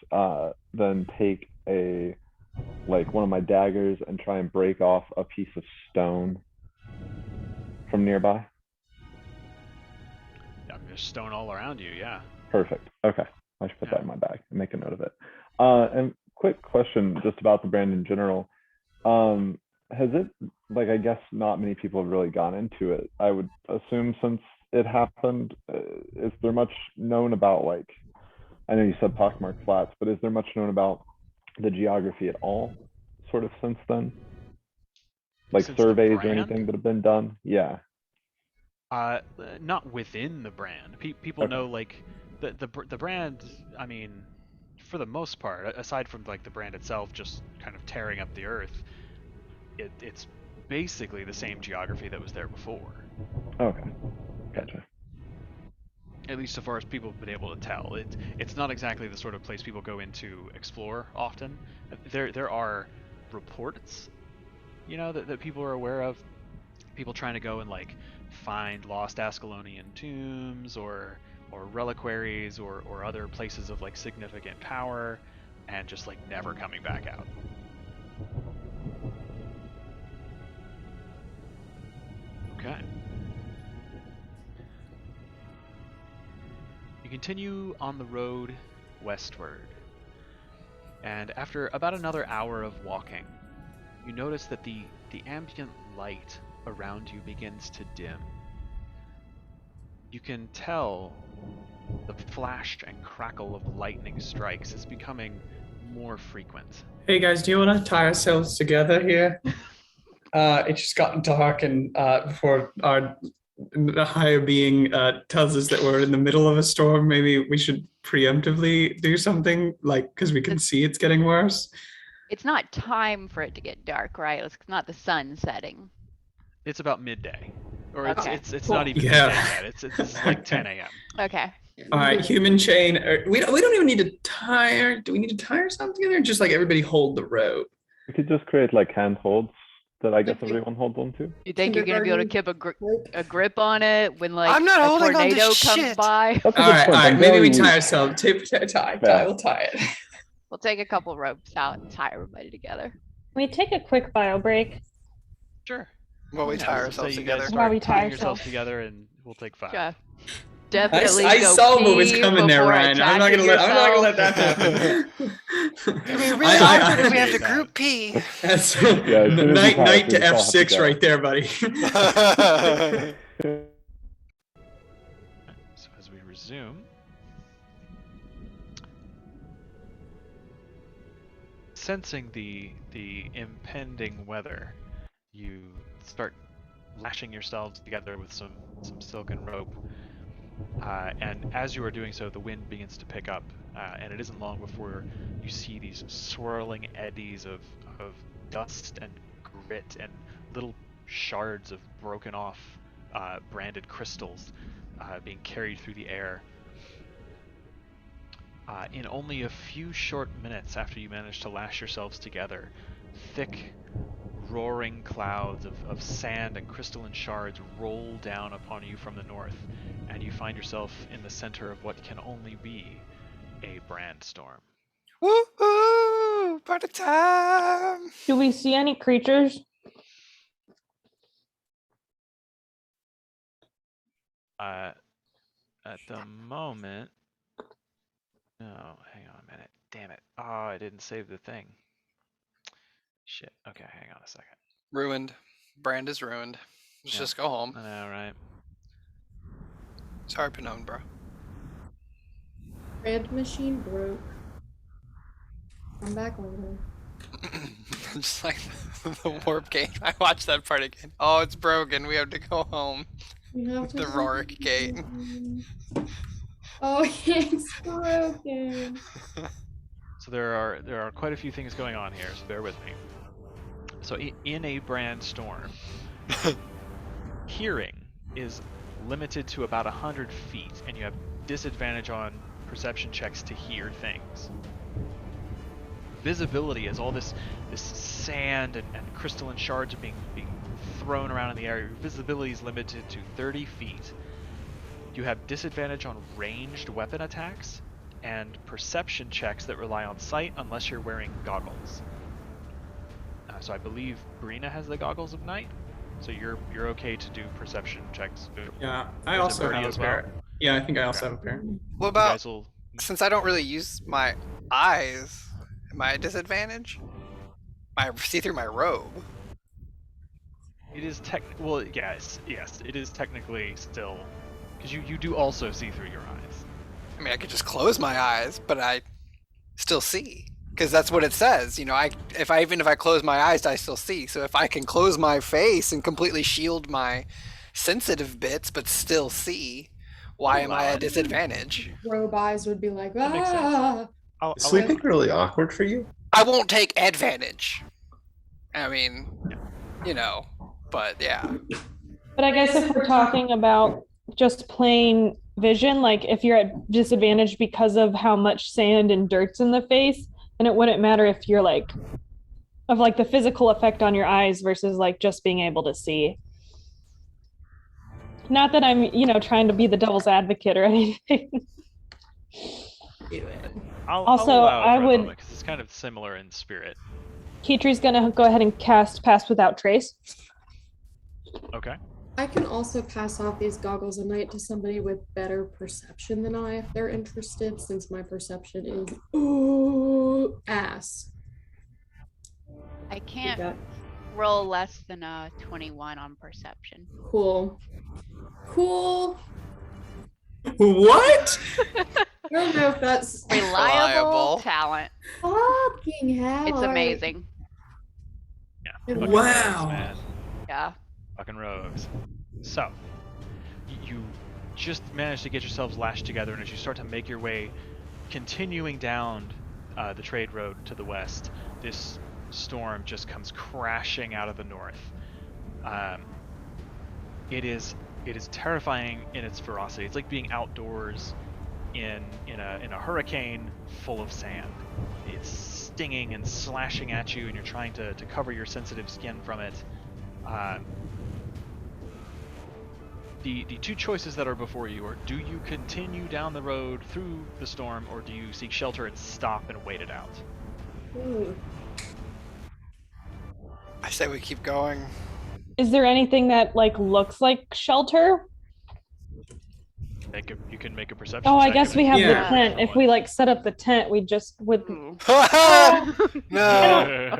then take one of my daggers and try and break off a piece of stone from nearby? Yeah, there's stone all around you, yeah. Perfect. Okay. I should put that in my bag and make a note of it. And quick question just about the brand in general. Has it, I guess not many people have really gone into it. I would assume since it happened? Is there much known about, like, I know you said pockmarked flats, but is there much known about the geography at all, sort of since then? Like Since the surveys or brand? anything that have been done? Yeah. Not within the brand. People Okay. know, like, the brand. I mean, for the most part, aside from like the brand itself just kind of tearing up the earth, it's basically the same geography that was there before. Okay. Gotcha. At least so far as people have been able to tell. It's not exactly the sort of place people go in to explore often. There are reports, that people are aware of. People trying to go and like find lost Ascalonian tombs or reliquaries or other places of like significant power, and just like never coming back out. Okay. You continue on the road westward, and after about another hour of walking, you notice that the ambient light around you begins to dim. You can tell the flash and crackle of lightning strikes is becoming more frequent. Hey guys, do you want to tie ourselves together here? It's just gotten dark, and before our higher being tells us that we're in the middle of a storm, maybe we should preemptively do something, like, because we can see it's getting worse. It's not time for it to get dark, right? It's not the sun setting. It's about midday, or Okay. it's not even Yeah. midday yet. It's like 10 a.m. Okay. All right, human chain. We don't even need to tie. Do we need to tie ourselves together? Just like everybody hold the rope. We could just create like handholds that I guess everyone holds on to. You think you're gonna be able to keep a grip on it when like I'm not a holding on to tornado comes shit. by? That's a All good right, point. all right. I'm Maybe we very- tie ourselves. We'll tie it. We'll take a couple ropes out and tie everybody together. Can we take a quick bio break? Sure. Well, we Yeah, tie so ourselves you guys together. start While we tie putting yourselves ourselves. together, and we'll take 5. Yeah. Definitely I go saw what was pee coming there, before Ryan. I'm not gonna attacking let that yourself. happen. It'd be really awkward if we have to group pee. That's as soon as you night tie us, to we just all have to F6 go. right there, buddy. So as we resume, sensing the impending weather, you start lashing yourselves together with some silken rope. And as you are doing so, the wind begins to pick up, and it isn't long before you see these swirling eddies of dust and grit and little shards of broken off branded crystals being carried through the air. In only a few short minutes after you manage to lash yourselves together, thick, roaring clouds of sand and crystalline shards roll down upon you from the north, and you find yourself in the center of what can only be a brand storm. Woohoo! Party time! Do we see any creatures? At the moment, no, hang on a minute. Damn it. Oh, I didn't save the thing. Shit. Okay, hang on a second. Ruined. Brand is ruined. Let's Yeah. just go home. I know, right? Sorry, Penumbra. Brand machine broke. I'm back on Just like the warp gate. I watched that part again. Oh, it's broken. We have to go home. We have to The Rorik gate. Oh, it's broken. So there are quite a few things going on here, so bear with me. So in a brand storm, hearing is limited to about 100 feet, and you have disadvantage on perception checks to hear things. Visibility, as all this sand and crystalline shards are being thrown around in the air, your visibility is limited to 30 feet. You have disadvantage on ranged weapon attacks and perception checks that rely on sight unless you're wearing goggles. So I believe Brina has the goggles of night, so you're okay to do perception checks. Yeah, I Is it also Birdie have as a well? pair. Yeah, I think I also have a pair. What You about, guys will- since I don't really use my eyes, am I at disadvantage? I see through my robe. It is well, yes, it is technically still Because you do also see through your eyes. I mean, I could just close my eyes, but I still see. Because that's what it says. You know, even if I close my eyes, I still see. So if I can close my face and completely shield my sensitive bits, but still see, why am I at a disadvantage? Robe eyes would be like, That makes sense. ah. Is sleeping really awkward for you? I won't take advantage. I mean, you know, but yeah. But I guess if we're talking about just plain vision, like if you're at disadvantage because of how much sand and dirt's in the face, then it wouldn't matter if you're like of like the physical effect on your eyes versus like just being able to see. Not that I'm, trying to be the devil's advocate or anything. Also, I would. Because it's kind of similar in spirit. Kitri's gonna go ahead and cast Pass Without Trace. Okay. I can also pass off these goggles of night to somebody with better perception than I, if they're interested, since my perception is ass. I can't roll less than a 21 on perception. Cool. What? I don't know if that's Reliable talent. fucking hell. It's amazing. Yeah. Wow. Fucking rogues, man. Yeah. Fucking rogues. So, you just managed to get yourselves lashed together, and as you start to make your way, continuing down the trade road to the west, this storm just comes crashing out of the north. It is terrifying in its ferocity. It's like being outdoors in a hurricane full of sand. It's stinging and slashing at you, and you're trying to cover your sensitive skin from it. The two choices that are before you are: do you continue down the road through the storm, or do you seek shelter and stop and wait it out? I say we keep going. Is there anything that like looks like shelter? You can make a perception Oh, I check guess if we it- have Yeah. the tent. If we like set up the tent, we just would. No.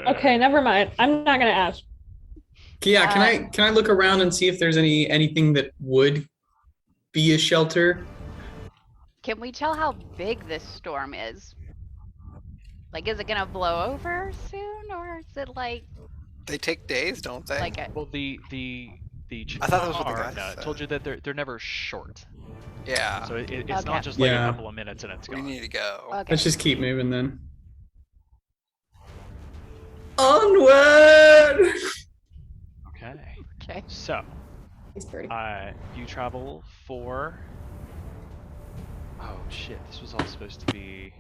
Okay, never mind. I'm not gonna ask. Yeah, can I look around and see if there's anything that would be a shelter? Can we tell how big this storm is? Like, is it gonna blow over soon, or is it like They take days, don't they? like a? Well, the I thought that was what the Chitaur, guy said. told you that they're never short. Yeah. So it's Okay. not just like Yeah. a couple of minutes and it's We gone. need to go. Okay. Let's just keep moving then. Onward! Okay. Okay. So, He's pretty. you travel for. Oh shit! This was all supposed to be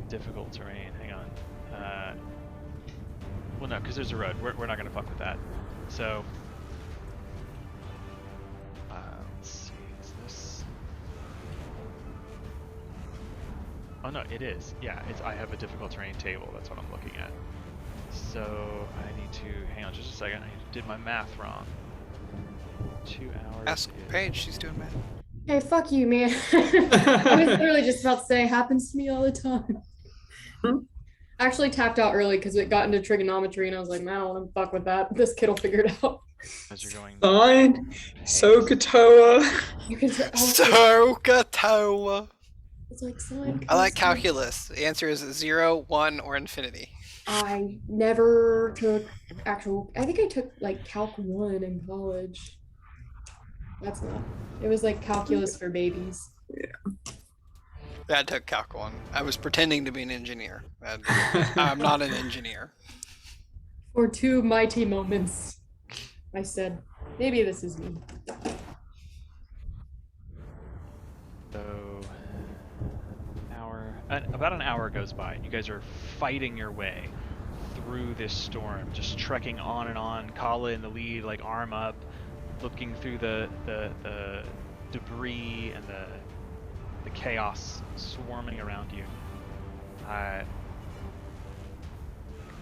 difficult terrain. Hang on. Well, no, because there's a road. We're not gonna fuck with that. So, let's see. Is this? Oh no, it is. Yeah, I have a difficult terrain table. That's what I'm looking at. So I need to hang on just a second. I did my math wrong. 2 hours. Ask is- Paige, she's doing math. Hey, fuck you, man. I was literally just about to say, happens to me all the time. I actually tapped out early because it got into trigonometry, and I was like, man, I don't want to fuck with that. This kid will figure it out. As you're going. Fine. Sokatoa. You can say, Sokatoa. it's like sign. I like cosine. calculus. The answer is 0, 1, or infinity. I never took I think I took like Calc 1 in college. That's not. It was like calculus for babies. Yeah, I took Calc 1. I was pretending to be an engineer. I'm not an engineer. For 2 mighty moments, I said, maybe this is me. So, about an hour goes by. You guys are fighting your way through this storm, just trekking on and on. Kala in the lead, like arm up, looking through the debris and the chaos swarming around you.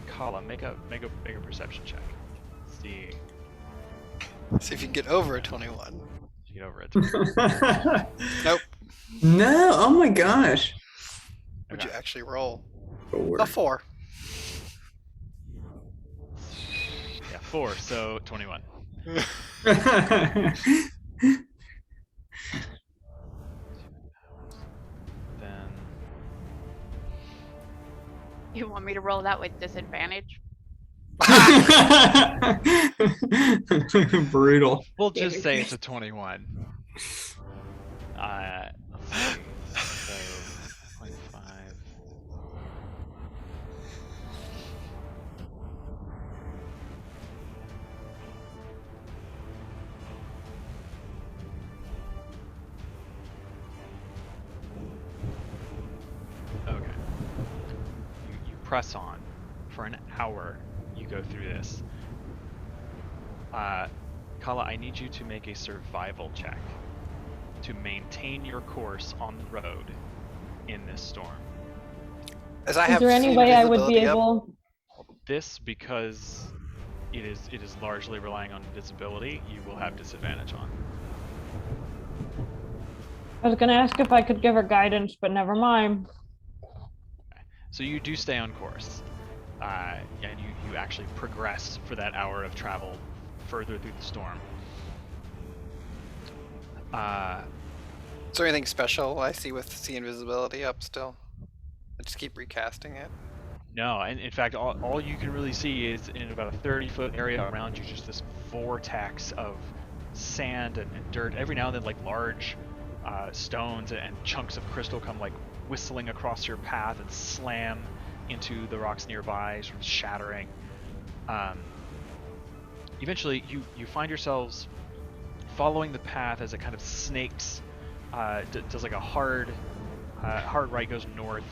Kala, make a perception check. Let's see. See if you can get over a 21. Get over it. Nope. No, oh my gosh. Would Okay. you actually roll? 4. A 4. Yeah, 4, so 21. Then You want me to roll that with disadvantage? Brutal. we'll just say it's a 21. Let's see. So 0.5. Okay. You press on for an hour. You go through this. Kala, I need you to make a survival check to maintain your course on the road in this storm. As I Is have there any seen way I would be visibility up, able? This, because it is largely relying on visibility, you will have disadvantage on. I was gonna ask if I could give her guidance, but never mind. So you do stay on course, and you actually progress for that hour of travel further through the storm. is there anything special I see with seeing visibility up still? I just keep recasting it. No, and in fact, all you can really see is in about a 30-foot area around you, just this vortex of sand and dirt. Every now and then, like large stones and chunks of crystal come like whistling across your path and slam into the rocks nearby, sort of shattering. Eventually, you find yourselves following the path as it kind of snakes, does like a hard right, goes north,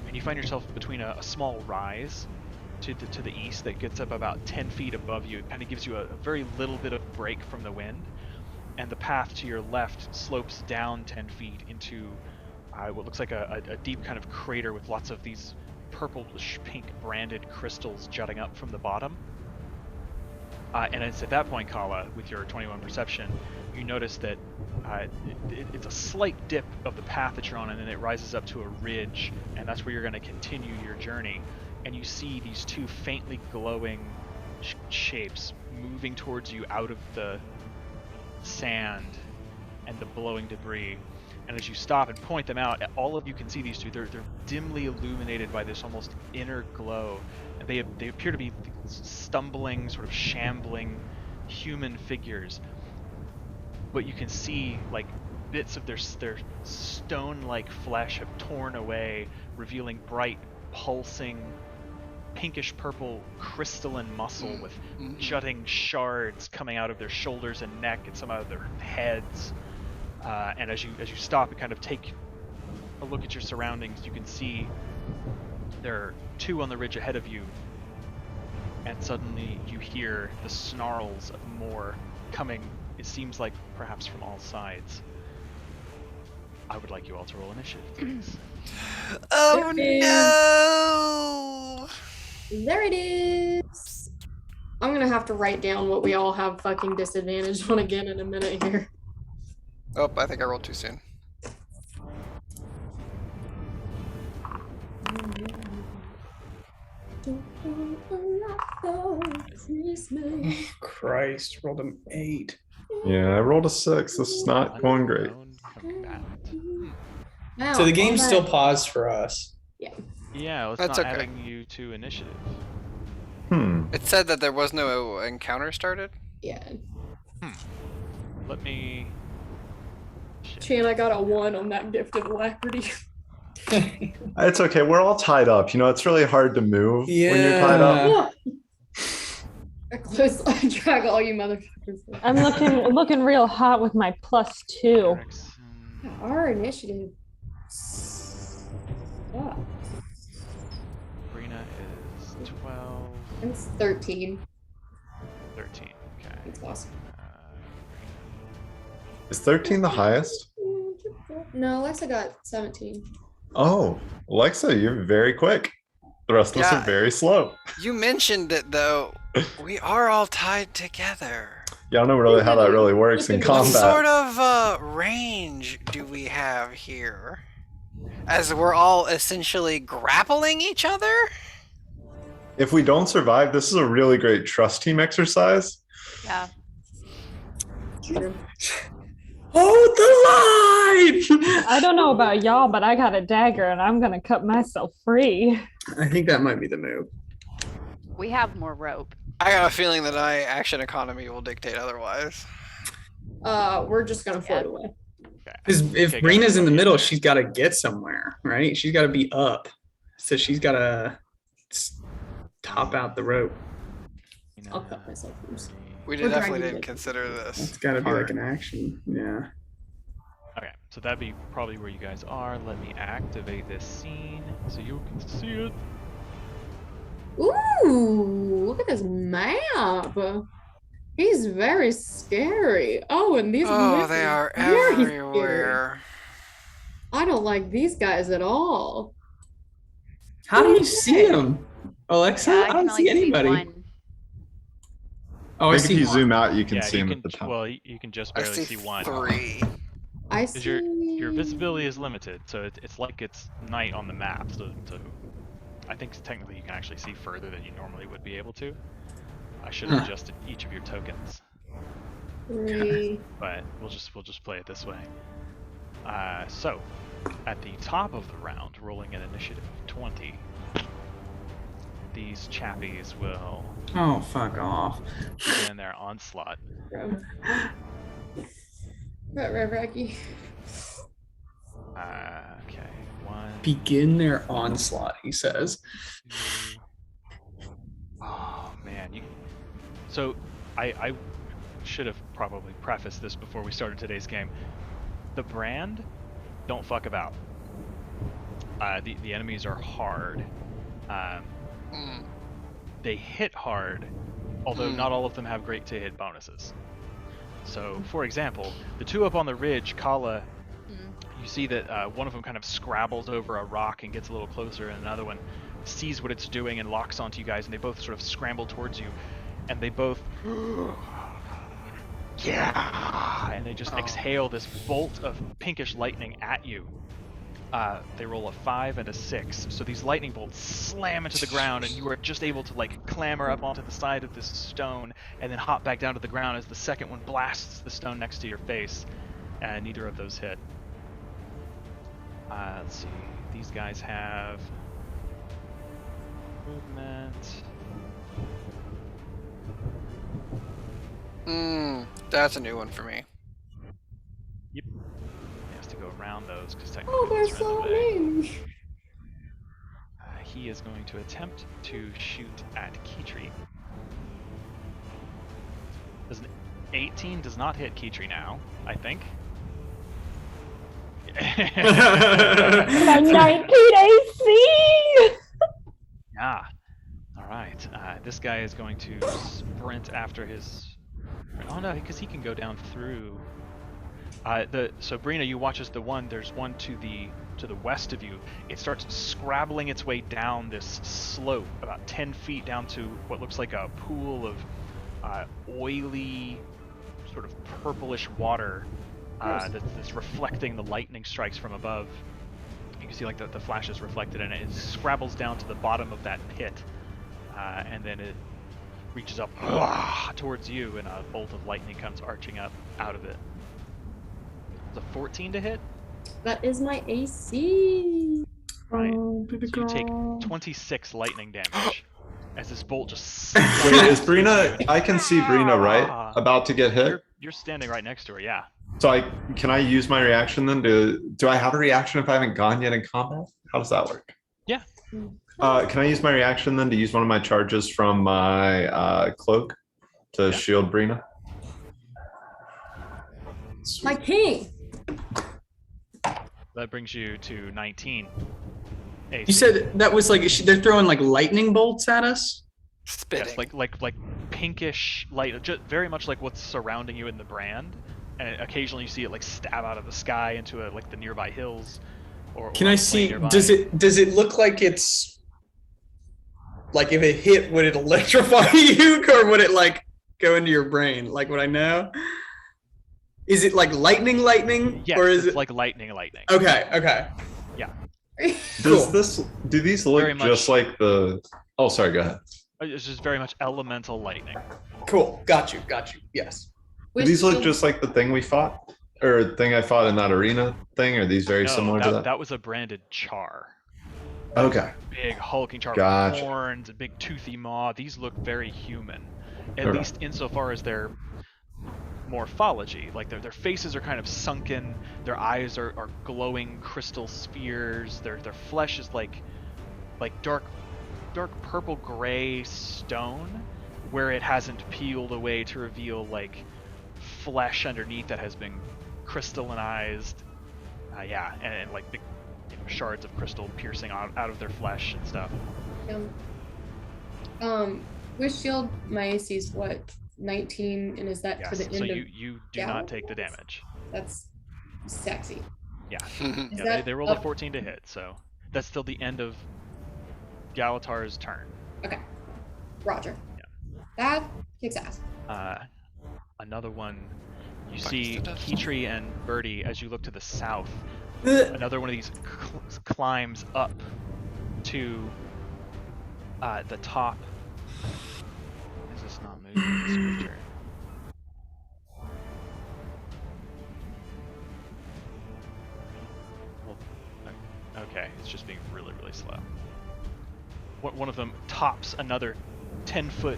and you find yourself between a small rise to the east that gets up about 10 feet above you. It kind of gives you a very little bit of break from the wind, and the path to your left slopes down 10 feet into what looks like a deep kind of crater with lots of these purplish pink branded crystals jutting up from the bottom. And it's at that point, Kala, with your 21 perception, you notice that it's a slight dip of the path that you're on, and then it rises up to a ridge, and that's where you're going to continue your journey. And you see these two faintly glowing shapes moving towards you out of the sand and the blowing debris. And as you stop and point them out, all of you can see these two. They're dimly illuminated by this almost inner glow. And they appear to be stumbling, sort of shambling human figures. But you can see like bits of their stone-like flesh have torn away, revealing bright, pulsing, pinkish purple crystalline muscle with jutting shards coming out of their shoulders and neck and some out of their heads. And as you stop and kind of take a look at your surroundings, you can see there are two on the ridge ahead of you, and suddenly you hear the snarls of more coming, it seems like perhaps from all sides. I would like you all to roll initiative, please. Oh no! There it is. I'm gonna have to write down what we all have fucking disadvantage on again in a minute here. Oh, I think I rolled too soon. Christ, rolled an 8. Yeah, I rolled a 6. This is not going great. Wow, So the game's all still right. paused for us. Yeah, let's That's not okay. adding you to initiative. It said that there was no encounter started. Yeah. Let me... Chan, I got a 1 on that gift of alacrity. It's okay. We're all tied up. You know, it's really hard to move when you're tied up. I drag all you motherfuckers. I'm looking real hot with my +2. Our initiative. Yeah. Brina is 12. It's 13. 13. Okay. It's awesome. Is 13 the highest? No, Alexa got 17. Oh, Alexa, you're very quick. The rest of us Yeah. are very slow. You mentioned it though. We are all tied together. Yeah, I don't know really how that really works in What combat. sort of range do we have here? As we're all essentially grappling each other? If we don't survive, this is a really great trust team exercise. Yeah. Hold the line! I don't know about y'all, but I got a dagger and I'm gonna cut myself free. I think that might be the move. We have more rope. I got a feeling that my action economy will dictate otherwise. We're just gonna float away. Because if Okay, Brina's guys, in the okay. middle, she's got to get somewhere, right? She's got to be up. So she's got to top out the rope. I'll cut myself loose. We We're definitely dragging didn't it. consider this. It's got to be like part. an action. Yeah. Okay, so that'd be probably where you guys are. Let me activate this scene so you can see it. Ooh, look at this map. He's very scary. Oh, and these Oh, maps they are very scary. everywhere. I don't like these guys at all. How do you see them? Alexa? Yeah, I can don't only see anybody. one. Oh, I I think see if you one. zoom out, you can Yeah, see you him can. at the top. Well, you can just I barely see see one. 3. I Because see. your visibility is limited, so it's like it's night on the map. So I think technically you can actually see further than you normally would be able to. I should have adjusted each of your tokens, 3. but we'll just play it this way. So at the top of the round, rolling an initiative of 20, these chappies will Oh, fuck off. begin their onslaught. Right, Racky. Okay, 1, Begin their onslaught, he says. 2. Oh man, so I should have probably prefaced this before we started today's game. The brand don't fuck about. The enemies are hard. They hit hard, although not all of them have great to hit bonuses. So, for example, the two up on the ridge, Kala, you see that one of them kind of scrabbles over a rock and gets a little closer, and another one sees what it's doing and locks onto you guys, and they both sort of scramble towards you, and they both and they just exhale this bolt of pinkish lightning at you. They roll a 5 and a 6, so these lightning bolts slam into the ground, and you are just able to like clamber up onto the side of this stone and then hop back down to the ground as the second one blasts the stone next to your face, and neither of those hit. Let's see, these guys have movement. That's a new one for me. Yep. He has to go around those because technically Oh, they're those are in the so way. mean. He is going to attempt to shoot at Keytree. Does an 18 does not hit Keytree now, I think. My 19 AC! Ah, all right. This guy is going to sprint after his. Oh no, because he can go down through. So Brina, you watch as there's one to the west of you. It starts scrabbling its way down this slope about 10 feet down to what looks like a pool of oily, sort of purplish water that's reflecting the lightning strikes from above. You can see like the flashes reflected in it. It scrabbles down to the bottom of that pit, and then it reaches up towards you, and a bolt of lightning comes arching up out of it. It's a 14 to hit. That is my AC. Right. Oh, So you take 26 lightning damage as this bolt just. Wait, is blasts through you Brina? and- I can see Brina, right? About to get hit. You're standing right next to her, yeah. So can I use my reaction then? Do I have a reaction if I haven't gone yet in combat? How does that work? Yeah. Can I use my reaction then to use one of my charges from my cloak to shield Brina? My king. That brings you to 19. AC. You said that was like they're throwing like lightning bolts at us? Spitting. Yes, like pinkish light, just very much like what's surrounding you in the brand. And occasionally you see it like stab out of the sky into like the nearby hills. Can or I a plain see? nearby. Does it look like it's like if it hit, would it electrify you, or would it like go into your brain? Like, would I know? Is it like lightning, Yes, or is it's it like lightning? Okay. Yeah. Do these look Very much- just like the? Oh, sorry. Go ahead. It's just very much elemental lightning. Cool. Got you. Yes. Do these look just like the thing we fought? Or thing I fought in that arena thing? Are these very No, similar to that? That was a branded char. Okay. Big hulking char Gotcha. with horns, a big toothy maw. These look very human, at Okay. least insofar as their morphology. Like their faces are kind of sunken. Their eyes are glowing crystal spheres. Their flesh is like dark purple gray stone, where it hasn't peeled away to reveal like flesh underneath that has been crystallized. And like big shards of crystal piercing out of their flesh and stuff. With shield, my AC is what, 19, and is that Yes, to the end so of? you do not take the damage. That's sexy. Yeah, Is yeah that they rolled a up- 14 to hit, so that's still the end of Galatar's turn. Okay, Roger. Yeah. That kicks ass. Another one, you Buckets see to dust. Kitri and Birdie as you look to the south. Another one of these climbs up to the top. Is this not moving? This creature? Well, okay, it's just being really, really slow. One of them tops another 10-foot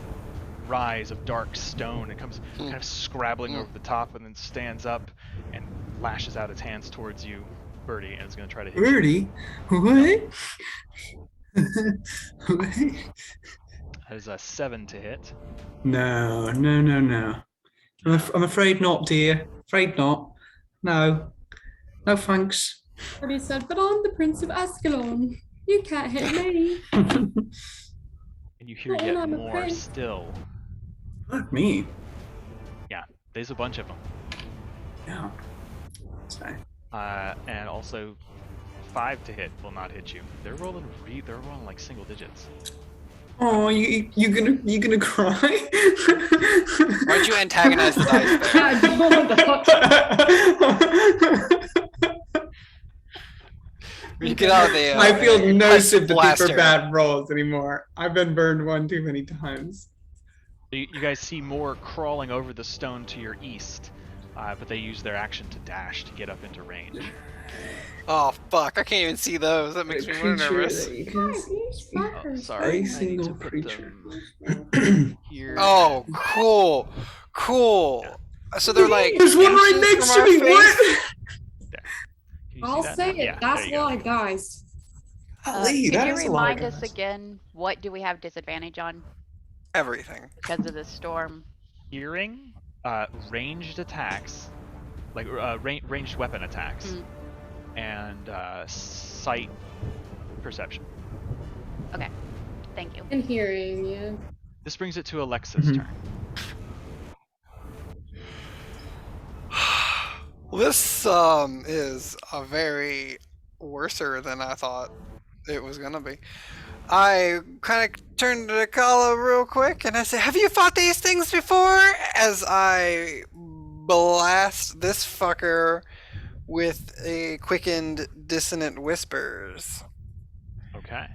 rise of dark stone and comes kind of scrabbling over the top, and then stands up and lashes out its hands towards you, Birdie, and is going to try to hit you. Birdie? What? What? That is a 7 to hit. No. I'm afraid not, dear. Afraid not. No. No thanks. Already said, but I'm the Prince of Ascalon. You can't hit me. And you hear Oh, yet I'm a more prince. still. Fuck me. Yeah, there's a bunch of them. Yeah. Sorry. And also 5 to hit will not hit you. They're rolling like single digits. Oh, you gonna cry? Why'd you antagonize the dice there? You get out of the. I feel no Christ sympathy blaster. for bad rolls anymore. I've been burned one too many times. You guys see more crawling over the stone to your east, but they use their action to dash to get up into range. Oh fuck! I can't even see those. That makes me more nervous. Guys, these Oh, fuckers. sorry, A I need single to put creature. them here. Oh, cool. So they're like. There's one right inches next from to our me. face? What? Can you see I'll that say now? it. Yeah, That's there you go. why, guys. Golly, Can that you is a lot of remind us guys. again, what do we have disadvantage on Everything. because of the storm? Hearing, ranged attacks, like ranged weapon attacks, and sight perception. Okay, thank you. And hearing, yeah. This brings it to Alexa's Mhm. turn. This is a very worser than I thought it was gonna be. I kind of turned to Kala real quick and I say, "Have you fought these things before?" As I blast this fucker with a quickened dissonant whispers. Okay.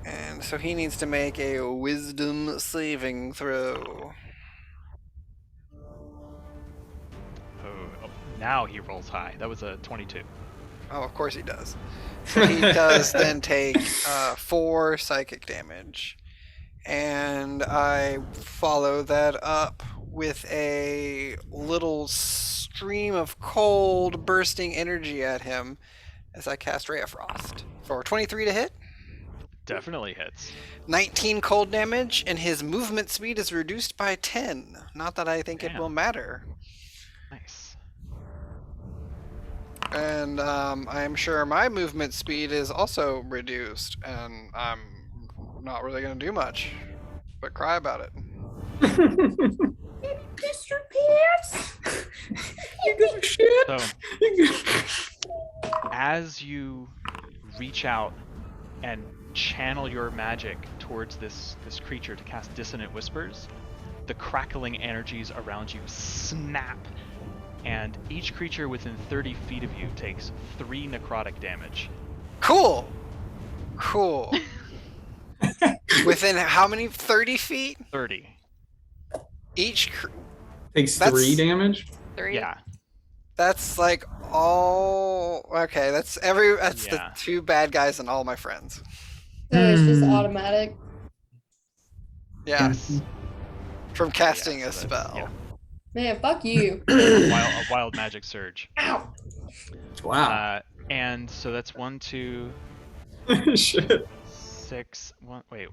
And so he needs to make a wisdom saving throw. Oh, now he rolls high. That was a 22. Oh, of course he does. So he does then take 4 psychic damage. And I follow that up with a little stream of cold bursting energy at him as I cast Ray of Frost. For 23 to hit, Definitely hits. 19 cold damage, and his movement speed is reduced by 10. Not that I think it Damn. will matter. Nice. And I'm sure my movement speed is also reduced, and I'm not really going to do much but cry about it. Mr. Pierce! You give a shit. So, as you reach out and channel your magic towards this creature to cast Dissonant Whispers, the crackling energies around you snap, and each creature within 30 feet of you takes 3 necrotic damage. Cool! Within how many? 30 feet? 30. Each Takes That's- 3 damage. 3. Yeah. That's like all. Okay, that's That's Yeah. the 2 bad guys and all my friends. So it's just Hmm. automatic. Yeah, Yes. from casting Yeah, a so that's- spell. yeah. Man, fuck you. A wild magic surge. Ow. Wow. And so that's 1, 2, Shit. 6, 1, wait,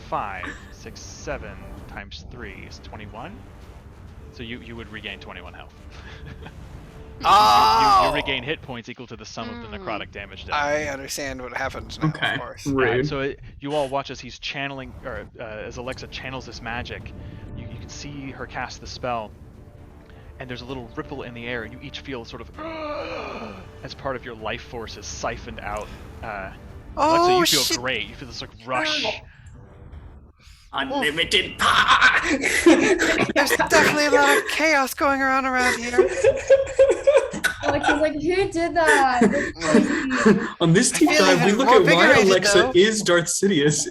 5, 6, 7 times 3 is 21. So you would regain 21 health. Oh! You regain hit points equal to the sum of the necrotic damage done. I understand what happens now, Okay. of course. Rude. So you all watch as he's channeling, or as Alexa channels this magic. You can see her cast the spell, and there's a little ripple in the air, and you each feel sort of as part of your life force is siphoned out. Alexa, you feel shit. great. You feel this like rush. Unlimited power. There's definitely a lot of chaos going around here. Alexa's like, who did that? That's crazy. On this deep feel dive, we even look more at why invigorated, Alexa though. is Darth Sidious.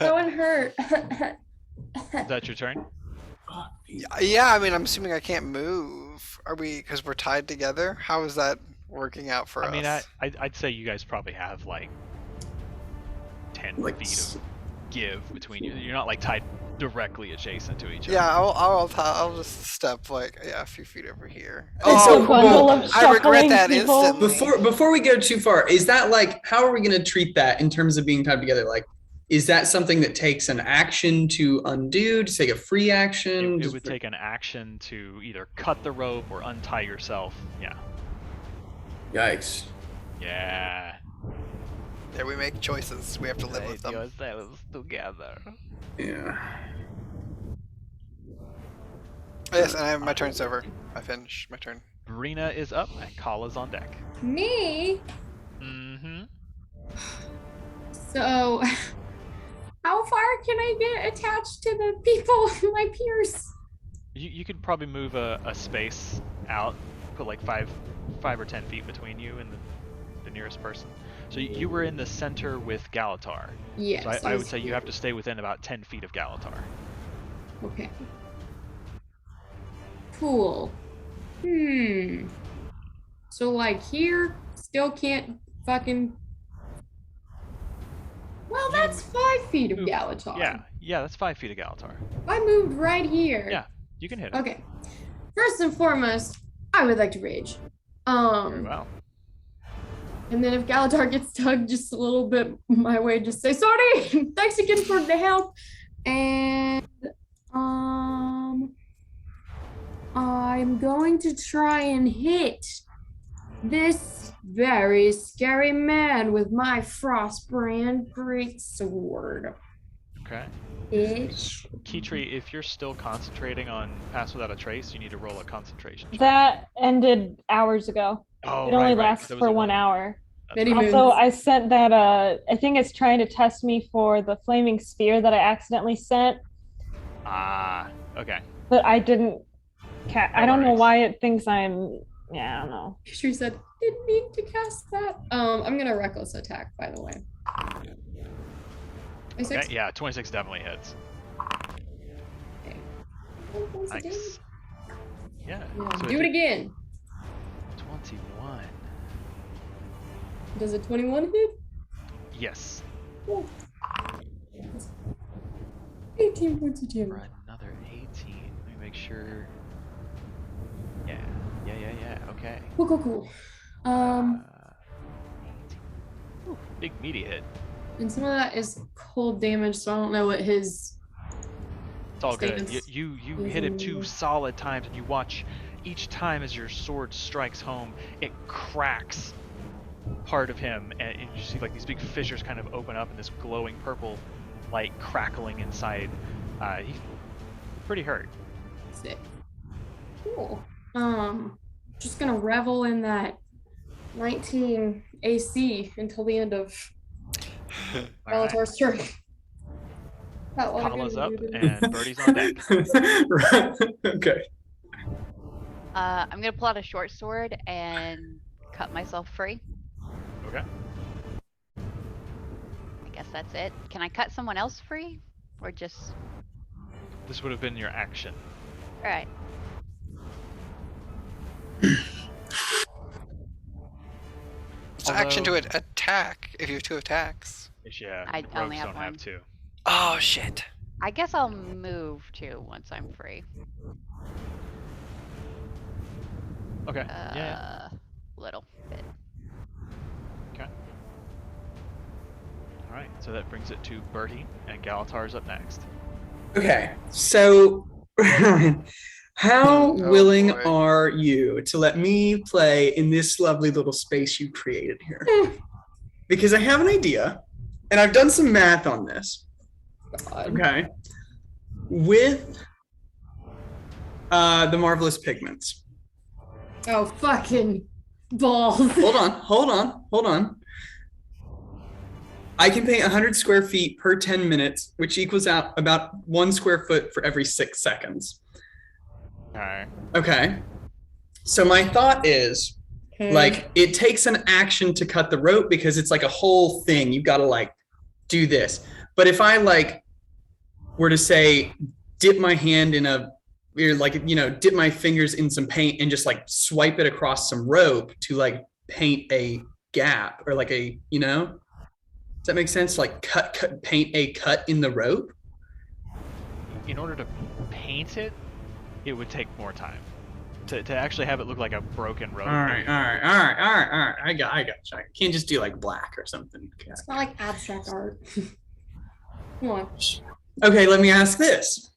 No one hurt. Is that your turn? Yeah, I mean, I'm assuming I can't move. Are we? Because we're tied together. How is that working out for us? I mean, I'd say you guys probably have like 10 Like feet s- of give between you. You're not like tied directly adjacent to each other. Yeah, I'll just step like a few feet over here. It's a bundle of I regret shuffling that people. instantly. Before we go too far, is that like how are we going to treat that in terms of being tied together? Like, is that something that takes an action to undo, to take a free action? It Just- would take an action to either cut the rope or untie yourself. Yeah. Yikes. Yeah. There we make choices. We have to live with them. yourselves together. Yeah. Yes, and my turn's over. I finished my turn. Brina is up and Kala's on deck. Me? Mm-hmm. So, how far can I get attached to the people, my peers? You could probably move a space out, put like 5 or 10 feet between you and the nearest person. So you were in the center with Galatar. Yes. So I would say you have to stay within about 10 feet of Galatar. Okay. Cool. So like here, still can't fucking. Well, that's 5 feet of Move- Galatar. Yeah, that's 5 feet of Galatar. I moved right here. Yeah, you can hit it. Okay. First and foremost, I would like to rage. Very well. And then if Galatar gets tugged just a little bit my way, just say sorry. Thanks again for the help. And I'm going to try and hit this very scary man with my Frostbrand greatsword. Okay. Bitch. Keytree, if you're still concentrating on Pass Without a Trace, you need to roll a concentration check. That ended hours ago. Oh, It only right, 'cause lasts that was for a 1 hour. That's Many right. moons. Also, I sent that. I think it's trying to test me for the flaming spear that I accidentally sent, Ah, okay. but I didn't. I No don't know worries. why it thinks I'm. Yeah, I don't know. She said, didn't need to cast that. I'm gonna reckless attack, by the way. Okay, yeah, 26 definitely hits. Nice. Yeah. so Do it again. 21. Does a 21 hit? Yes. Cool. 18 points of For damage. another 18. Let me make sure. Yeah. Okay. Cool. Uh, 18. Ooh, big meaty hit. And some of that is cold damage, so I don't know what his. It's all good. Stance You is hit him in 2 the- solid times, and you watch each time as your sword strikes home, it cracks part of him, and you see like these big fissures kind of open up, and this glowing purple light crackling inside. He's pretty hurt. Sick. Cool. Just gonna revel in that 19 AC until the end of All right. Bellator's turn. Not what I'm Kala's gonna up, do to- and Birdie's on deck. Right. Okay. I'm gonna pull out a short sword and cut myself free. Okay. I guess that's it. Can I cut someone else free, or just? This would have been your action. All right. It's an action to attack if you have 2 attacks. Yeah, I only rogues have don't one. have 2. Oh shit. I guess I'll move too once I'm free. Okay. Yeah. Little bit. Okay. All right. So that brings it to Bertie, and Galatar's up next. Okay, so how Oh, willing boy. are you to let me play in this lovely little space you created here? Because I have an idea, and I've done some math on this. Okay, with the marvelous pigments. Oh, fucking balls. Hold on. I can paint 100 square feet per 10 minutes, which equals out about 1 square foot for every 6 seconds. All right. Okay. So my thought is, like, it takes an action to cut the rope because it's like a whole thing. You've got to like do this. But if I like were to say, dip my hand in a, or like, you know, dip my fingers in some paint and just like swipe it across some rope to like paint a gap or like a, you know, does that make sense? Like paint a cut in the rope. In order to paint it, it would take more time. To actually have it look like a broken rope. All right. I got you. I can't just do like black or something. Okay. It's not like abstract art. Come on. Okay, let me ask this.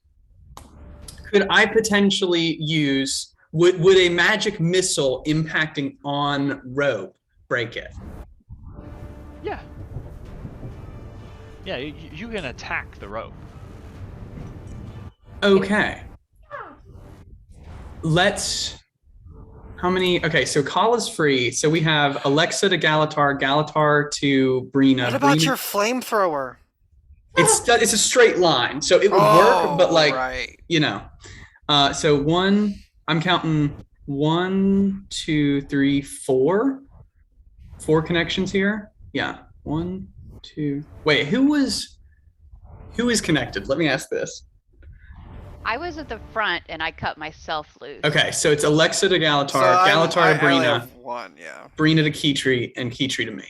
Could I potentially use, would a magic missile impacting on rope break it? Yeah. Yeah, you can attack the rope. Okay. Let's, how many, okay, so call is free. So we have Alexa to Galatar, Galatar to Brina. What about Brina- your flamethrower? It's a straight line, so it would work, but like, right. you know. So I'm counting 1, 2, 3, 4. 4 connections here. Yeah, 1, 2. Wait, who is connected? Let me ask this. I was at the front and I cut myself loose. Okay, so it's Alexa to Galatar, So Galatar to I only Brina, have 1, yeah. Brina to Keytree, and Keytree to me.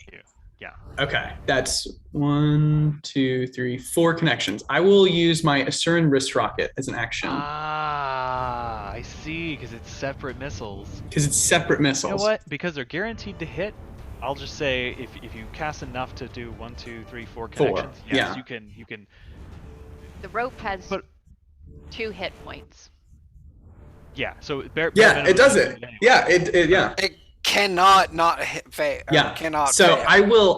Yeah. Okay, that's 1, 2, 3, 4 connections. I will use my Asuran wrist rocket as an action Ah, I see, because it's separate missiles. because it's separate missiles. You know what? Because they're guaranteed to hit, I'll just say if you cast enough to do 1, 2, 3, 4 connections, yes, yeah. you can. The rope has But 2 hit points. yeah, so bare Yeah, minimum it does you it. do anyway. Yeah, it yeah. It cannot not hit fail. Yeah. Cannot So fail.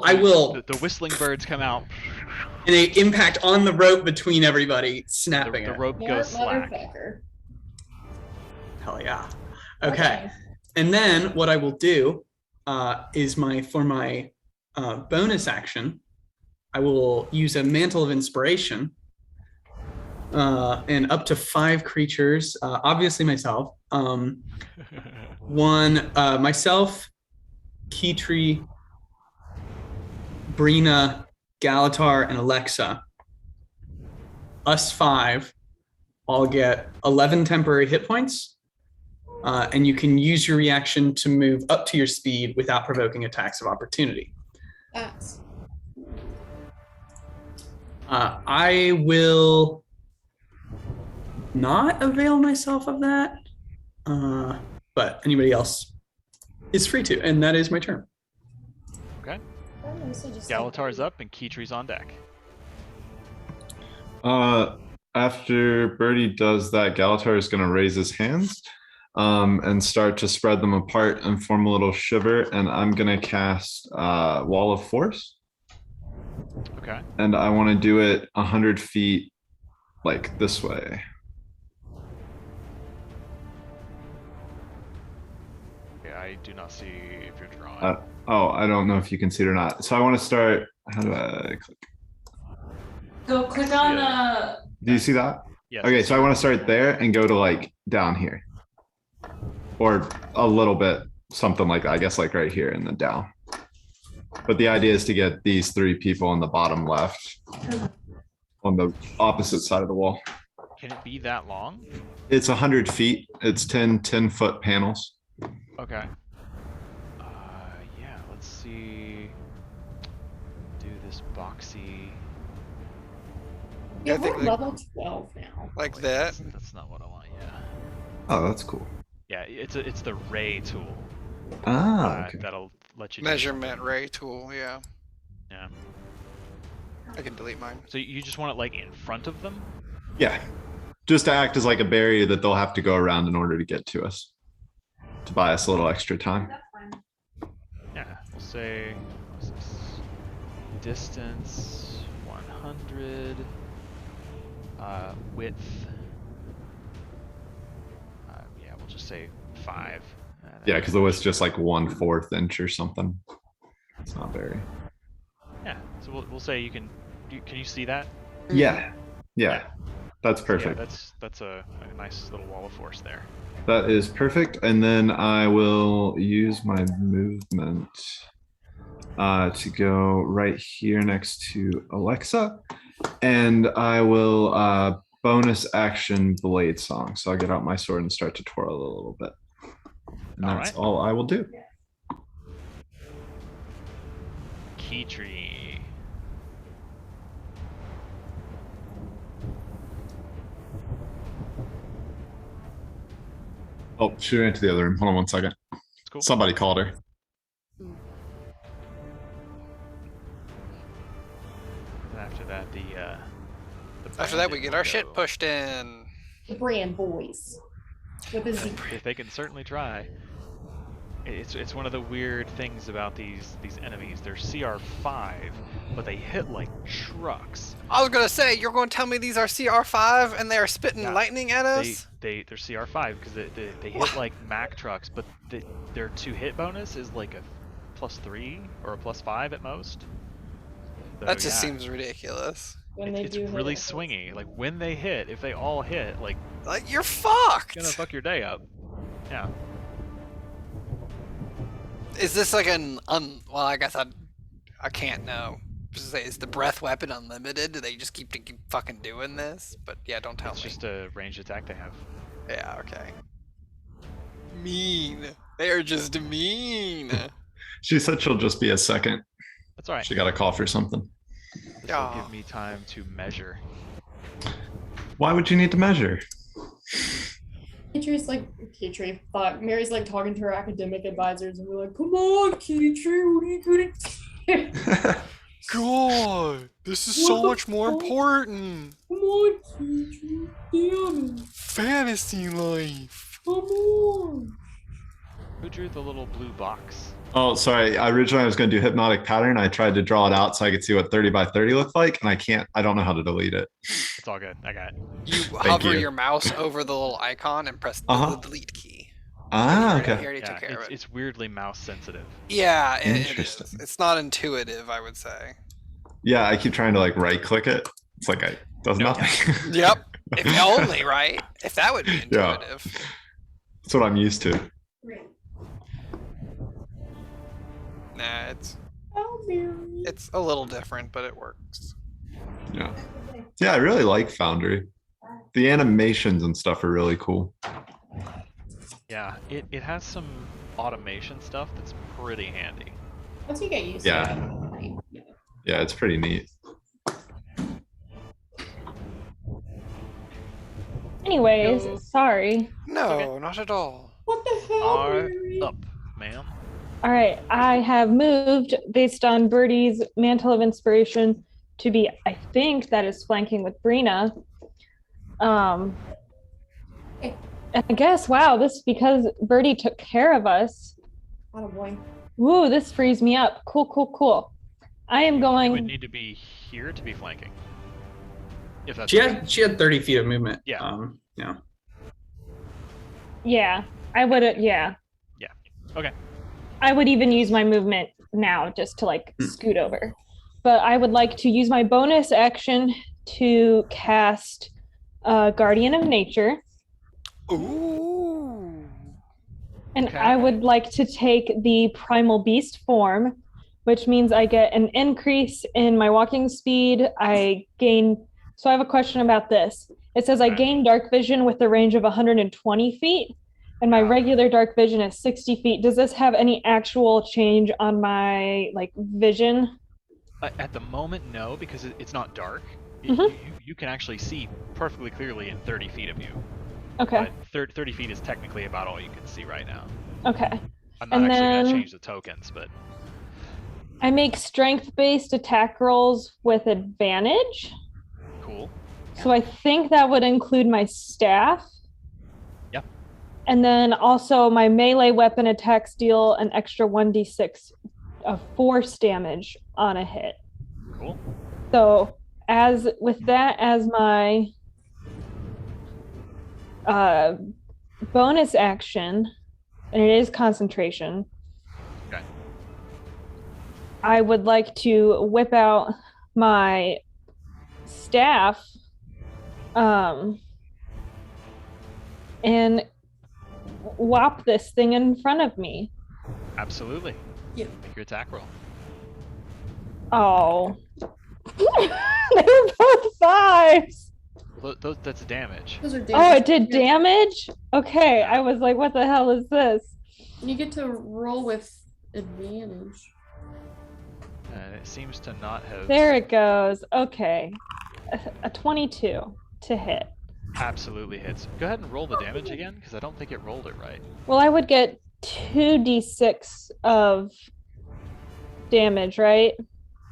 I will The whistling birds come out. and they impact on the rope between everybody, snapping The it. rope goes slack. Motherfucker. Hell yeah. Okay. And then what I will do is for my bonus action, I will use a mantle of inspiration and up to 5 creatures, obviously myself. One, myself, Keytree, Brina, Galatar, and Alexa. Us 5 all get 11 temporary hit points. And you can use your reaction to move up to your speed without provoking attacks of opportunity. That's I will not avail myself of that, but anybody else is free to, and that is my turn. Okay. Galatar's up and Keytree's on deck. After Birdie does that, Galatar is going to raise his hands and start to spread them apart and form a little shiver. And I'm going to cast Wall of Force. Okay. And I want to do it 100 feet like this way. Okay, I do not see if you're drawing. Oh, I don't know if you can see it or not. So I want to start. How do I click? Go click on the. Do you see that? Yes. Okay, so I want to start there and go to like down here. Or a little bit, something like that. I guess like right here and then down. But the idea is to get these 3 people on the bottom left on the opposite side of the wall. Can it be that long? It's 100 feet. It's 10-foot panels. Okay. Yeah, let's see. Do this boxy. Yeah, I think we're like- level 12 now. Like Wait, that. That's not what I want. Yeah. Oh, that's cool. Yeah, it's the ray tool. Ah, okay. That'll let you do Measurement ray tool, yeah. Yeah. I can delete mine. So you just want it like in front of them? Yeah. Just to act as like a barrier that they'll have to go around in order to get to us. To buy us a little extra time. Yeah. We'll say what's this? Distance 100. Width. Yeah, we'll just say 5. Yeah, because the width's just like 1/4 inch or something. It's not very. Yeah. So we'll say you can. Can you see that? Yeah. Yeah. That's Yeah, perfect. that's a nice little wall of force there. That is perfect. And then I will use my movement to go right here next to Alexa. And I will bonus action Blade Song. So I'll get out my sword and start to twirl a little bit. And that's all I will do. Key tree. Oh, she ran to the other room. Hold on 1 second. It's cool. Somebody called her. And after that, the After that, we bandit get will our shit go. pushed in. The brand boys. With a Z. If they can certainly try. It's one of the weird things about these enemies. They're CR5, but they hit like trucks. I was gonna say, you're gonna tell me these are CR5 and they're spitting Yeah, lightning at us? They're CR5 because they hit like Mack trucks, but their 2-hit bonus is like a +3 or a +5 at most. So, That just yeah, seems ridiculous. When they it's do hit really it. swingy. Like when they hit, if they all hit, like Like, you're it's fucked! gonna fuck your day up. Yeah. Is this like an well, I guess I can't know. Just say, is the breath weapon unlimited? Do they just keep fucking doing this? But yeah, don't tell It's me. just a ranged attack they have. Yeah, okay. Mean. They're just mean. She said she'll just be a second. That's all right. She got a call for something. This will Aw. give me time to measure. Why would you need to measure? Keytree's like, Keytree, fuck. Mary's like talking to her academic advisors, and we're like, come on, Keytree, what are you gonna do? God, this is What so the much more fuck? important. Come on, Keytree, damn it, Fantasy life. come on. Who drew the little blue box? Oh, sorry. Originally, I was going to do hypnotic pattern. I tried to draw it out so I could see what 30 by 30 looked like, and I can't. I don't know how to delete it. It's all good. I got it. You hover you. your mouse over the little icon and press Uh-huh. the delete key. Ah, He okay. already took Yeah, care of it. it's weirdly mouse sensitive. Yeah, it is. Interesting. It's not intuitive, I would say. Yeah, I keep trying to like right click it. It's like I does Nope. nothing. Yep. If only, right? If that would be Yeah. intuitive. That's what I'm used to. Nah, Oh, Mary. it's a little different, but it works. Yeah. Yeah, I really like Foundry. The animations and stuff are really cool. Yeah, it has some automation stuff that's pretty handy. Once you get used Yeah. to it. Yeah. Yeah, it's pretty neat. Anyways, Yo. sorry. No, okay. not at all. What the hell, Are Mary? up, ma'am. All right, I have moved based on Birdie's Mantle of Inspiration to be, I think that is flanking with Brina. And I guess, wow, this is because Birdie took care of us. Oh boy. Woo, this frees me up. Cool, cool, cool. I am You would going, need to be here to be flanking. If that's She had 30 feet of movement. Yeah. Yeah. yeah, I would, yeah. okay. I would even use my movement now just to like scoot over. But I would like to use my bonus action to cast Guardian of Nature. Ooh. And Okay. I would like to take the Primal Beast form, which means I get an increase in my walking speed. I gain So I have a question about this. It says I Okay. gain dark vision with a range of 120 feet, and my Wow. regular dark vision is 60 feet. Does this have any actual change on my like vision? At the moment, no, because it's not dark. Mhm. You can actually see perfectly clearly in 30 feet of you. Okay. But 30 feet is technically about all you can see right now. Okay. I'm not And actually going to then- change the tokens, but I make strength-based attack rolls with advantage. cool. So I think that would include my staff. Yep. And then also my melee weapon attacks deal an extra 1d6 of force damage on a hit. Cool. So as with that as my bonus action, and it is concentration, Okay. I would like to whip out my staff and whop this thing in front of me. Absolutely. Yep. Make your attack roll. Oh. They were both 5s. That's damage. Those are Oh, it damage. did damage? Okay, I was like, what the hell is this? You get to roll with advantage. And it seems to not have. There it goes. Okay. A 22 to hit. Absolutely hits. Go ahead and roll the damage again, because I don't think it rolled it right. Well, I would get 2d6 of damage, right?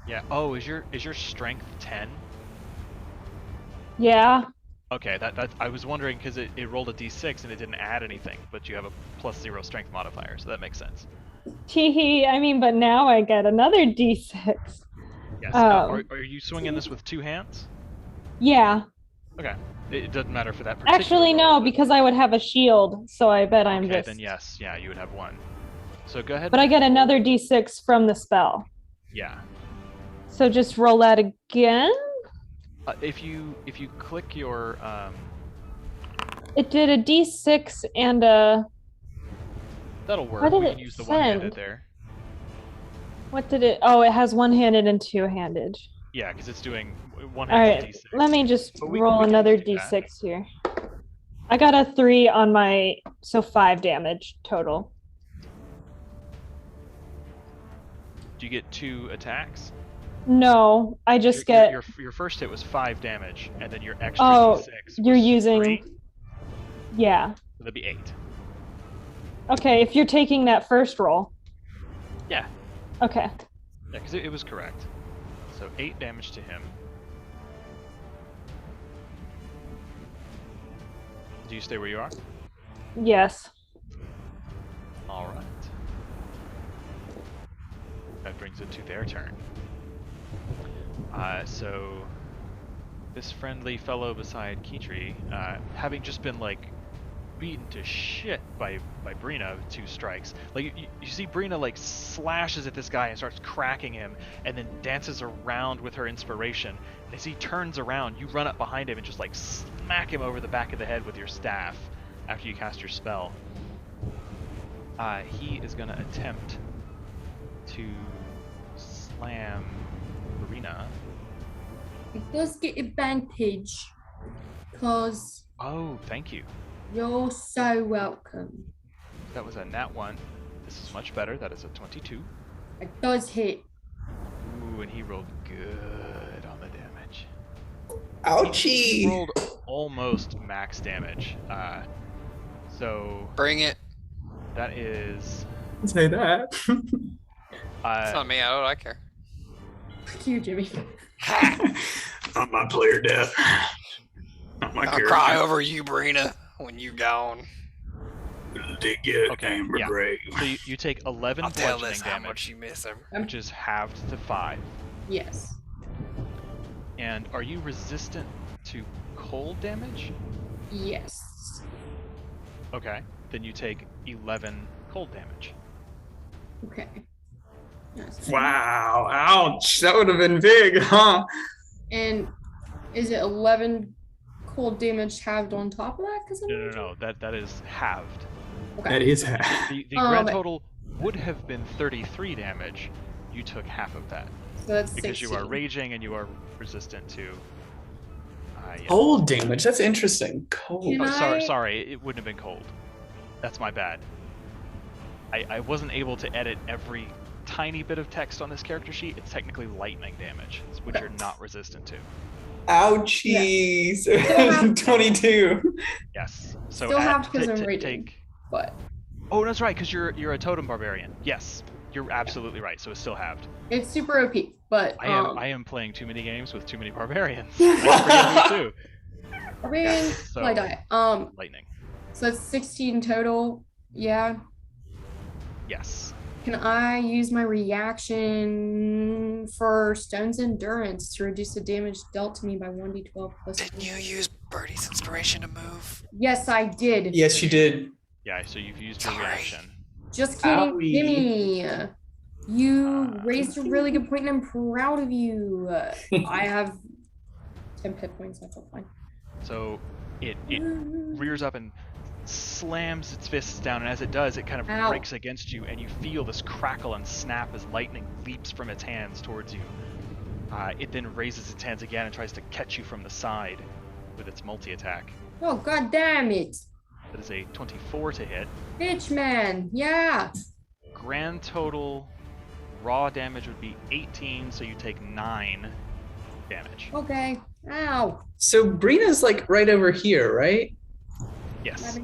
Yeah. Oh, is your strength 10? Yeah. Okay, that I was wondering because it rolled a d6 and it didn't add anything, but you have a +0 strength modifier, so that makes sense. Teehee. I mean, but now I get another d6. Yes. Oh. Are you swinging this with 2 hands? Yeah. Okay. It doesn't matter for that particular Actually, no, roll, but- because I would have a shield, so I bet I'm Okay, just. then yes. Yeah, you would have 1. So go ahead. But I and get roll- another d6 from the spell. Yeah. So just roll that again. If you click your It did a d6 and a. that'll work. What did We it can use the one-handed send? there. What did it? Oh, it has one-handed and two-handed. Yeah, because it's doing All one-handed right, d6. let me just But we roll can another do that. d6 here. I got a 3 on my, so 5 damage total. Do you get 2 attacks? No, I just Your- get. your first hit was 5 damage, and then your extra Oh, d6 you're was using. 3, Yeah. so that'd be 8. Okay, if you're taking that first roll. Yeah. Okay. Yeah, because it was correct. So 8 damage to him. Do you stay where you are? Yes. All right. That brings it to their turn. So this friendly fellow beside Kitri, having just been like beaten to shit by Brina with 2 strikes. Like you see Brina like slashes at this guy and starts cracking him, and then dances around with her inspiration. And as he turns around, you run up behind him and just like smack him over the back of the head with your staff after you cast your spell. He is gonna attempt to slam Brina. It does get advantage, cause Oh, thank you. you're so welcome. That was a nat 1. This is much better. That is a 22. It does hit. Ooh, and he rolled good on the damage. He Ouchie! rolled almost max damage. So Bring it. that is Say that. It's not me. I care. Fuck you, Jimmy. Not my player death. Not my I'll character. cry over you, Brina, when you gone. Did get Okay, Amber yeah. Grave. so you take 11 I'll tell bludgeoning this how much damage, you miss him. which is halved to 5. Yes. And are you resistant to cold damage? Yes. Okay, then you take 11 cold damage. Okay. Yes. Wow! Ouch! That would have been big, huh? And is it 11 cold damage halved on top of that? No. That is halved. Okay. That is The grand but- total would have been 33 damage. You took half of that So that's because 16. you are raging and you are resistant to Yeah. Cold damage. That's interesting. Cold. Can Oh, sorry, I- sorry, it wouldn't have been cold. That's my bad. I wasn't able to edit every tiny bit of text on this character sheet. It's technically lightning damage, which you're not resistant to. Ouchies. Still have- 22. Yes. So Still add- have because ta- I'm ta- raging. take. But Oh, that's right, because you're a totem barbarian. Yes, you're absolutely right. So it's still halved. it's super OP. But I am playing too many games with too many barbarians. That's forgive me too. barbarian so- light die. Lightning. So that's 16 total. Yeah. Yes. Can I use my reaction for Stone's Endurance to reduce the damage dealt to me by 1d12 plus? Didn't you use Birdie's inspiration to move? Yes, I did. Yes, you did. Yeah. So you've used your Sorry. reaction. Just kidding, Owie. Gimme. You raised a really good point, and I'm proud of you. I have 10 hit points. I feel fine. So it rears up and slams its fists down, and as it does, it kind of Ow. breaks against you, and you feel this crackle and snap as lightning leaps from its hands towards you. It then raises its hands again and tries to catch you from the side with its multi-attack. Oh, god damn it. That is a 24 to hit. Bitch, man. Yeah. Grand total raw damage would be 18, so you take 9 damage. Okay. Ow. So Brina's like right over here, right? Yes.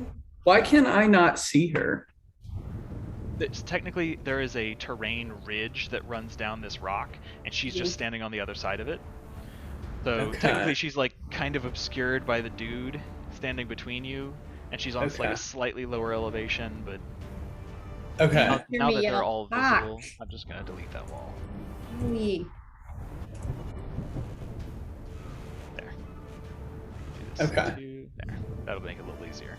Why can I not see her? Technically, there is a terrain ridge that runs down this rock, and she's just standing on the other side of it. So Okay. technically, she's like kind of obscured by the dude standing between you, and she's on like Okay. a slightly lower elevation. But Okay. now, Hear now me that they're yell, all "Fuck." visible, I'm just gonna delete that wall. Owie. There. Do this Okay. too. There. That'll make it a little easier.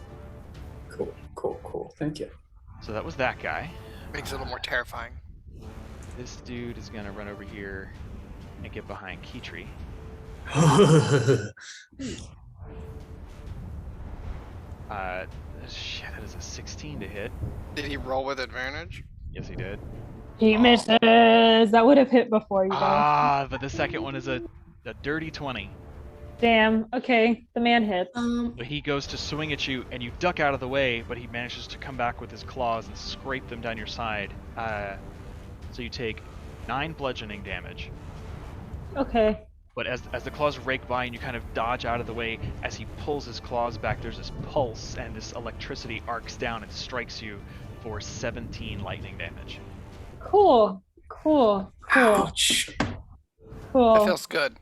Cool, cool, cool. Thank you. So that was that guy. Makes it a little more terrifying. This dude is gonna run over here and get behind Keytree. Shit, that is a 16 to hit. Did he roll with advantage? Yes, he did. He misses. That would have hit before you, though. But the second one is a dirty 20. Damn. Okay, the man hits. But he goes to swing at you, and you duck out of the way, but he manages to come back with his claws and scrape them down your side. So you take 9 bludgeoning damage. Okay. But as the claws rake by and you kind of dodge out of the way, as he pulls his claws back, there's this pulse and this electricity arcs down and strikes you for 17 lightning damage. Cool. Cool. Cool. Ouch. Cool. That feels good.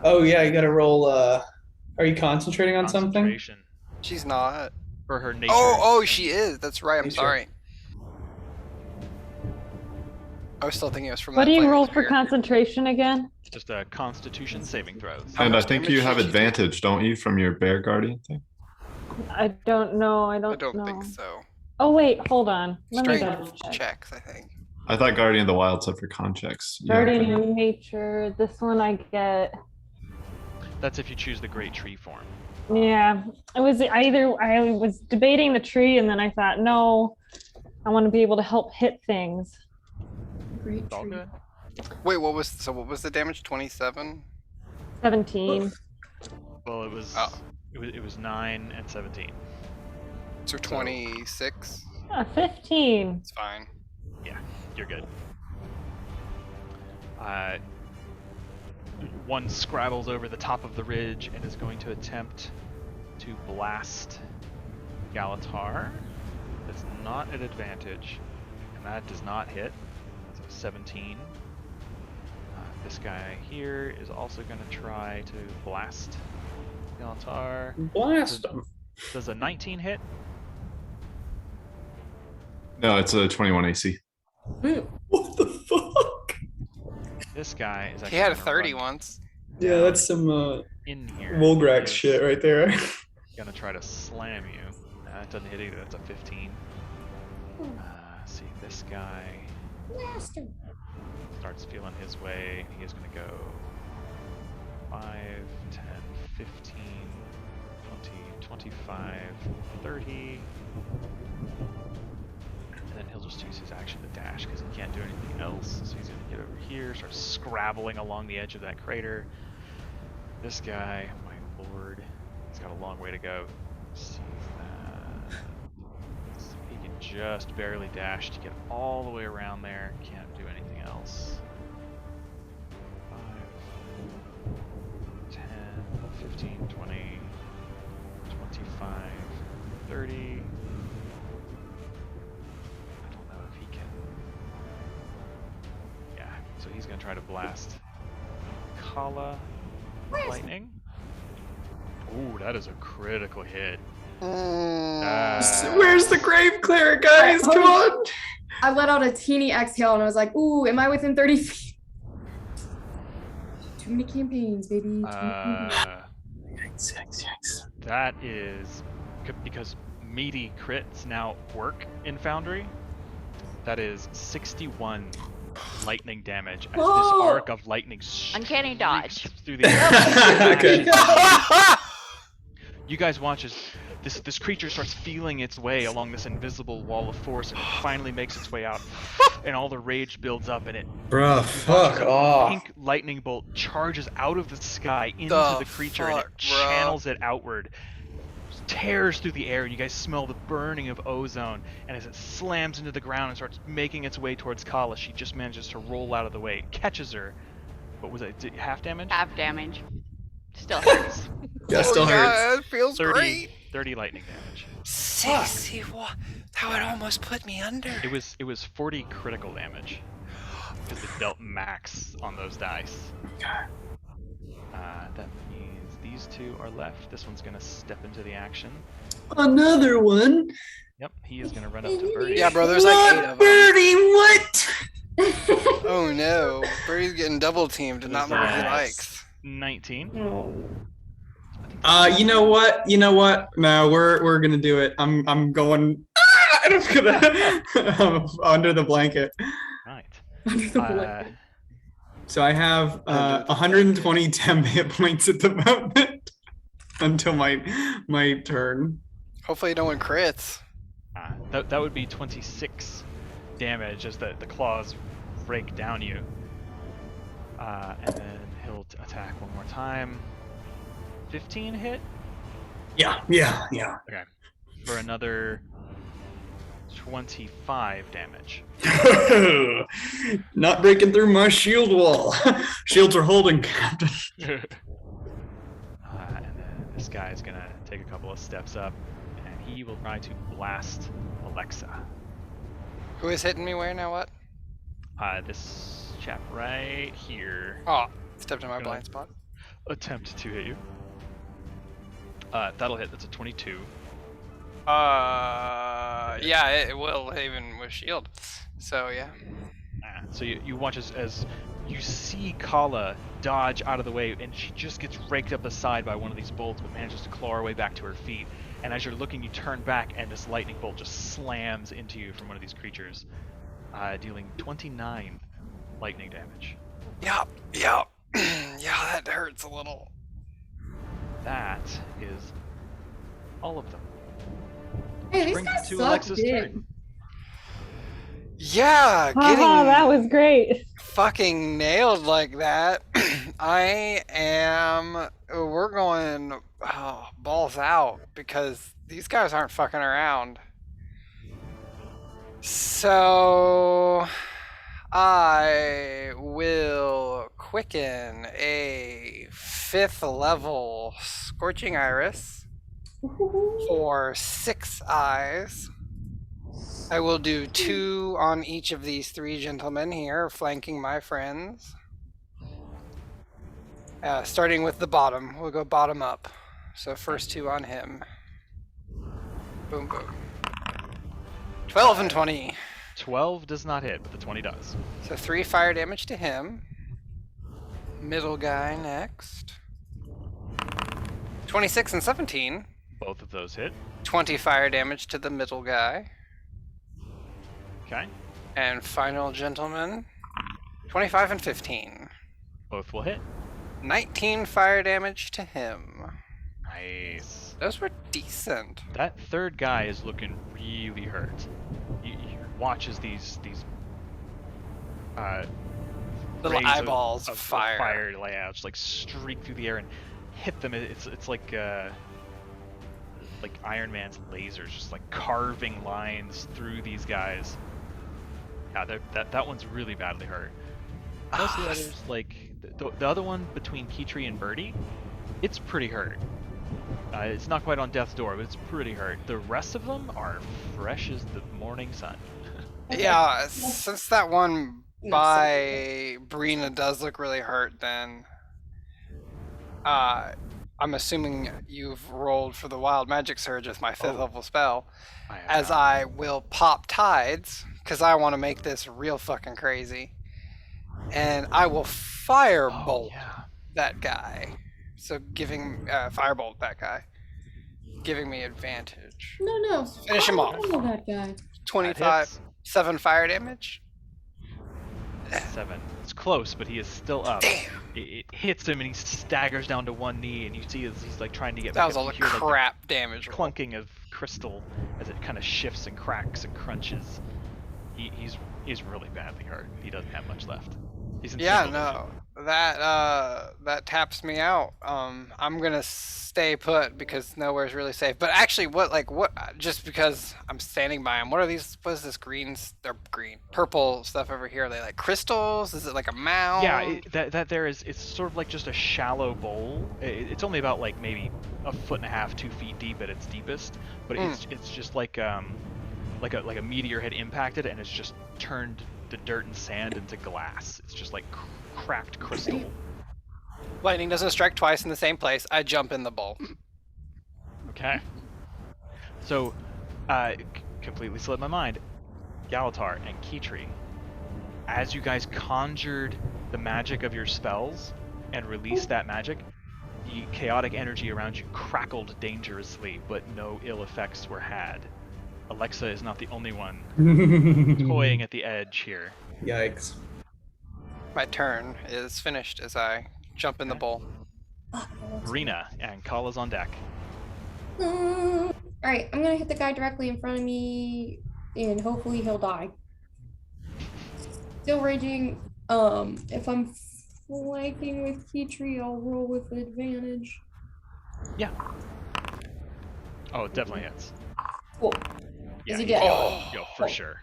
Oh yeah, you gotta roll are you concentrating on something? Concentration She's not. for her nature. Oh, she is. That's right. I'm Nature. sorry. I was still thinking it was from What that do you plane roll over for here. concentration again? It's just a Constitution saving throws. How And I much think damage you have did you do? advantage, don't you, from your bear guardian thing? I don't know. I I don't don't know. think so. Oh wait, hold on. Let me double Strength check. checks, I think. I thought Guardian of the Wild said for con checks. Yeah. Guardian of Nature. This one I get. That's if you choose the Great Tree form. Yeah, it was either I was debating the tree, and then I thought, no, I want to be able to help hit things. Great It's all tree. good. Wait, what was the damage? 27? 17. Well, it was Oh. it was 9 and 17. So 26? 15. It's fine. You're good. One scrabbles over the top of the ridge and is going to attempt to blast Galatar. That's not an advantage, and that does not hit. So 17. This guy here is also going to try to blast Galatar. Blast them. Does a 19 hit? No, it's a 21 AC. What the fuck? This guy is He actually had a gonna 30 run once. Yeah, that's some in here. Volgrax He is shit right there. Gonna try to slam you. That doesn't hit either. That's a 15. Let's see, this guy Blast him. starts feeling his way. He is gonna go 5, 10, 15, 20, 25, 30. And then he'll just use his action to dash because he can't do anything else. So he's gonna get over here, start scrabbling along the edge of that crater. This guy, my lord, he's got a long way to go. Sees that. So he can just barely dash to get all the way around there. Can't do anything else. 5, 10, 15, 20, 25, 30. I don't know if he can. Yeah, so he's gonna try to blast Kala lightning. Ooh, that is a critical hit. Where's the grave clear, guys? Come on. I let out a teeny exhale and I was like, ooh, am I within 30 feet? Too many campaigns, baby. Too many campaigns. Yikes. That is because meaty crits now work in Foundry. That is 61 lightning damage as this arc of lightning Uncanny dodge through the air. Okay. You guys watch as this creature starts feeling its way along this invisible wall of force and it finally makes its way out, and all the rage builds up and it. Bruh, fuck off. Pink lightning bolt charges out of the sky into the creature and it channels it outward, tears through the air, and you guys smell the burning of ozone. And as it slams into the ground and starts making its way towards Kala, she just manages to roll out of the way. It catches her. What was it? Half damage? Half damage. Still hurts. Yeah, still hurts. God, it feels 30, great. 30 lightning damage. Sissy, what? That would almost put me under. It was 40 critical damage because it dealt max on those dice. That means these two are left. This one's gonna step into the action. Another one. Yep, he is gonna run up to Birdie. Yeah, bro, there's like 8 of them. Birdie, what? Oh no, Birdie's getting double teamed and not what he likes. 19. You know what? No, we're gonna do it. I'm going. I'm gonna under the blanket. Right. Under the blanket. So I have 120 temp hit points at the moment until my turn. Hopefully no one crits. That would be 26 damage as the claws break down you. And then he'll attack one more time. 15 hit? Yeah. Okay. For another 25 damage. Not breaking through my shield wall. Shields are holding, Captain. And then this guy is gonna take a couple of steps up, and he will try to blast Alexa. Who is hitting me where now? What? This chap right here. Oh, stepped in my blind spot. Attempt to hit you. That'll hit. That's a 22. Yeah, it will, even with shield. So yeah. So you watch as you see Kala dodge out of the way, and she just gets raked up the side by one of these bolts, but manages to claw her way back to her feet. And as you're looking, you turn back, and this lightning bolt just slams into you from one of these creatures, dealing 29 lightning damage. Yeah, yeah, that hurts a little. That is all of them. Hey, these Brings guys us to suck Alexa's dick. turn. Yeah, getting that was great. fucking nailed like that. We're going balls out because these guys aren't fucking around. So I will quicken a 5th level Scorching Iris for 6 eyes. I will do 2 on each of these 3 gentlemen here, flanking my friends. Starting with the bottom. We'll go bottom up. So first 2 on him. Boom, boom. 12 and 20. 12 does not hit, but the 20 does. So 3 fire damage to him. Middle guy next. 26 and 17. Both of those hit. 20 fire damage to the middle guy. Okay. And final gentleman. 25 and 15. Both will hit. 19 fire damage to him. Nice. Those were decent. That third guy is looking really hurt. You're watch as these Little rays eyeballs of of fire. fire layouts like streak through the air and hit them. It's like Iron Man's lasers, just like carving lines through these guys. Yeah, that one's really badly hurt. Most of the others, like the other one between Kitri and Birdie, it's pretty hurt. It's not quite on death's door, but it's pretty hurt. The rest of them are fresh as the morning sun. Yeah, since that one by Brina does look really hurt, then I'm assuming you've rolled for the Wild Magic Surge with my 5th level spell, as I will pop tides, because I want to make this real fucking crazy. And I will firebolt that guy. So giving firebolt that guy, giving me advantage. No. Finish him off. I know that guy. 25, 7 fire damage. 7. It's close, but he is still up. Damn. It hits him and he staggers down to one knee, and you see as he's like trying to get That back was up, all the you hear, like, crap damage roll. clunking of crystal as it kind of shifts and cracks and crunches. He's really badly hurt. He doesn't have much left. He's in Yeah, single no, that taps me out. I'm gonna stay put because nowhere's really safe. But actually, what? Just because I'm standing by him, what are these? What is this they're green, purple stuff over here? Are they like crystals? Is it like a mound? Yeah, that there is. It's sort of like just a shallow bowl. It's only about like maybe 1.5 feet, 2 feet deep at its deepest. But it's just like a meteor had impacted and it's just turned the dirt and sand into glass. It's just like cracked crystal. Lightning doesn't strike twice in the same place. I jump in the bowl. Okay. So, completely slipped my mind. Galatar and Kitri, as you guys conjured the magic of your spells and released that magic, the chaotic energy around you crackled dangerously, but no ill effects were had. Alexa is not the only one toying at the edge here. Yikes. My turn is finished as I jump in the bowl. Rena and Kala's on deck. Alright, I'm gonna hit the guy directly in front of me and hopefully he'll die. Still raging. If I'm flanking with Kitri, I'll roll with advantage. Yeah. Oh, it definitely hits. Cool. Yeah, Is he dead? Yo, for sure.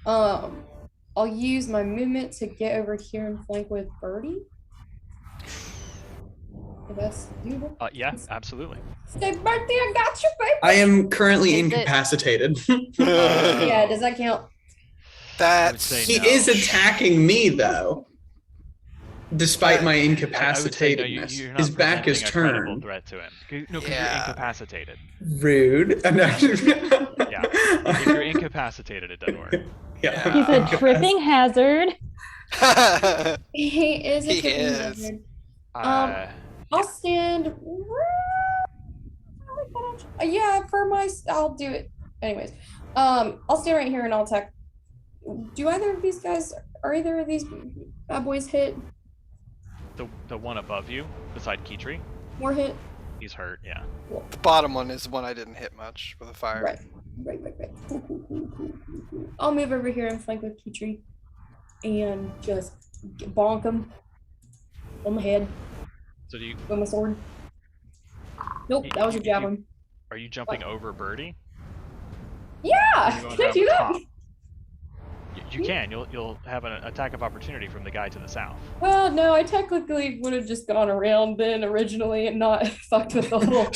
I'll use my movement to get over here and flank with Birdie. If that's doable. Yeah, absolutely. Say, Birdie, I got you, baby. I am currently Is it- incapacitated. Yeah, does that count? He is attacking me though. Despite my I would say, no, incapacitatedness. you're not His back is presenting a credible turned. threat to him. No, because Yeah. you're incapacitated. Rude. Yeah. If you're incapacitated, it doesn't work. Yeah. He's a tripping hazard. He is a He tripping is. hazard. Uh, I'll stand. Yeah, I'll do it. Anyways, I'll stand right here and I'll attack. Do are either of these bad boys hit? the one above you, beside Kitri, More hit? he's hurt. Yeah. The bottom one is the one I didn't hit much with a fire. Right. Cool. I'll move over here and flank with Kitri and just bonk him on the head So do you? with my sword. Nope, that was a javelin. Are you jumping over Birdie? Yeah! Or are you going Can I around do the that? top? You can. You'll have an attack of opportunity from the guy to the south. Well, no, I technically would have just gone around then originally and not fucked with the whole.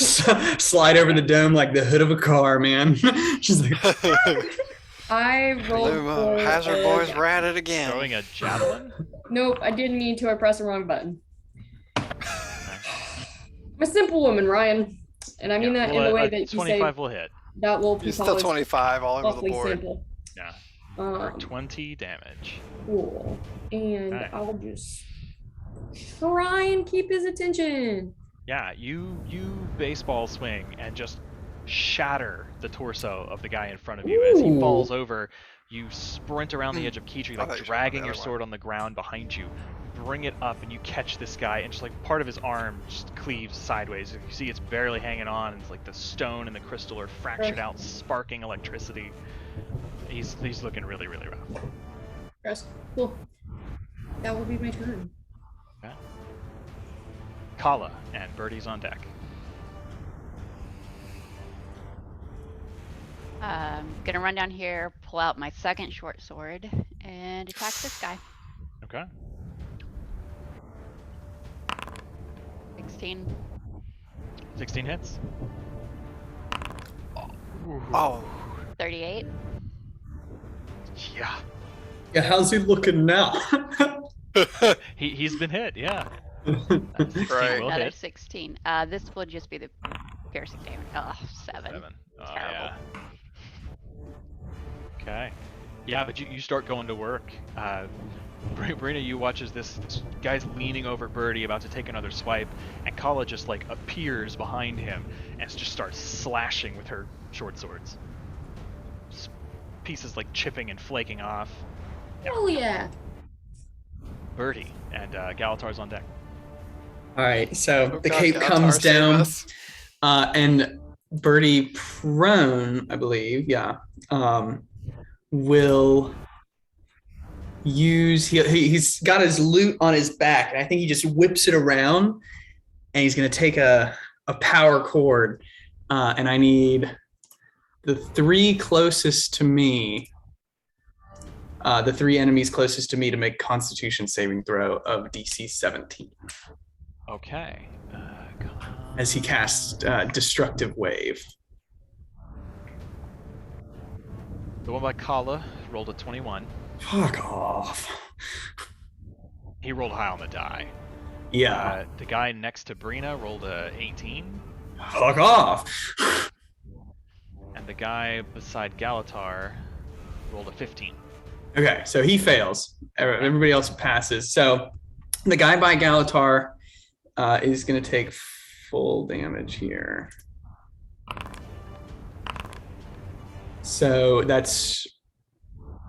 Slide over the dome like the hood of a car, man. She's like, I rolled for Hazard a- Boys were at it again. Throwing a javelin. Nope, I didn't mean to. I pressed the wrong button. I'm a simple woman, Ryan, and I mean that in the way that you say 25 will hit. that will be He's still polished 25 all over the awfully board. simple. Yeah. For 20 damage. Cool. And Okay. I'll just try and keep his attention. Yeah, you baseball swing and just shatter the torso of the guy in front of you as he Ooh. falls over. You sprint around the edge of Kitri, I thought you like were talking dragging about your the other sword on the ground behind you. Bring it up and you catch this guy, and just like part of his arm just cleaves sideways. You see it's barely hanging on, and it's like the stone and the crystal are fractured out, sparking electricity. He's looking really rough. Yes. Cool. That will be my turn. Okay. Kala and Birdie's on deck. Gonna run down here, pull out my second short sword, and attack this guy. Okay. 16. 16 hits. Oh. 38. Yeah. Yeah, how's he looking now? He's been hit. Yeah. 16 Right. will Another hit. 16. This will just be the piercing damage. Oh, 7. 7. Oh, Terrible. yeah. Okay. Yeah, but you start going to work. Brina, you watch as this guy's leaning over Birdie, about to take another swipe, and Kala just like appears behind him and just starts slashing with her short swords. Just pieces like chipping and flaking off. Hell yeah. Birdie and Galatar's on deck. All right, so Oh the God, cape Galatar, comes save down, us. and Birdie prone, I believe, will use. He's got his loot on his back, and I think he just whips it around, and he's going to take a power chord, and I need the 3 closest to me. The 3 enemies closest to me to make Constitution saving throw of DC 17. Okay. As he casts Destructive Wave. The one by Kala rolled a 21. Fuck off. He rolled high on the die. Yeah. The guy next to Brina rolled a 18. Fuck off. And the guy beside Galatar rolled a 15. Okay, so he fails. Everybody else passes. So the guy by Galatar is going to take full damage here. So that's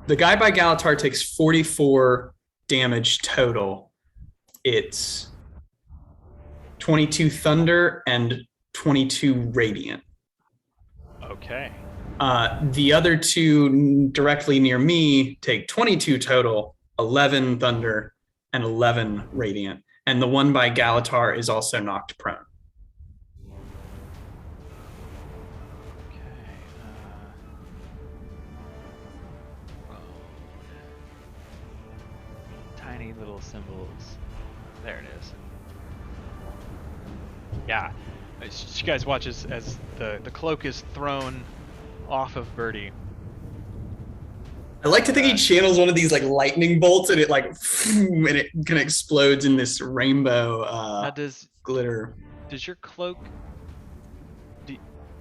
the guy by Galatar takes 44 damage total. It's 22 thunder and 22 radiant. Okay. The other 2 directly near me take 22 total, 11 thunder and 11 radiant. And the one by Galatar is also knocked prone. Okay. Tiny little symbols. There it is. Yeah. You guys watch as the cloak is thrown off of Birdie. I like to think he channels one of these like lightning bolts and it like and it kind of explodes in this rainbow Now glitter. does your cloak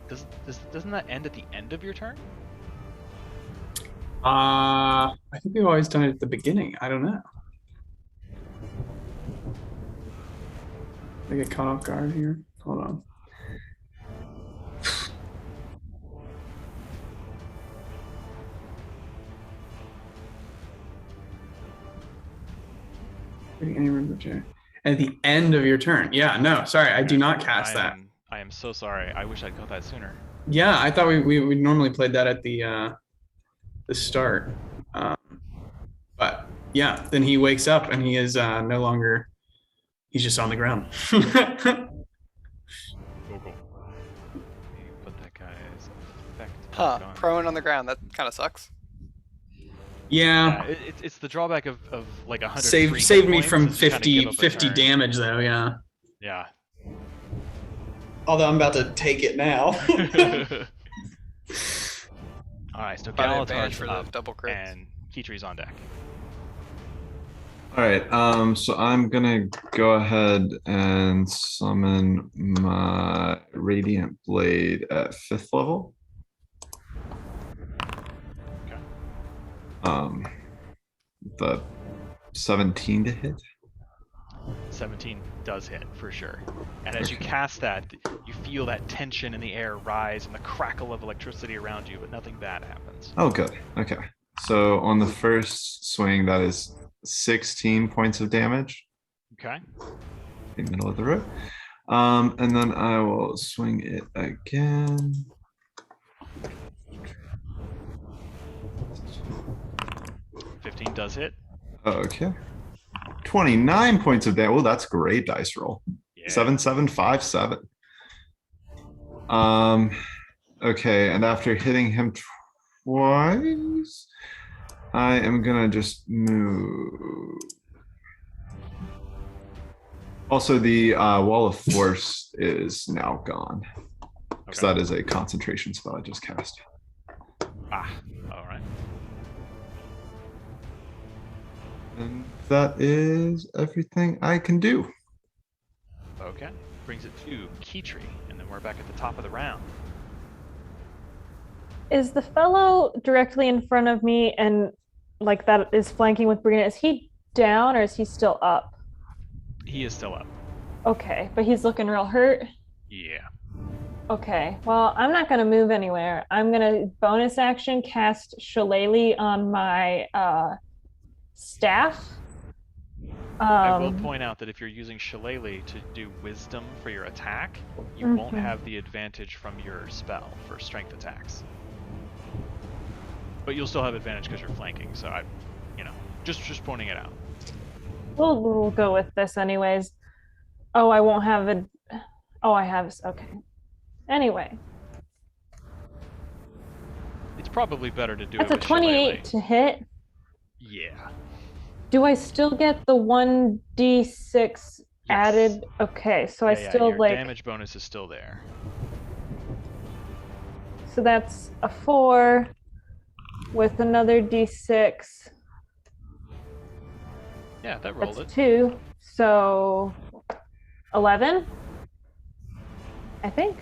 doesn't that end at the end of your turn? I think we've always done it at the beginning. I don't know. I get caught off guard here. Hold on. At the end of your turn. Yeah, no, sorry, I do not cast that. I am so sorry. I wish I'd caught that sooner. Yeah, I thought we normally played that at the start. But yeah, then he wakes up and he is no longer. He's just on the ground. Cool. Put that guy's effect back on. Prone on the ground. That kind of sucks. Yeah. It's the drawback of like 100. Saved me from 50 damage though. Yeah. Yeah. Although I'm about to take it now. All right, so Probably advantage Galatar's for the up double crits. and Kitri's on deck. All right, so I'm gonna go ahead and summon my Radiant Blade at 5th level. Okay. The 17 to hit. 17 does hit for sure. And as you cast that, you feel that tension in the air rise and the crackle of electricity around you, but nothing bad happens. Oh, good. Okay. So on the first swing, that is 16 points of damage. Okay. In the middle of the road. And then I will swing it again. 15 does hit. Okay. 29 points of damage. Oh, that's great dice roll. Yeah. 7757. Okay, and after hitting him twice, I am gonna just move. Also, the wall of force is now gone because Okay. that is a concentration spell I just cast. Ah, all right. And that is everything I can do. Okay. Brings it to Keytree, and then we're back at the top of the round. Is the fellow directly in front of me and like that is flanking with Brina, is he down or is he still up? He is still up. Okay, but he's looking real hurt. Yeah. Okay, well, I'm not going to move anywhere. I'm going to bonus action cast Shillelagh on my staff. I will point out that if you're using Shillelagh to do Wisdom for your attack, you won't have the advantage from your spell for strength attacks. But you'll still have advantage because you're flanking, so I, just pointing it out. We'll go with this anyways. Oh, I won't have it. Oh, I have. Okay. Anyway. It's probably better to do That's it a with 28 to hit. Yeah. Do I still get the 1d6 added? Okay, so I still your like. damage bonus is still there. So that's a 4 with another d6. Yeah, that rolled That's it. 2. So 11? I think?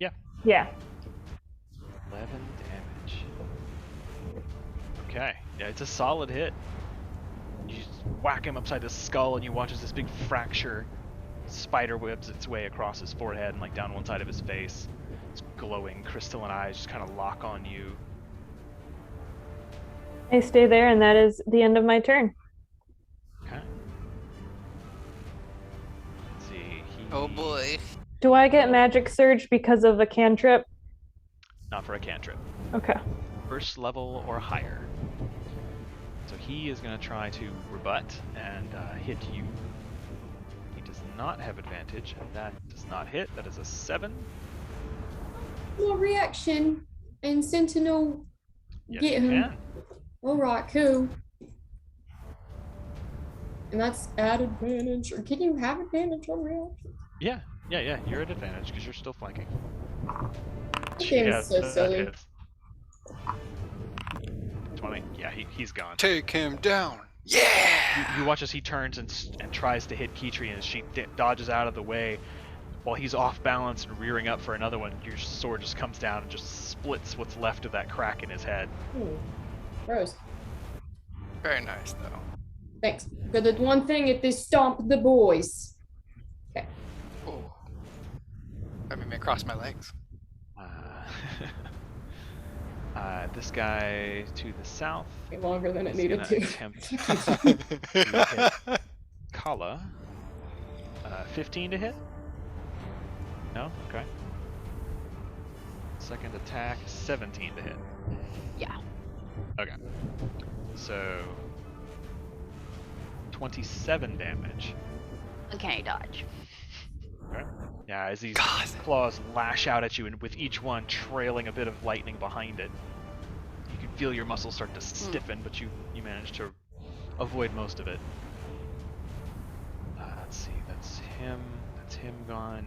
Yeah. Yeah. 11 damage. Okay. Yeah, it's a solid hit. You just whack him upside the skull, and you watch as this big fracture spider webs its way across his forehead and like down one side of his face. Its glowing crystalline eyes just kind of lock on you. I stay there, and that is the end of my turn. Okay. Let's see. Oh boy. Do I get Magic Surge because of a cantrip? Not for a cantrip. Okay. First level or higher. So he is going to try to rebut and hit you. He does not have advantage, and that does not hit. That is a 7. No reaction. And Sentinel Yes, get you him. can. Alright, cool. And that's at advantage. Or can you have advantage on reaction? Yeah. You're at advantage because you're still flanking. That game is so that silly. hits. 20. Yeah, he's gone. Take him down. Yeah. You watch as he turns and tries to hit Keytree, and as she dodges out of the way, while he's off balance and rearing up for another one, your sword just comes down and just splits what's left of that crack in his head. Gross. Very nice though. Thanks. Good at one thing, it is stomp the boys. Okay. Oh. I mean, I cross my legs. This guy to the south Way longer than it is needed gonna to. attempt to hit Kala. 15 to hit? No? Okay. Second attack, 17 to hit. Yeah. Okay. So 27 damage. Uncanny dodge. Okay. Yeah, as these God. claws lash out at you, and with each one trailing a bit of lightning behind it, you can feel your muscles start to stiffen, but you manage to avoid most of it. Let's see, that's him gone.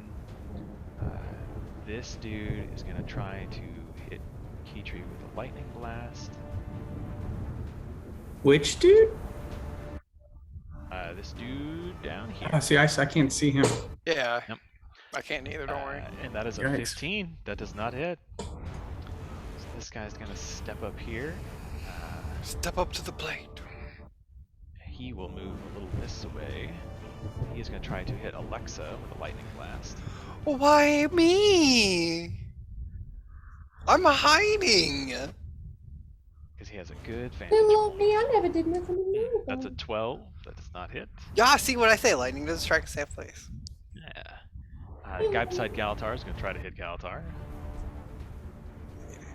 This dude is gonna try to hit Keytree with a lightning blast. Which dude? This dude down here. Oh, see, I can't see him. Yeah. Yep. I can't either, don't worry. And that is a Yikes. 15. That does not hit. So this guy's gonna step up here. Step up to the plate. He will move a little this way. He's gonna try to hit Alexa with a lightning blast. Why me? I'm hiding. Because he has a good They vantage. love me, I never did nothing to me. That's a 12. That does not hit. Yeah, see what I say. Lightning doesn't strike a safe place. Yeah. Guy beside Galatar is gonna try to hit Galatar.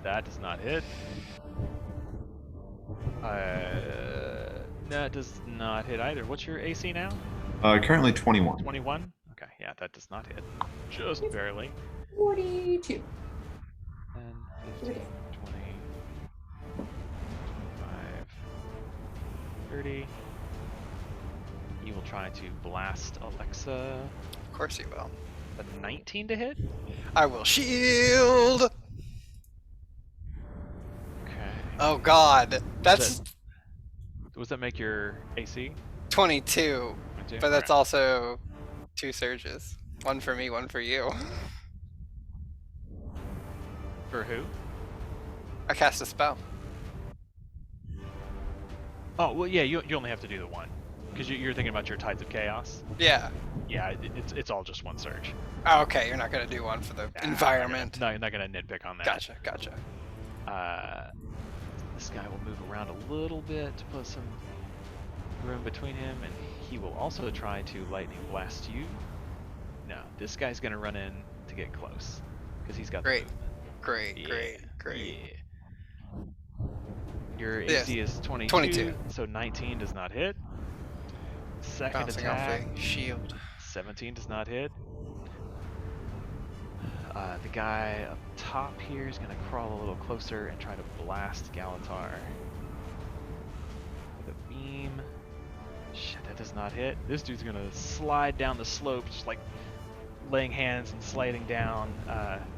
That does not hit. That does not hit either. What's your AC now? Currently 21. 21? Okay, yeah, that does not hit. Just barely. 42. 10, 15, 20, 25, 30. You will try to blast Alexa. Of course you will. A 19 to hit? I will shield. Okay. Oh God, that's Does that make your AC? 22, 22? but that's Alright. also 2 surges. One for me, one for you. For who? I cast a spell. Oh, well, yeah, you only have to do the one. Because you're thinking about your Tides of Chaos? Yeah. Yeah, it's all just one surge. Oh, okay, you're not gonna do one for the environment. No, you're not gonna nitpick on that. Gotcha, gotcha. This guy will move around a little bit to put some room between him, and he will also try to lightning blast you. No, this guy's gonna run in to get close because he's got Great. the movement. Great, Yeah, great. Yeah. Your Yes, AC is 22, 22. so 19 does not hit. Second Bouncing off attack, a shield. 17 does not hit. The guy up top here is going to crawl a little closer and try to blast Galatar with a beam. Shit, that does not hit. This dude's going to slide down the slope, just like laying hands and sliding down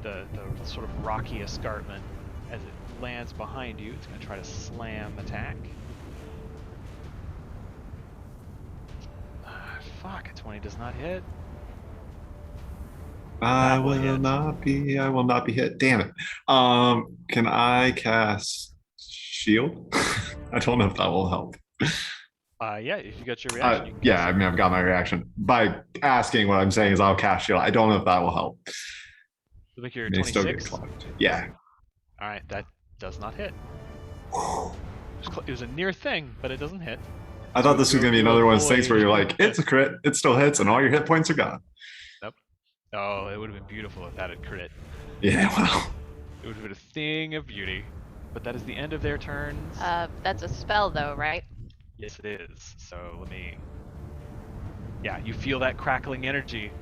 the sort of rocky escarpment. As it lands behind you, it's going to try to slam attack. Fuck, a 20 does not hit. I That will will hit. not be. I will not be hit. Damn it. Can I cast shield? I don't know if that will help. Yeah, if you got your reaction. You can Yeah, cast I it. mean, I've got my reaction. By asking, what I'm saying is I'll cast shield. I don't know if that will help. So make your May still get 26. clocked. Yeah. All right, that does not hit. It was a near thing, but it doesn't hit. I thought this was going to be You another one of those things avoid- where you're like, it's a crit, it still hits, and all your hit points are gone. Oh, it would have been beautiful if that had crit. Yeah, well. It would have been a thing of beauty. But that is the end of their turns. That's a spell though, right? Yes, it is. So let me. Yeah, you feel that crackling energy.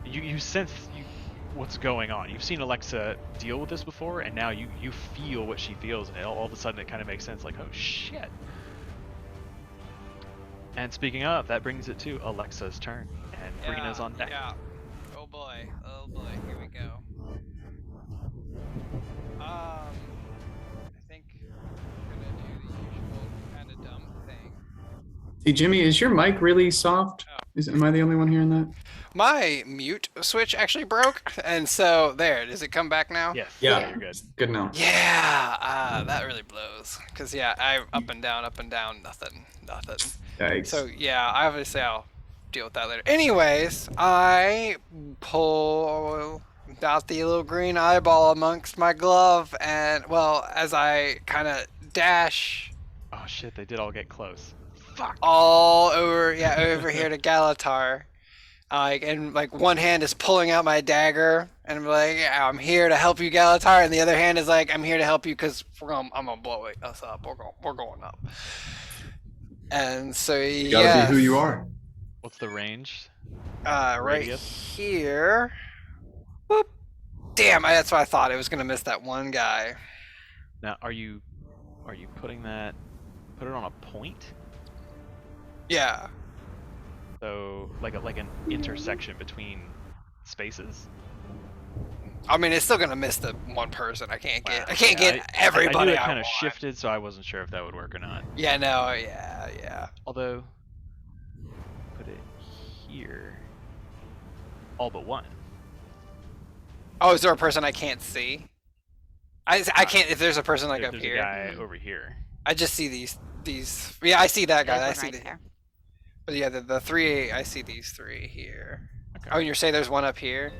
You sense what's going on. You've seen Alexa deal with this before, and now you feel what she feels, and all of a sudden it kind of makes sense. Like, oh shit. And speaking of, that brings it to Alexa's turn, and Brina's on deck. Yeah. Oh boy, here we go. I think I'm gonna do the usual kind of dumb thing. Hey, Jimmy, is your mic really soft? Am I the only one hearing that? My mute switch actually broke, and so there. Does it come back now? Yes. Yeah. You're good. Good now. Yeah, that really blows. Cause yeah, I up and down, nothing. Yikes. So yeah, obviously I'll deal with that later. Anyways, I pull out the little green eyeball amongst my glove, and well, as I kind of dash Oh shit, they did all get close. Fuck. all over, over here to Galatar. And like one hand is pulling out my dagger, and I'm like, yeah, I'm here to help you, Galatar, and the other hand is like, I'm here to help you because I'm gonna blow us up. We're going up. And so You gotta be who you are. What's the range? Right Radius? here. Whoop. Damn, that's what I thought. It was gonna miss that one guy. Now, are you putting that? Put it on a point. Yeah. So like an intersection between spaces. I mean, it's still gonna miss the one person. I can't get Yeah, everybody. I knew it I kind of want. shifted, so I wasn't sure if that would work or not. Yeah, no, yeah. Although, put it here. All but one. Oh, is there a person I can't see? I can't. If there's a person like up There's here, a guy over here. I just see these. Yeah, I see that guy. I There's see one right there. But yeah, the three. I see these three here. Okay. Oh, and you're saying there's one up here?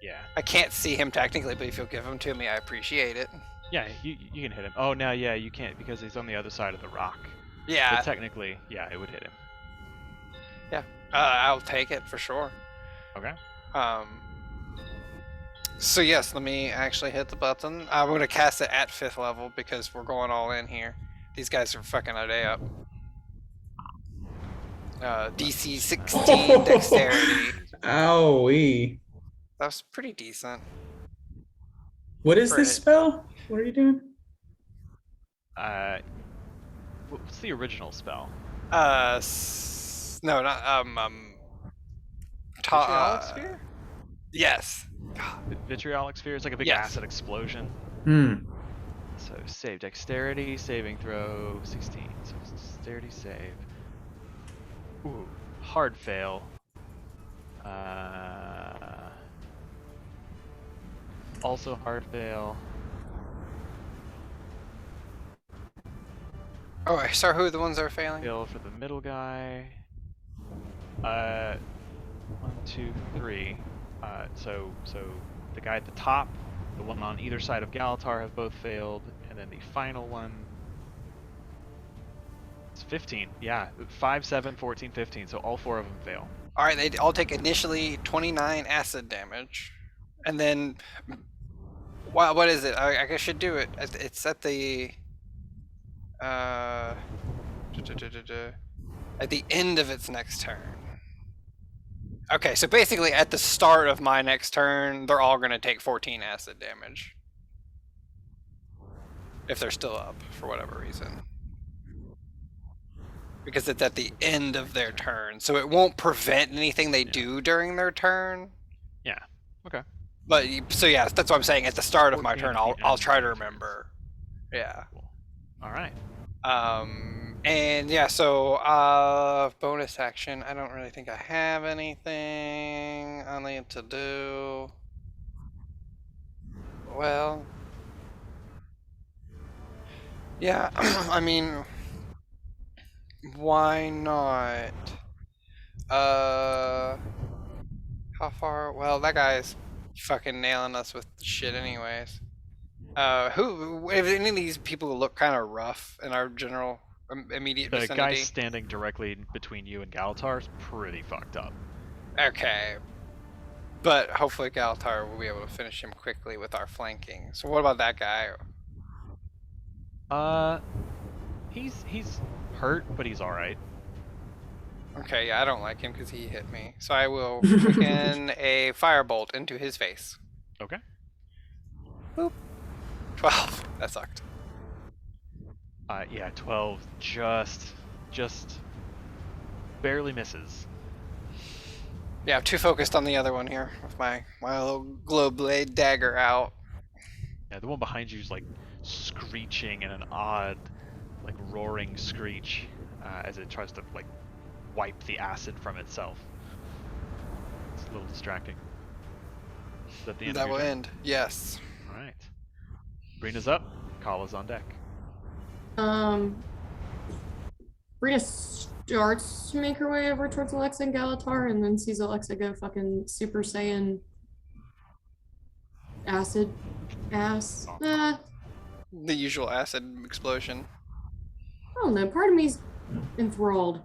Yeah. I can't see him technically, but if you'll give him to me, I appreciate it. Yeah, you can hit him. Oh, no, yeah, you can't because he's on the other side of the rock. Yeah. But technically, yeah, it would hit him. Yeah. I'll take it for sure. Okay. So yes, let me actually hit the button. I'm gonna cast it at 5th level because we're going all in here. These guys are fucking our day up. DC 16 dexterity. Owie. That was pretty decent. What is For this it. spell? What are you doing? What's the original spell? No, not Vitriolic sphere? Yes. Vitriolic sphere is like a big Yes. acid explosion. Hmm. So save dexterity, saving throw 16. So dexterity save. Ooh, hard fail. Also hard fail. Oh, sorry, who are the ones that are failing? Fail for the middle guy. 1, 2, 3. So the guy at the top, the one on either side of Galatar have both failed, and then the final one. It's 15. Yeah, 5, 7, 14, 15. So all 4 of them fail. All right, they all take initially 29 acid damage, and then, wow, what is it? I guess I should do it. It's at the, at the end of its next turn. Okay, so basically at the start of my next turn, they're all gonna take 14 acid damage. If they're still up, for whatever reason. Because it's at the end of their turn, so it won't prevent anything they do during their turn. Yeah. Okay. But so yeah, that's what I'm saying. At the start of my 14 turn, I'll acid try to damage. remember. Yeah. Cool. All right. And yeah, so bonus action. I don't really think I have anything I need to do. Well, yeah. I mean, why not? How far? Well, that guy's fucking nailing us with shit anyways. Who? If any of these people look kind of rough in our general immediate The vicinity? guy standing directly between you and Galatar is pretty fucked up. Okay. But hopefully Galatar will be able to finish him quickly with our flanking. So what about that guy? He's hurt, but he's all right. Okay, yeah, I don't like him because he hit me. So I will begin a firebolt into his face. Okay. Boop. 12. That sucked. Yeah, 12 just barely misses. Yeah, I'm too focused on the other one here with my little glow blade dagger out. Yeah, the one behind you is like screeching in an odd, like roaring screech as it tries to like wipe the acid from itself. It's a little distracting. Is that the end? That of your will turn? end. Yes. All right. Brina's up. Kala's on deck. Rita starts to make her way over towards Alexa and Galatar, and then sees Alexa go fucking Super Saiyan acid ass. I The usual acid explosion. don't know. Part of me's enthralled.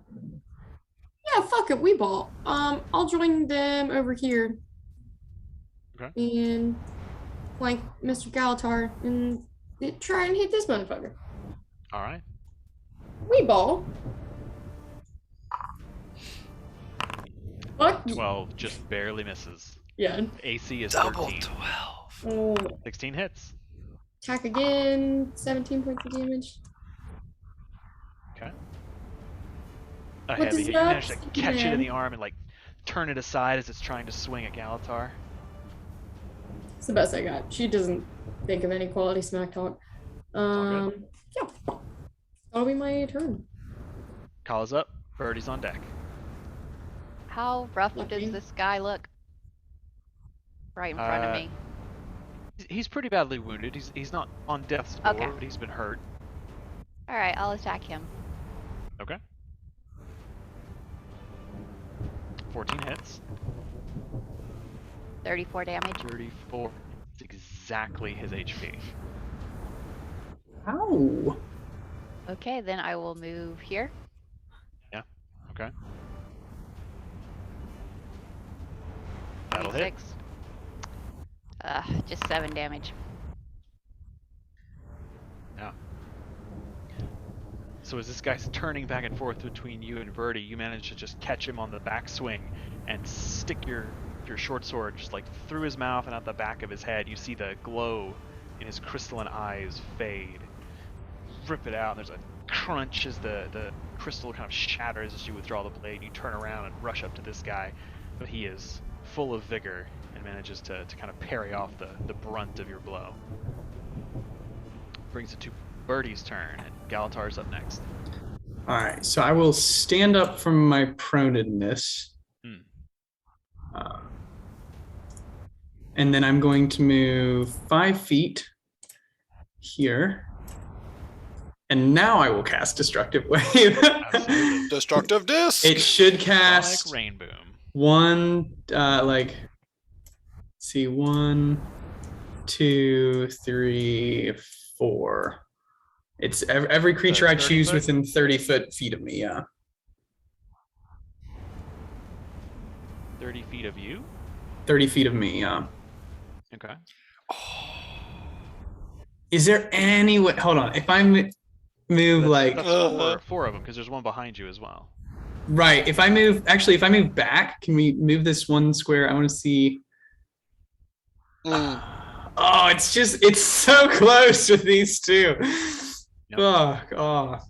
Yeah, fuck it. We ball. I'll join them over here. Okay. And flank Mr. Galatar and try and hit this motherfucker. All right. We ball. Fuck. 12 just barely misses. Yeah. AC is Double 13. 12. Oh, 16 hits. attack again. 17 points of damage. Okay. What Heavy does hit. You that manage to say, catch it in man? the arm and like turn it aside as it's trying to swing at Galatar. It's the best I got. She doesn't think of any quality smack talk. all Yeah. That'll be my turn. Kala's up. Birdie's on deck. How rough Lucky. does this guy look? Right in front of me. He's pretty badly wounded. He's not on death's door, Okay. but he's been hurt. All right, I'll attack him. Okay. 14 hits. 34 damage. 34. It's exactly his HP. Ow. Okay, then I will move here. Okay. That'll hit. 26. Just 7 damage. Yeah. So as this guy's turning back and forth between you and Birdie, you manage to just catch him on the backswing and stick your short sword just like through his mouth and out the back of his head. You see the glow in his crystalline eyes fade. Rip it out. There's a crunch as the crystal kind of shatters as you withdraw the blade. You turn around and rush up to this guy, but he is full of vigor and manages to kind of parry off the brunt of your blow. Brings it to Birdie's turn, and Galatar's up next. All right, so I will stand up from my pronedness. And then I'm going to move 5 feet here. And now I will cast Destructive Wave. Absolutely. Destructive Disc. It should cast Sonic Rainboom. one, like, see, 1, 2, 3, 4. It's every creature I 30 choose foot? within 30 feet of me, yeah. 30 feet of you? 30 feet of me, yeah. Okay. Is there any way, hold on, if I move like, That's four of them, because there's one behind you as well. right, if I move, actually, if I move back, can we move this one square? I want to see. Oh, it's so close with these two. Yep. Oh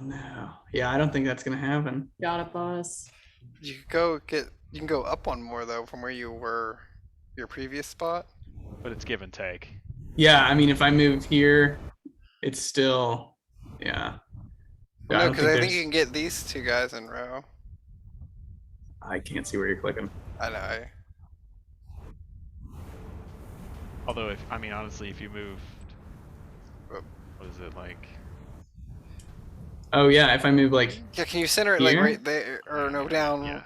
no. Yeah, I don't think that's gonna happen. Got it, boss. You can go up one more though from where you were your previous spot. But it's give and take. Yeah, I mean, if I move here, it's still, yeah. No, don't because I think there's- you can get these two guys in a row. I can't see where you're clicking. I know. Although, honestly, if you moved, what is it like? Oh yeah, if I move like, Yeah, can you center it like Here? right there or no down? Yeah.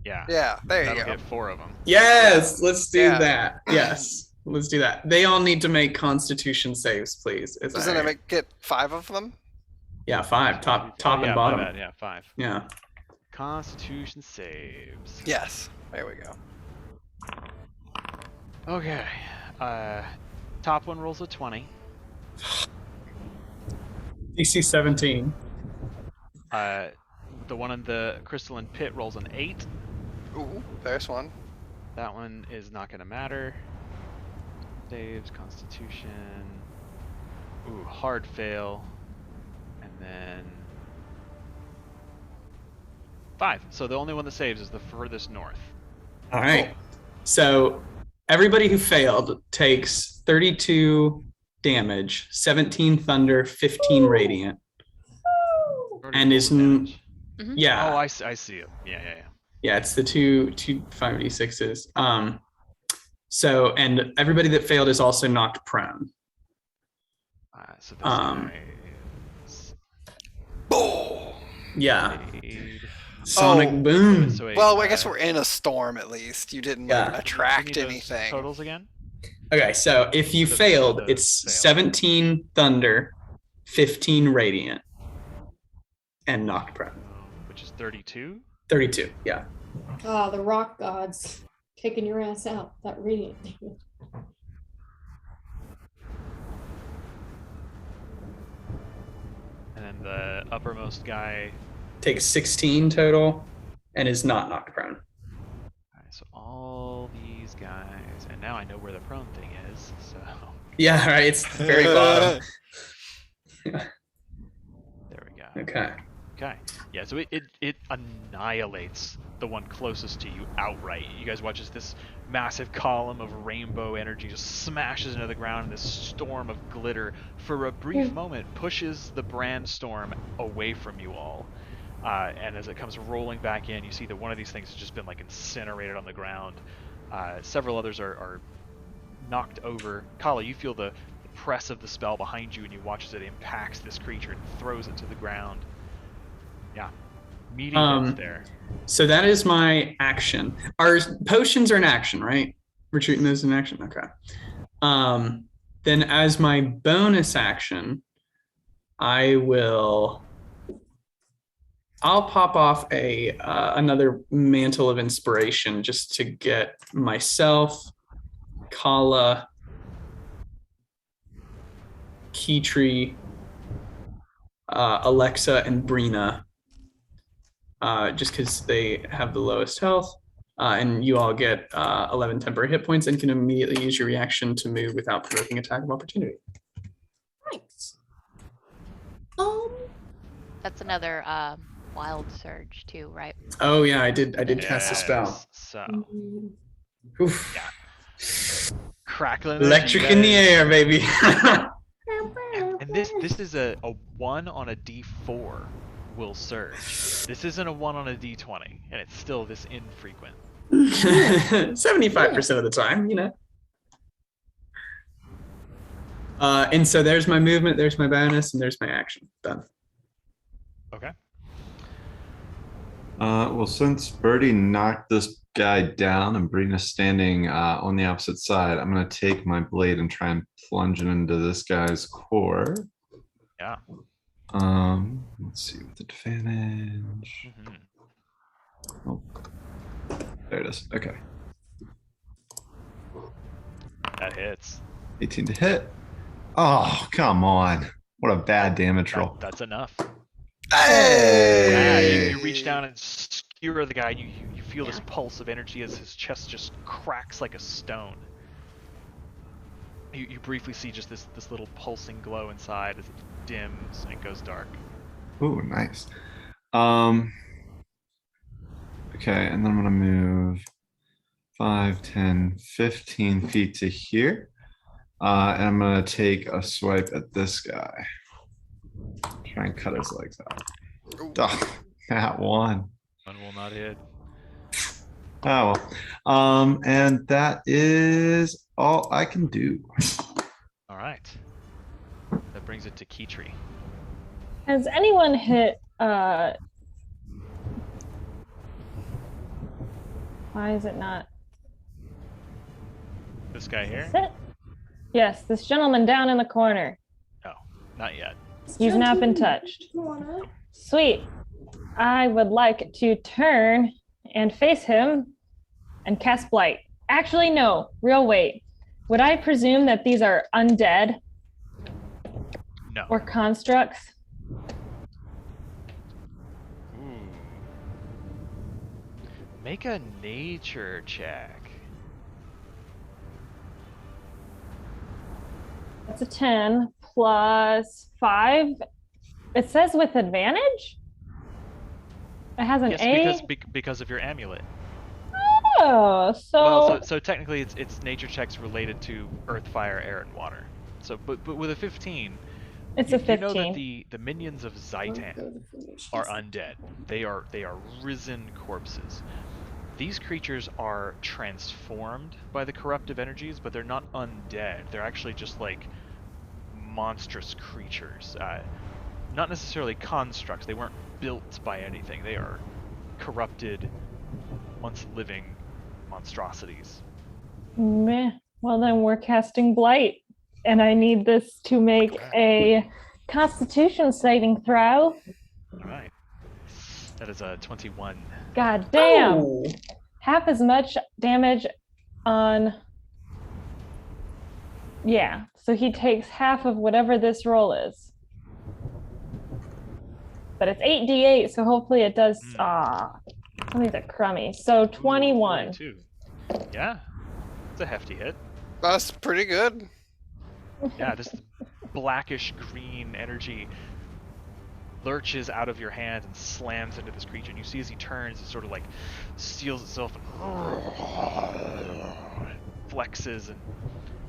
Yeah. Yeah, there you That'll go. get 4 of them. yes, let's do Yeah. that. Yes, let's do that. They all need to make Constitution saves, please. As Doesn't I- it get 5 of them? Yeah, 5, top Oh, and yeah, bottom. my bad, yeah, 5. Yeah. Constitution saves. Yes. There we go. Okay. Top one rolls a 20. DC 17. The one in the crystalline pit rolls an 8. Ooh, there's one. That one is not going to matter. Saves, Constitution. Ooh, hard fail. And then 5. So the only one that saves is the furthest north. All right. So everybody who failed takes 32 damage, 17 thunder, 15 radiant. And is Damage. yeah. Oh, I see it. Yeah. Yeah, it's the two 5d6s. So, and everybody that failed is also knocked prone. So this Um, guy is Boom. Yeah. paid. Sonic Oh. boom. So wait, Well, I guess we're in a storm at least. You didn't Yeah. we need attract those anything. Totals again? Okay, so if you The- failed, the it's fail. 17 thunder, 15 radiant, and knocked prone. Which is 32. 32. Yeah. Ah, the rock gods taking your ass out. That radiant damage. And then the uppermost guy. Takes 16 total, and is not knocked prone. Alright, so all these guys, and now I know where the prone thing is. So Yeah, right. It's the very bottom. there we go. Okay. Okay. Yeah, so it annihilates the one closest to you outright. You guys watch as this massive column of rainbow energy just smashes into the ground, and this storm of glitter, for a brief moment, pushes the brand storm away from you all. And as it comes rolling back in, you see that one of these things has just been like incinerated on the ground. Several others are knocked over. Kala, you feel the press of the spell behind you, and you watch as it impacts this creature and throws it to the ground. Yeah. Meaty hits there. So that is my action. Our potions are an action, right? We're treating those in action. Okay. Then as my bonus action, I'll pop off another mantle of inspiration just to get myself, Kala, Keytree, Alexa and Brina, just because they have the lowest health. And you all get 11 temporary hit points and can immediately use your reaction to move without provoking attack of opportunity. Thanks. That's another wild surge too, right? Oh yeah, I did cast a spell. Yes, So, Oof. yeah. Crackling Electric energy, in the guys. air, baby. And this is a 1 on a D4 will surge. This isn't a 1 on a D20, and it's still this infrequent. 75% of the time, you know. And so there's my movement, there's my bonus, and there's my action. Done. Okay. Well, since Birdie knocked this guy down and Brina's standing on the opposite side, I'm going to take my blade and try and plunge it into this guy's core. Yeah. Let's see with advantage. Oh, there it is. Okay. That hits. 18 to hit. Oh, come on. What a bad damage roll. That's enough. Hey! Yeah, you reach down and skewer the guy. You feel this pulse of energy as his chest just cracks like a stone. You briefly see just this little pulsing glow inside as it dims and it goes dark. Ooh, nice. Okay, and then I'm gonna move 5, 10, 15 feet to here. And I'm gonna take a swipe at this guy. Try and cut his legs out. Oh, that one. One will not hit. Oh well. And that is all I can do. All right. That brings it to Kitri. Has anyone hit why is it not? This guy here? Is it? Yes, this gentleman down in the corner. No, not yet. He's not been touched. Sweet. I would like to turn and face him and cast Blight. Actually, no. Real wait. Would I presume that these are undead? No. Or constructs? Ooh. Make a nature check. That's a 10 plus 5. It says with advantage? It has an Yes, A? because of your amulet. Oh, so... Well, so technically it's nature checks related to earth, fire, air, and water. So, but with a 15, it's you, a 15. You know that the minions of Zaitan are undead. They are risen corpses. These creatures are transformed by the corruptive energies, but they're not undead. They're actually just like monstrous creatures. Not necessarily constructs. They weren't built by anything. They are corrupted, once living monstrosities. Meh. Well, then we're casting Blight. And I need this to make a Constitution saving throw. Alright. That is a 21. God damn. Oh. Half as much damage on... Yeah. So he takes half of whatever this roll is. But it's 8d8, so hopefully it does... some of these are crummy. So 21. 42. Yeah. It's a hefty hit. That's pretty good. Yeah, this blackish green energy lurches out of your hand and slams into this creature. And you see as he turns, it sort of like steals itself and flexes and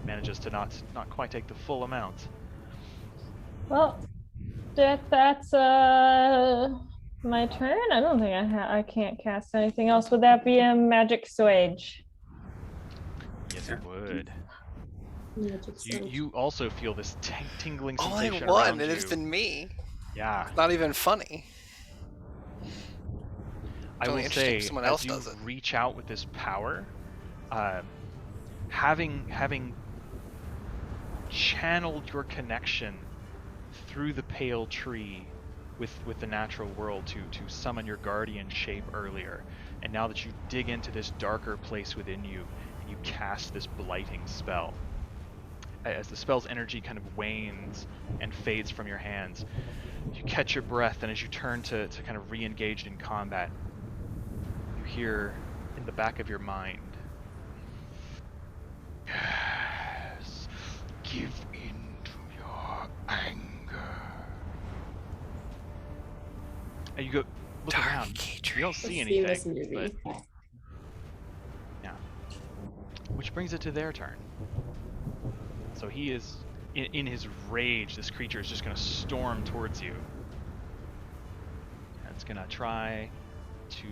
manages to not quite take the full amount. Well, that's my turn. I don't think I can't cast anything else. Would that be a magic swage? Yes, it would. You also feel this tingling Only sensation one, around and you. it's been me. Yeah. Not even funny. I only will interesting say, if someone as else you does it. reach out with this power, having channeled your connection through the pale tree with the natural world to summon your guardian shape earlier, and now that you dig into this darker place within you, and you cast this blighting spell, as the spell's energy kind of wanes and fades from your hands, you catch your breath, and as you turn to kind of re-engage in combat, you hear in the back of your mind, "Yes, give in to your anger." And you go look Dark around. You don't see I've seen this anything, movie. but yeah. Which brings it to their turn. So he is in his rage. This creature is just going to storm towards you. And it's going to try to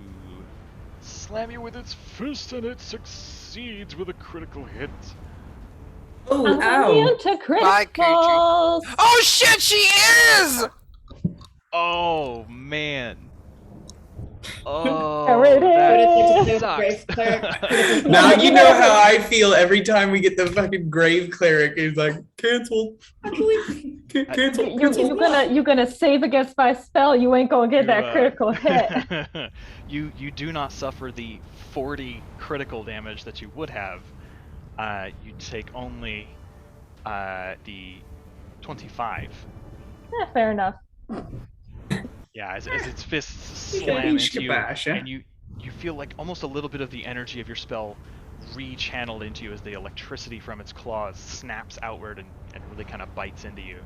slam you with its fist, and it succeeds with a critical hit. Oh, I'm ow. immune to Bye, criticals. Oh shit, she is! Oh man. Oh, There it that is. sucks. Now you know how I feel every time we get the fucking grave cleric. He's like, cancel. Cancel. You're gonna save against my spell. You ain't gonna get that critical hit. You do not suffer the 40 critical damage that you would have. You take only the 25. Yeah, fair enough. Yeah, as its fists slam into you, Kabash, yeah. and you feel like almost a little bit of the energy of your spell re-channeled into you as the electricity from its claws snaps outward and really kind of bites into you.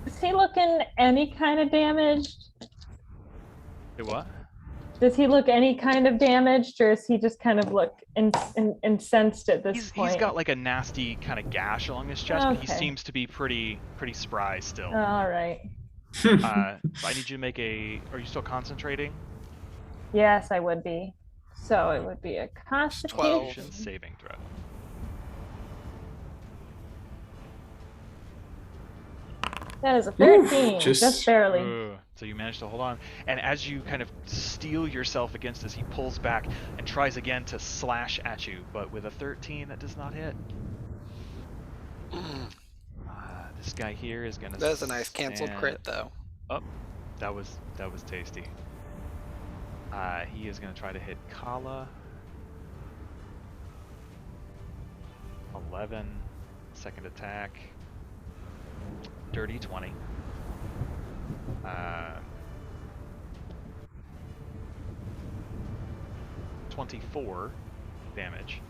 Is he looking any kind of damaged? Hey, what? Does he look any kind of damaged, or is he just kind of look incensed at this point? He's got like a nasty kind of gash along his chest, but he Okay. seems to be pretty spry still. All right. I need you to make a. Are you still concentrating? Yes, I would be. So it would be a 12. Constitution. Saving throw. That is a 13, just- just barely. Ooh, so you manage to hold on, and as you kind of steel yourself against this, he pulls back and tries again to slash at you, but with a 13, that does not hit. This guy here is gonna. That's a nice canceled stand- crit, though. Oh, that was tasty. He is gonna try to hit Kala. 11, second attack. Dirty 20. 24 damage.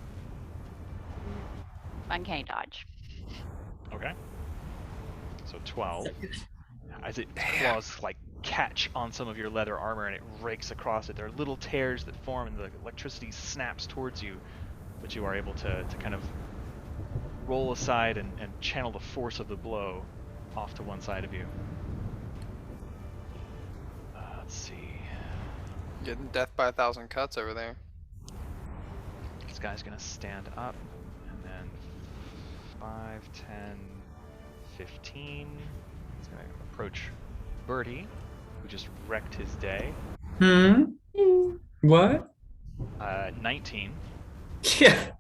Uncanny dodge. Okay. So 12. As its claws like catch on some of your leather armor and it rakes across it, there are little tears that form and the electricity snaps towards you, but you are able to kind of roll aside and channel the force of the blow off to one side of you. Let's see. Getting death by 1,000 cuts over there. This guy's gonna stand up and then 5, 10, 15. He's gonna approach Birdie, who just wrecked his day. What? 19. Yeah.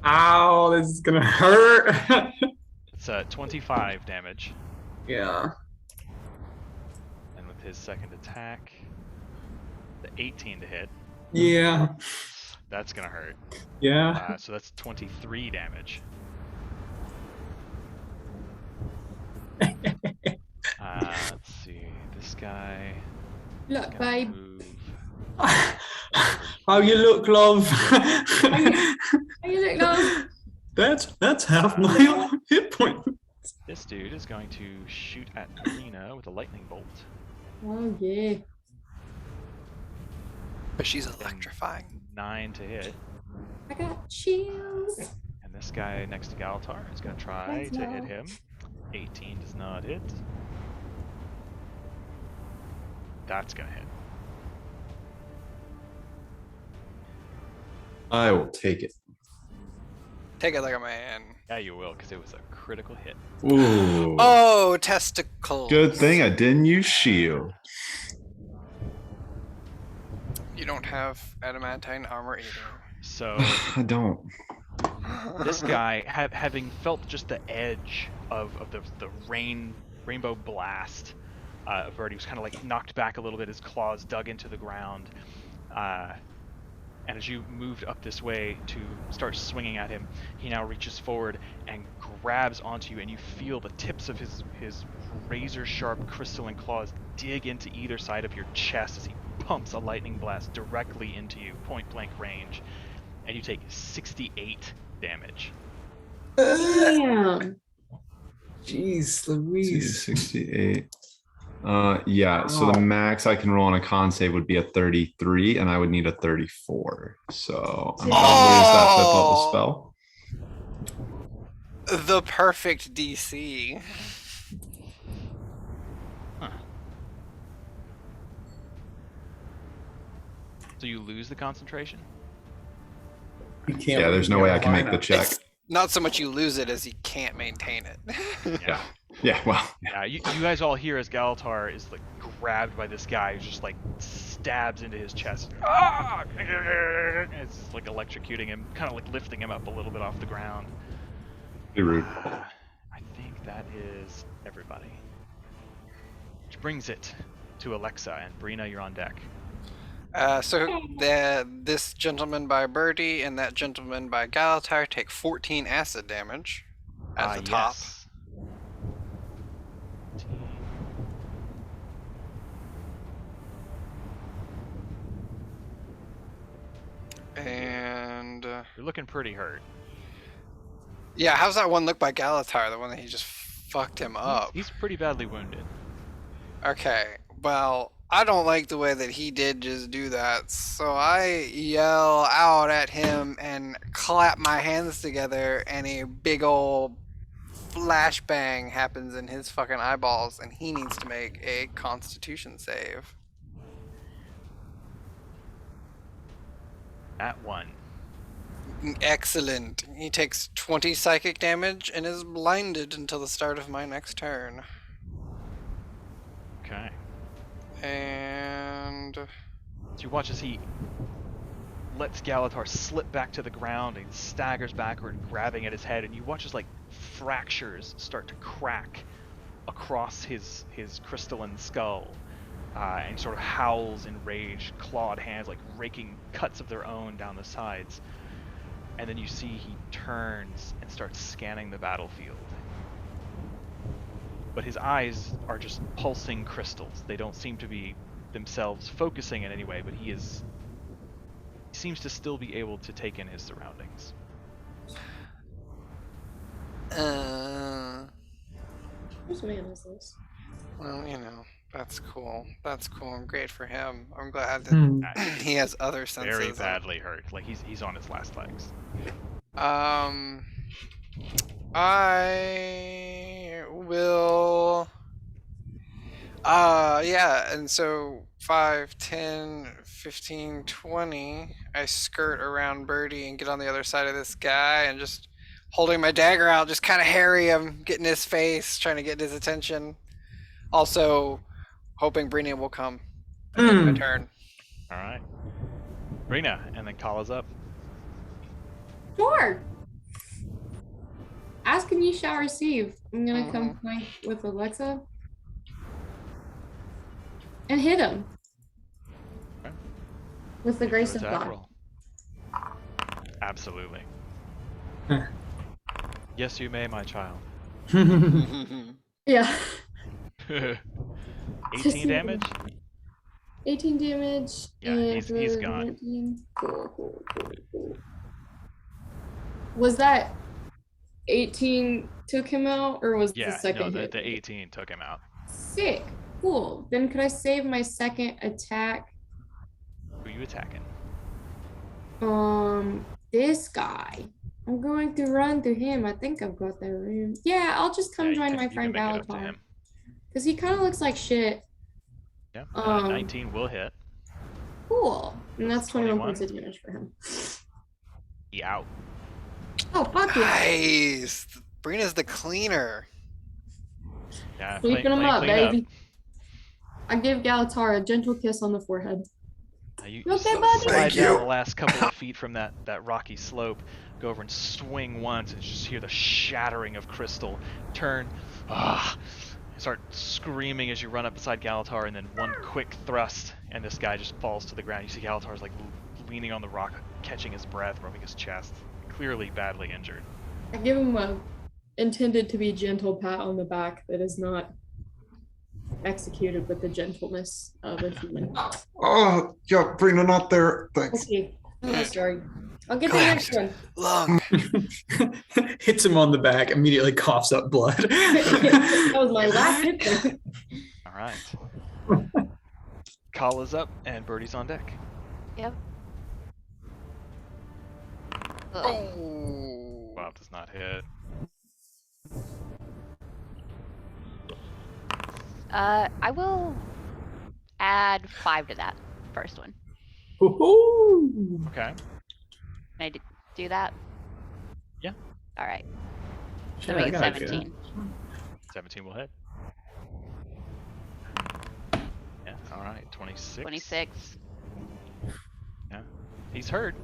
Ow, this is gonna hurt. It's 25 damage. Yeah. And with his second attack, the 18 to hit, Yeah. that's gonna hurt. Yeah. So that's 23 damage. Let's see. This guy Look, gonna babe. move. How you look, love? How you look, love? That's half my hit point. This dude is going to shoot at Karina with a lightning bolt. Oh yeah. But she's electrifying. 9 to hit. I got chills. And this guy next to Galtar is going to try That's to hit low. him. 18 does not hit. That's going to hit. I will take it. Take it like a man. Yeah, you will, because it was a critical hit. Ooh. Oh, testicles. Good thing I didn't use shield. You don't have adamantine armor either. So I don't. this guy, having felt just the edge of the rainbow blast, Birdie was kind of like knocked back a little bit. His claws dug into the ground. And as you moved up this way to start swinging at him, he now reaches forward and grabs onto you, and you feel the tips of his razor-sharp crystalline claws dig into either side of your chest as he pumps a lightning blast directly into you, point-blank range, and you take 68 damage. Damn. Jeez Louise. 68. Yeah, so the max I can roll on a con save would be a 33, and I would need a 34. So I'm gonna lose that 5th level spell. The perfect DC. Huh. So you lose the concentration? You can't. Yeah, there's no way I can make the check. It's not so much you lose it as you can't maintain it. Yeah. Yeah, well. Yeah, you guys all hear as Galatar is like grabbed by this guy who just like stabs into his chest. Ah! It's like electrocuting him, kind of like lifting him up a little bit off the ground. Pretty rude. I think that is everybody. Which brings it to Alexa, and Brina, you're on deck. So this gentleman by Birdie and that gentleman by Galatar take 14 acid damage at the top. Yes. And You're looking pretty hurt. yeah, how's that one look by Galatar? The one that he just fucked him up. He's pretty badly wounded. Okay, well, I don't like the way that he did just do that, so I yell out at him and clap my hands together, and a big ol' flashbang happens in his fucking eyeballs, and he needs to make a Constitution save. At 1. Excellent. He takes 20 psychic damage and is blinded until the start of my next turn. Okay. And So you watch as he lets Galatar slip back to the ground and staggers backward, grabbing at his head, and you watch as like fractures start to crack across his crystalline skull. And he sort of howls in rage, clawed hands like raking cuts of their own down the sides. And then you see he turns and starts scanning the battlefield. But his eyes are just pulsing crystals. They don't seem to be themselves focusing in any way, but he seems to still be able to take in his surroundings. Whose man is this? Well, you know, that's cool. That's cool and great for him. I'm glad that he has other senses. Very badly hurt. Like he's on his last legs. I will yeah, and so 5, 10, 15, 20, I skirt around Birdie and get on the other side of this guy and just holding my dagger out, just kind of harry him, getting his face, trying to get his attention. Also hoping Brina will come and take my turn. Alright. Brina, and then Kala's up. Sure. Ask and ye shall receive. I'm gonna come flank with Alexa and hit him with the grace of Attack God. roll. Absolutely. Yes, you may, my child. Yeah. 18 damage? 18 damage. Yeah, and he's gone. 19. Cool. Was that 18 took him out, or was the Yeah, second no, hit? the 18 took him out. Sick. Cool. Then could I save my second attack? Who are you attacking? This guy. I'm going to run to him. I think I've got that room. Yeah, I'll just come Yeah, join you my can friend make it up to Galatar. him. Because he kind of looks like shit. Yeah, 19 will hit. Cool. And that's 21 21. points of damage for him. He out. Oh, fuck yeah. Nice. Brina's the cleaner. Yeah, Sweeping him playing up, clean baby. I give Galatar a gentle kiss on the forehead. You Okay, slide buddy? Thank down you. the last couple of feet from that rocky slope, go over and swing once, and just hear the shattering of crystal. Turn, start screaming as you run up beside Galatar, and then one quick thrust, and this guy just falls to the ground. You see Galatar's like leaning on the rock, catching his breath, rubbing his chest, clearly badly injured. I give him a intended to be gentle pat on the back that is not executed with the gentleness of a human. Oh, yeah, bring it out there. Thanks. Okay, sorry. I'll get the next one. Lung. Hits him on the back, immediately coughs up blood. That was my last hit point. All right. Kala's up and Birdie's on deck. Yep. Ugh. Oh. Wow, does not hit. I will add 5 to that first one. Woohoo! Okay. Can I do that? Yeah. All right. So Sure, I make it gotta do that. 17. 17 will hit. Yeah, all right. 26. 26. Yeah. He's hurt.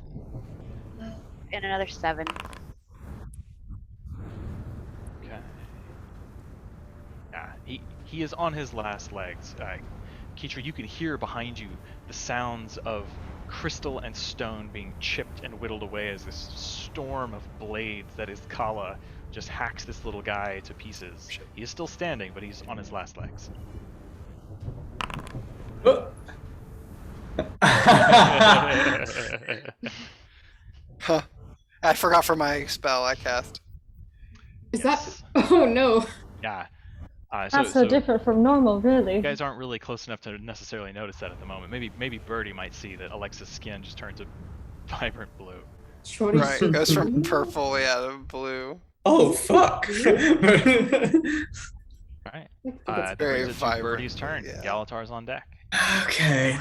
And another 7. Okay. Yeah, he is on his last legs. Keitra, you can hear behind you the sounds of crystal and stone being chipped and whittled away as this storm of blades that is Kala just hacks this little guy to pieces. He is still standing, but he's on his last legs. Huh. I forgot for my spell I cast. Is Yes. that? Oh no. Yeah. That's so different from normal, really. You guys aren't really close enough to necessarily notice that at the moment. Maybe Birdie might see that Alexa's skin just turns a vibrant blue. Shorty's Right, so goes from blue. purple, to blue. Oh fuck! Right. That's That very brings it to vibrant, Birdie's turn. yeah. Galatar's on deck. Okay.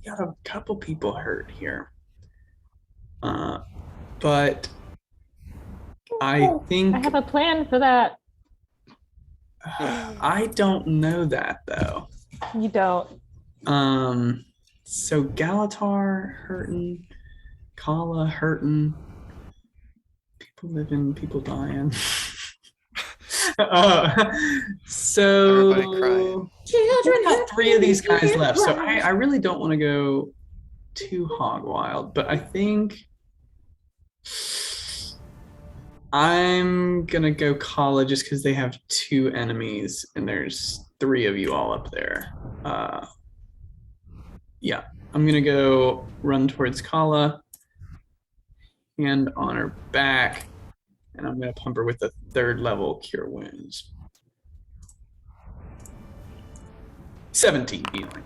Got a couple people hurt here. But I think I have a plan for that. I don't know that though. You don't. So Galatar hurting, Kala hurting, people living, people dying. So Everybody crying. Children got have 3 of these guys babies, left, so cry. I really don't want to go too hog wild, but I think I'm gonna go Kala just because they have 2 enemies and there's 3 of you all up there. Yeah, I'm gonna go run towards Kala, hand on her back, and I'm gonna pump her with the 3rd level Cure Wounds. 17 healing.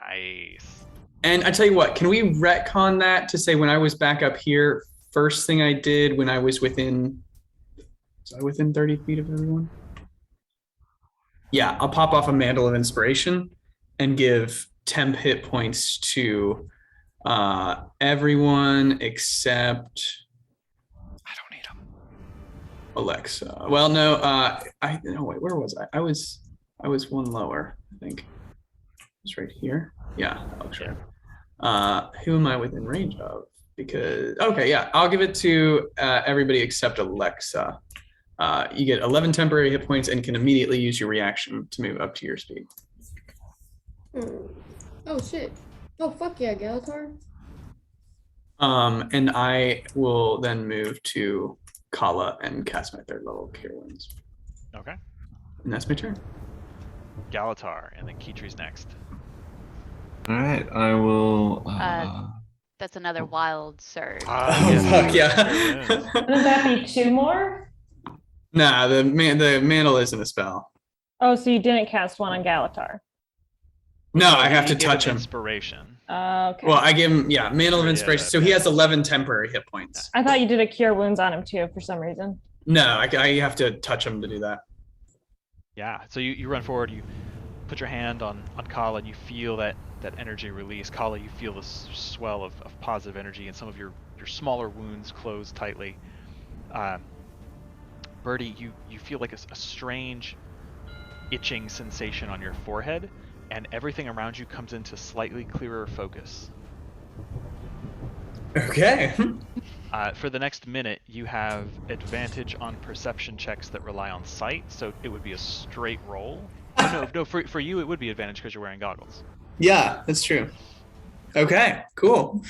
Nice. And I tell you what, can we retcon that to say when I was back up here, first thing I did when I was within 30 feet of everyone? Yeah, I'll pop off a Mantle of Inspiration and give temp hit points to everyone except I don't need them. Alexa. Well, no, wait, where was I? I was 1 lower, I think. It's right here. Yeah, that looks right. Who am I within range of? Because, okay, yeah, I'll give it to everybody except Alexa. You get 11 temporary hit points and can immediately use your reaction to move up to your speed. Oh shit. Oh fuck yeah, Galatar. And I will then move to Kala and cast my 3rd level Cure Wounds. Okay. And that's my turn. Galatar, and then Keetri's next. All right, I will. That's another wild surge. Oh, fuck yeah. Wouldn't that be 2 more? Nah, the mantle isn't a spell. Oh, so you didn't cast one on Galatar. No, I have You to give touch him. Inspiration. Okay. Well, I give him, Mantle of Yeah, Inspiration. So he has 11 temporary hit points. I thought you did a cure wounds on him too for some reason. No, I have to touch him to do that. Yeah. So you run forward. You put your hand on Kala, and you feel that energy release. Kala, you feel this swell of positive energy, and some of your smaller wounds close tightly. Birdie, you feel like a strange itching sensation on your forehead, and everything around you comes into slightly clearer focus. Okay. For the next minute, you have advantage on perception checks that rely on sight, so it would be a straight roll. Oh, no, for you it would be advantage because you're wearing goggles. Yeah, that's true. Okay, cool.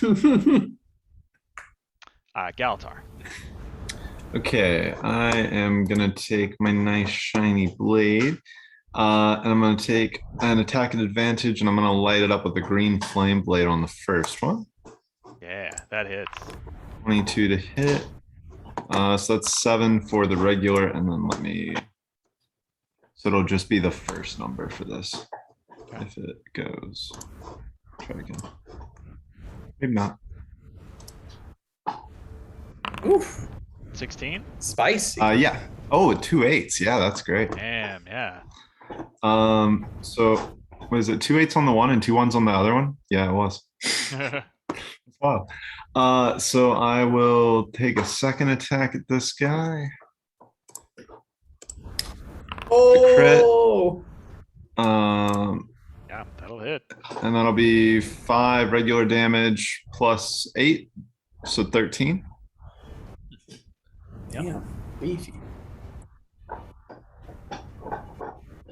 Galatar. Okay, I am gonna take my nice shiny blade, and I'm gonna take an attack at advantage, and I'm gonna light it up with a green flame blade on the first one. Yeah, that hits. 22 to hit. So that's 7 for the regular, and then let me. So it'll just be the first number for this. Okay. If it goes. Try again. Maybe not. Oof, 16? spicy. Yeah. Oh, 2 8s. Yeah, that's great. Damn, yeah. So was it 2 8s on the one and 2 1s on the other one? Yeah, it was. Wow. So I will take a second attack at this guy. Oh, Yeah, that'll hit. And that'll be 5 regular damage plus 8, so 13. damn, beefy.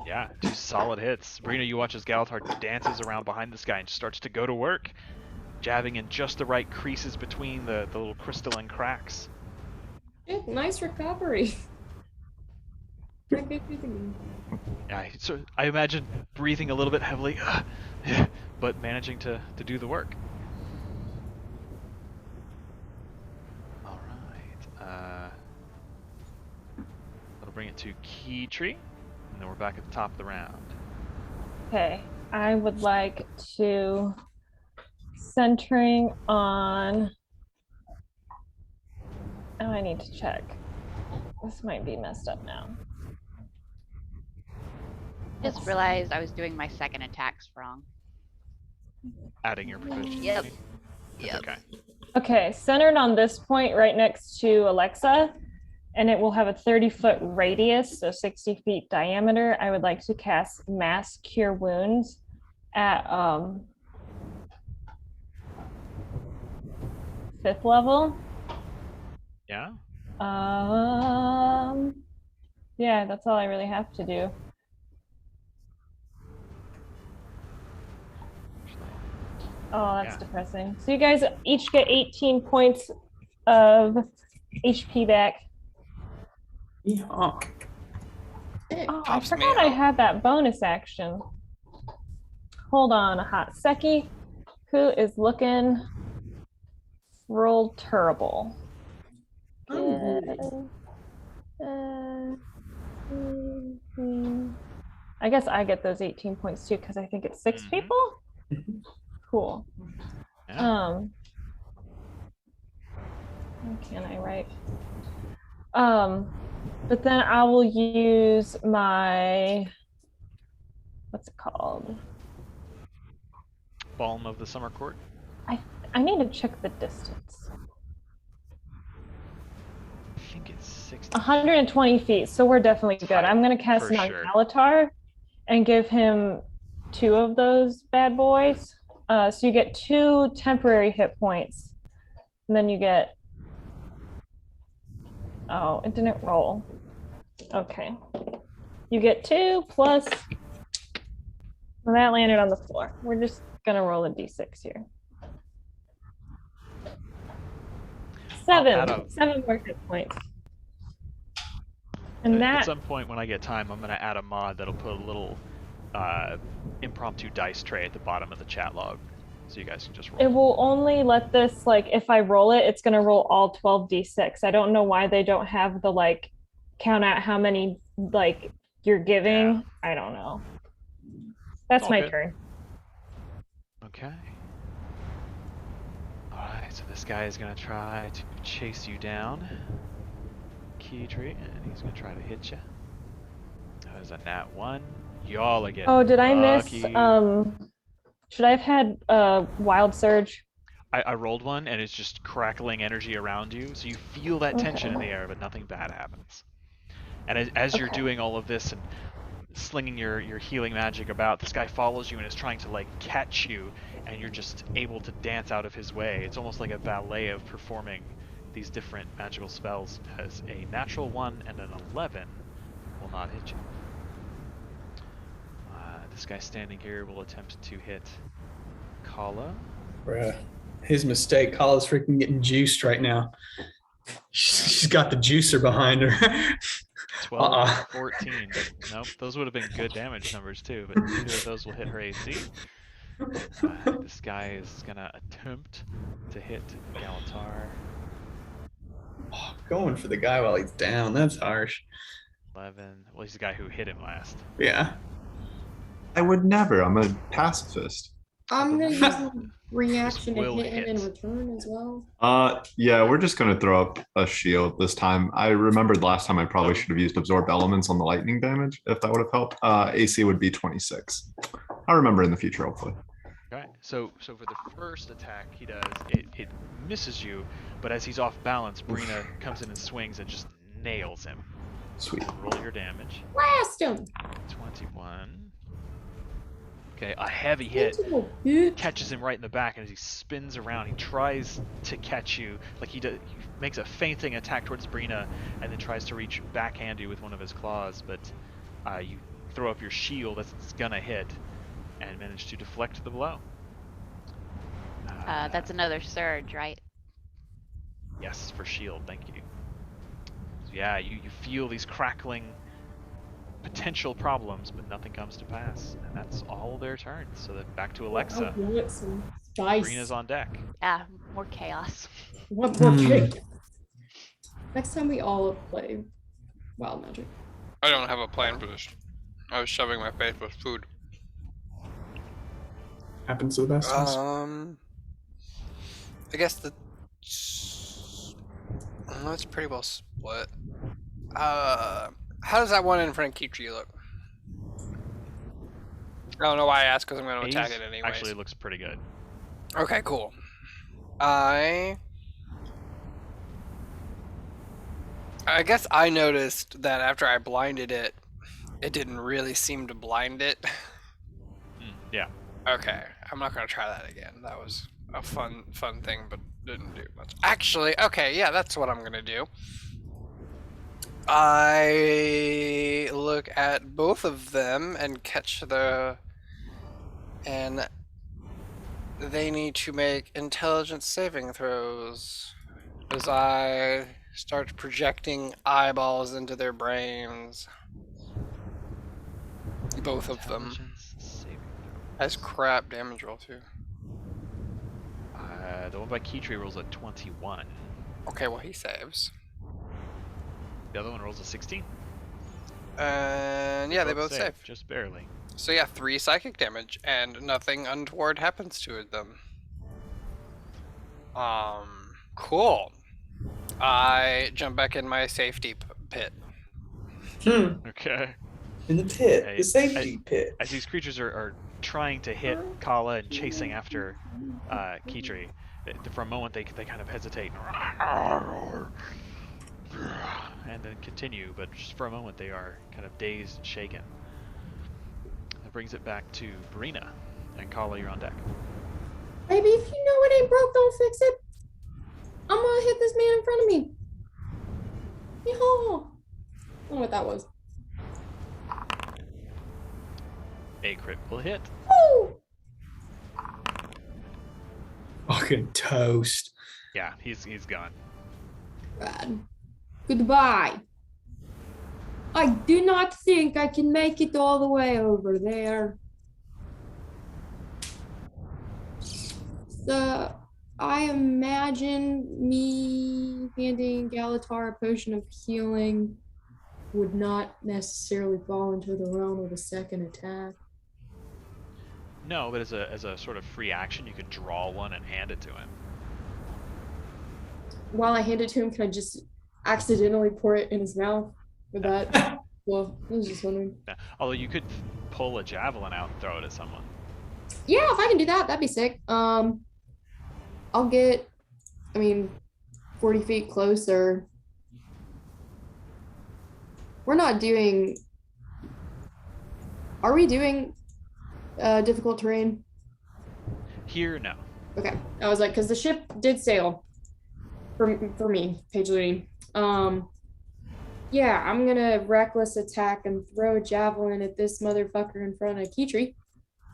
Yeah, 2 solid hits. Brina, you watch as Galatar dances around behind this guy and starts to go to work, jabbing in just the right creases between the little crystalline cracks. Shit, nice recovery. Yeah, so I imagine breathing a little bit heavily, but managing to do the work. All right. That'll bring it to Key Tree, and then we're back at the top of the round. Okay, I would like to centering on. Oh, I need to check. This might be messed up now. Just realized I was doing my second attacks wrong. Adding your proficiency. Yep. That's Yep. okay. Okay, centered on this point right next to Alexa, and it will have a 30-foot radius, so 60 feet diameter. I would like to cast Mass Cure Wounds at 5th level. Yeah. Yeah, that's all I really have to do. Oh, that's Yeah. depressing. So you guys each get 18 points of HP back. Yeah. Oh, I Pops me forgot I out. had that bonus action. Hold on a hot secchi. Who is looking real terrible? I guess I get those 18 points too because I think it's 6 Mhm. people. Cool. Yeah. What can I write? But then I will use my, what's it called? Balm of the Summer Court. I need to check the distance. I think it's 60. 120 feet, so we're definitely good. I'm gonna cast For it on sure. Galatar and give him 2 of those bad boys. So you get 2 temporary hit points, and then you get. Oh, it didn't roll. Okay. You get 2 plus. Well, that landed on the floor. We're just gonna roll a d6 here. 7. add a- 7 more hit points. And At that some point when I get time, I'm going to add a mod that'll put a little impromptu dice tray at the bottom of the chat log, so you guys can just roll. it will only let this, like, if I roll it, it's gonna roll all 12d6. I don't know why they don't have the, like, count out how many, like, you're giving. Yeah. I don't know. That's All my good. turn. Okay. Alright, so this guy is going to try to chase you down. Key tree, and he's going to try to hit you. That was a nat 1. Y'all again. Oh, did I miss? lucky. Should I have had Wild Surge? I rolled one, and it's just crackling energy around you, so you feel that tension in Okay. the air, but nothing bad happens. And as you're Okay. doing all of this and slinging your healing magic about, this guy follows you and is trying to, like, catch you, and you're just able to dance out of his way. It's almost like a ballet of performing these different magical spells, as a natural 1 and an 11 will not hit you. This guy standing here will attempt to hit Kala. Bruh. His mistake. Kala's freaking getting juiced right now. She's got the juicer behind her. 12, 14. Nope, those would have been good damage numbers too, but neither of those will hit her AC. This guy is gonna attempt to hit Galatar. Oh, going for the guy while he's down. That's harsh. 11. Well, he's the guy who hit him last. Yeah. I would never. I'm a pacifist. I'm gonna use a reaction to will hit him in hit. return as well. Yeah, we're just gonna throw up a shield this time. I remembered last time I probably should have used absorb elements on the lightning damage if that would have helped. AC would be 26. I'll remember in the future, hopefully. Okay, so for the first attack he does, it misses you, but as he's off balance, Brina comes in and swings and just nails him. Sweet. Roll your damage. Blast him! 21. Okay, a heavy hit catches him right in the back, and as he spins around, he tries to catch you. Like he makes a feinting attack towards Brina, and then tries to reach backhand you with one of his claws. But you throw up your shield as it's gonna hit, and manage to deflect the blow. That's another surge, right? Yes, for shield. Thank you. So yeah, you feel these crackling potential problems, but nothing comes to pass, and that's all their turns. So that back to Alexa. I want some dice. Brina's on deck. Yeah, more chaos. What more kick? Next time we all play Wild Magic. I don't have a plan for this. I was shoving my face with food. Happens to the best of us. I guess it's pretty well split. How does that one in front of Kitri look? I don't know why I asked, because I'm going to attack it anyways. Actually, it looks pretty good. Okay, cool. I guess I noticed that after I blinded it, it didn't really seem to blind it. Yeah. Okay, I'm not going to try that again. That was a fun thing, but didn't do much. Actually, okay, yeah, that's what I'm going to do. I look at both of them and and they need to make intelligence saving throws as I start projecting eyeballs into their brains. Both of them. Intelligence saving throw. Has crap damage roll too. The one by Kitri rolls a 21. Okay, well he saves. The other one rolls a 16. And yeah, they both save. Just barely. So yeah, 3 psychic damage, and nothing untoward happens to them. Cool. I jump back in my safety pit. Okay. In the pit, Hey, the safety pit. As these creatures are trying to hit Kala and chasing after Kitri, for a moment they kind of hesitate. And then continue, but just for a moment they are kind of dazed and shaken. That brings it back to Brina. And Kala, you're on deck. Baby, if you know it ain't broke, don't fix it. I'm gonna hit this man in front of me. Yeehaw. I don't know what that was. A crit will hit. Woo! Fucking toast. Yeah, he's gone. Bad. Goodbye. I do not think I can make it all the way over there. So I imagine me handing Galatar a potion of healing would not necessarily fall into the realm of a second attack. No, but as a sort of free action, you could draw one and hand it to him. While I hand it to him, can I just accidentally pour it in his mouth with that? Well, I was just wondering. Yeah. Although you could pull a javelin out and throw it at someone. Yeah, if I can do that, that'd be sick. I'll get, 40 feet closer. We're not doing. Are we doing difficult terrain? Here, no. Okay, I was like, because the ship did sail. For me, page loading. Yeah, I'm gonna reckless attack and throw a javelin at this motherfucker in front of Kitri.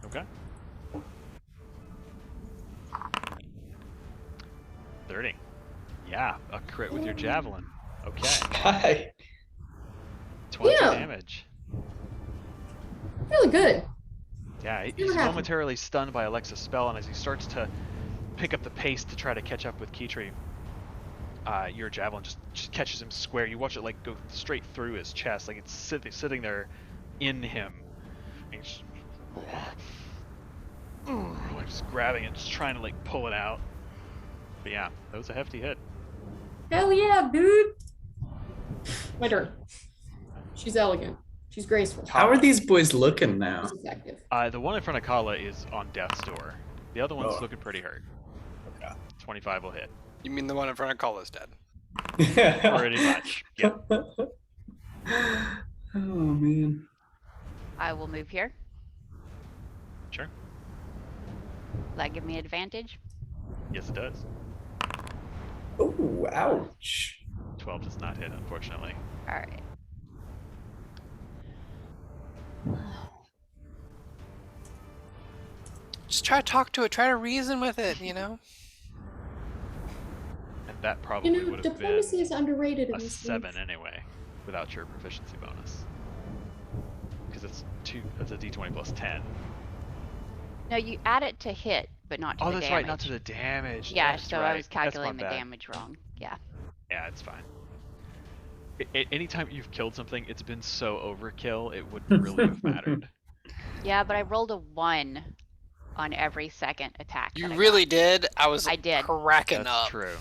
Okay. 30. Yeah, a crit with your javelin. Okay. Hi. 20 Yeah. damage. Really good. Yeah, Never he's happened. momentarily stunned by Alexa's spell, and as he starts to pick up the pace to try to catch up with Kitri, your javelin just catches him square. You watch it like go straight through his chest, like it's sitting there in him. And he's like just grabbing it, just trying to like pull it out. But yeah, that was a hefty hit. Hell yeah, dude. My turn. She's elegant. She's graceful. How are these boys looking now? She's effective. The one in front of Kala is on death's door. The other one's Oh. looking pretty hurt. Okay. 25 will hit. You mean the one in front of Kala's dead? Pretty much. Yep. Oh man. I will move here. Sure. Will that give me advantage? Yes, it does. Oh, ouch. 12 does not hit, unfortunately. All right. Just try to talk to it. Try to reason with it. You know. And that probably You know, would have been diplomacy is underrated in a this 7 game. anyway, without your proficiency bonus. Because it's a d20 plus 10. No, you add it to hit, but not to Oh, the that's damage. right, not to the damage. Yeah, That's so right. I was That's my calculating the bad. damage wrong. Yeah. Yeah, it's fine. Anytime you've killed something, it's been so overkill, it wouldn't really have mattered. Yeah, but I rolled a 1 on every second attack. You that I really got. did. I did. cracking That's up. true.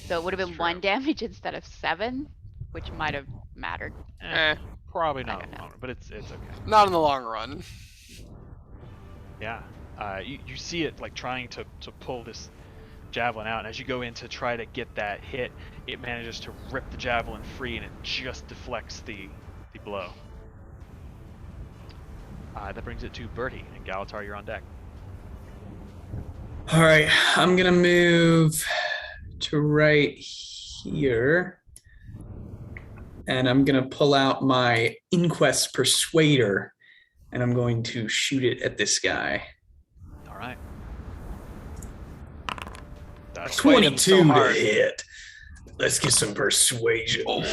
So it would have That's been true. 1 damage instead of 7, which might have mattered. Probably I not don't know. long, but it's okay. Not in the long run. Yeah. You see it like trying to pull this javelin out, and as you go in to try to get that hit, it manages to rip the javelin free, and it just deflects the blow. That brings it to Bertie, and Galatar, you're on deck. All right, I'm gonna move to right here, and I'm gonna pull out my Inquest Persuader, and I'm going to shoot it at this guy. All right. That's 22 to hard. hit. Let's get some persuasion. Oh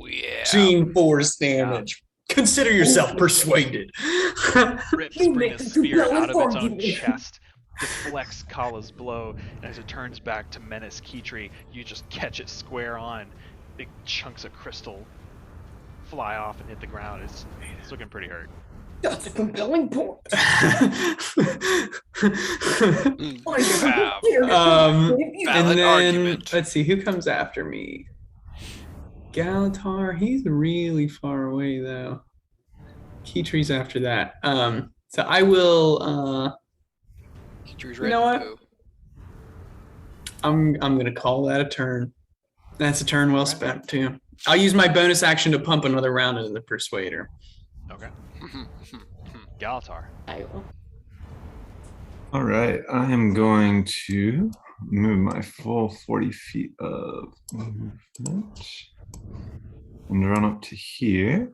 yeah. Team force damage. Consider yourself persuaded. rips You Brina's make a spear compelling out of its own argument. chest, deflects Kala's blow, and as it turns back to menace Kitri, you just catch it square on. Big chunks of crystal fly off and hit the ground. It's looking pretty hurt. That's a compelling point. And Valid then argument. let's see who comes after me. Galatar, he's really far away though. Kitri's after that. So I will. You know what? I'm gonna call that a turn. That's a turn well spent too. I'll use my bonus action to pump another round into the Persuader. Okay. Galatar. I will. All right, I am going to move my full 40 feet of movement and run up to here.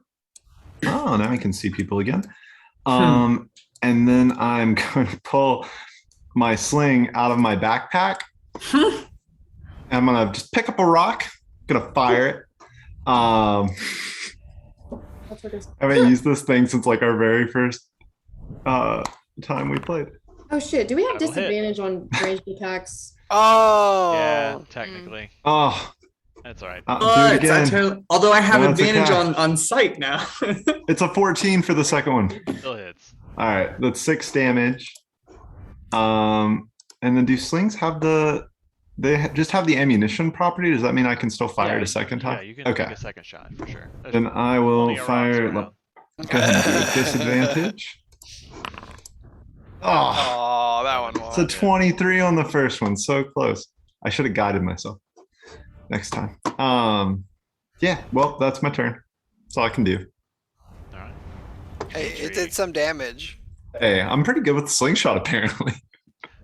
Oh, now I can see people again. And then I'm going to pull my sling out of my backpack. I'm gonna just pick up a rock, gonna fire it. That's what it is. I haven't used this thing since like our very first time we played. Oh shit, do we have That'll hit. disadvantage on ranged attacks? Oh. Yeah, technically. Oh, That's all right. do it again. Although I have No, it's advantage okay. on sight now. It's a 14 for the second one. Still hits. All right, that's 6 damage. And then do slings have just have the ammunition property? Does that mean I can still fire it a second time? Yeah, you can okay. take a second shot for sure. There's Then I will plenty of rocks fire. around. Go ahead and do a disadvantage. Oh, Oh, that one was. it's a 23 on the first one. So close. I should have guided myself next time. Yeah, well, that's my turn. That's all I can do. All right. Hey, it did some damage. Hey, I'm pretty good with the slingshot, apparently.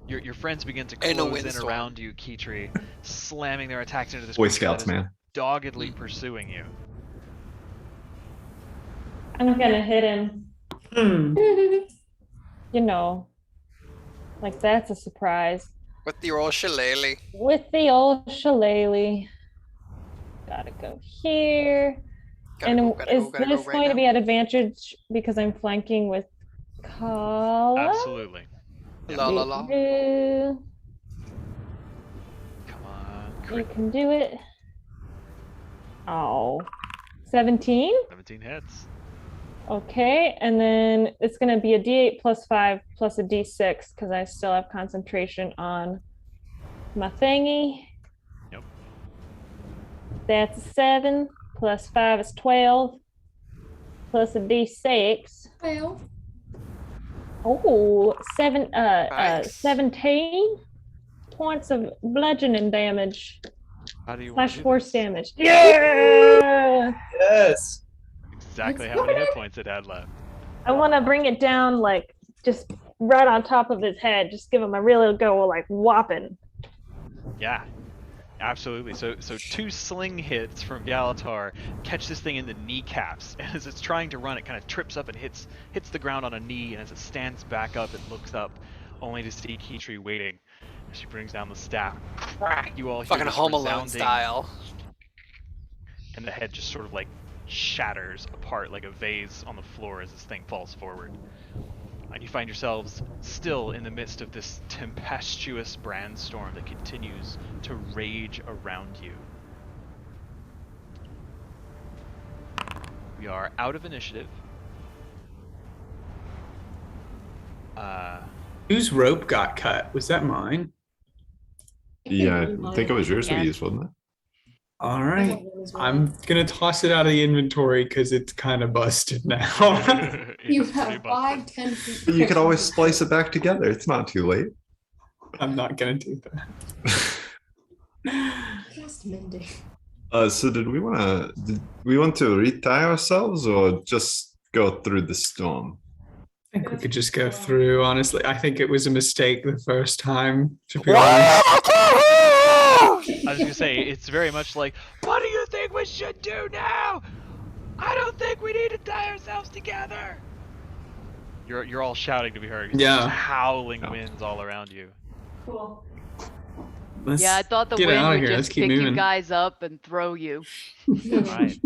Your friends begin to And a close in windstorm. around you, Kitri, slamming their attacks into this Boy creature that Scouts, is man. doggedly pursuing you. I'm gonna hit him. You know, like that's a surprise. With the old shillelagh. with the old shillelagh. Gotta go here. Gotta go, Is gotta this go right going to now. be at advantage because I'm flanking with Kala? Absolutely. La la la. Do- Come on. You Crit. can do it. Oh. 17? 17 hits. Okay, and then it's going to be a d8 plus 5 plus a d6 because I still have concentration on my thingy. Yep. That's a 7 plus 5 is 12 plus a d6. Well, Oh, Nice. 17 points of bludgeoning damage How do you want slash to do force this? damage. Yeah! Yes. Exactly Let's how many go. hit points it had left. I want to bring it down like just right on top of his head. Just give him a real go like whopping. Yeah. Absolutely. So 2 sling hits from Galatar catch this thing in the kneecaps, and as it's trying to run, it kind of trips up and hits the ground on a knee, and as it stands back up, it looks up, only to see Kitri waiting. As she brings down the staff, crack! You all hear Fucking this Home Alone resounding, style. and the head just sort of like shatters apart like a vase on the floor as this thing falls forward. And you find yourselves still in the midst of this tempestuous brandstorm that continues to rage around you. We are out of initiative. Whose rope got cut? Was that mine? Yeah, I think it was yours Yeah. we used, wasn't it? All I right. have one as well. I'm gonna toss it out of the inventory because it's kind of busted now. You It's pretty have busted. 5, 10 feet. But you could always splice it back together. It's not too late. I'm not gonna do that. Just mending. So did we want to retie ourselves or just go through the storm? I think we could just go through, honestly. I think it was a mistake the first time, to be honest. I was gonna say, it's very much like, what do you think we should do now? I don't think we need to tie ourselves together. You're all shouting to be heard. 'Cause there's Yeah. just howling Yeah. winds all around you. Cool. Let's Yeah, I thought the get wind out of would here. Let's just keep pick you moving. guys up and throw you. Right.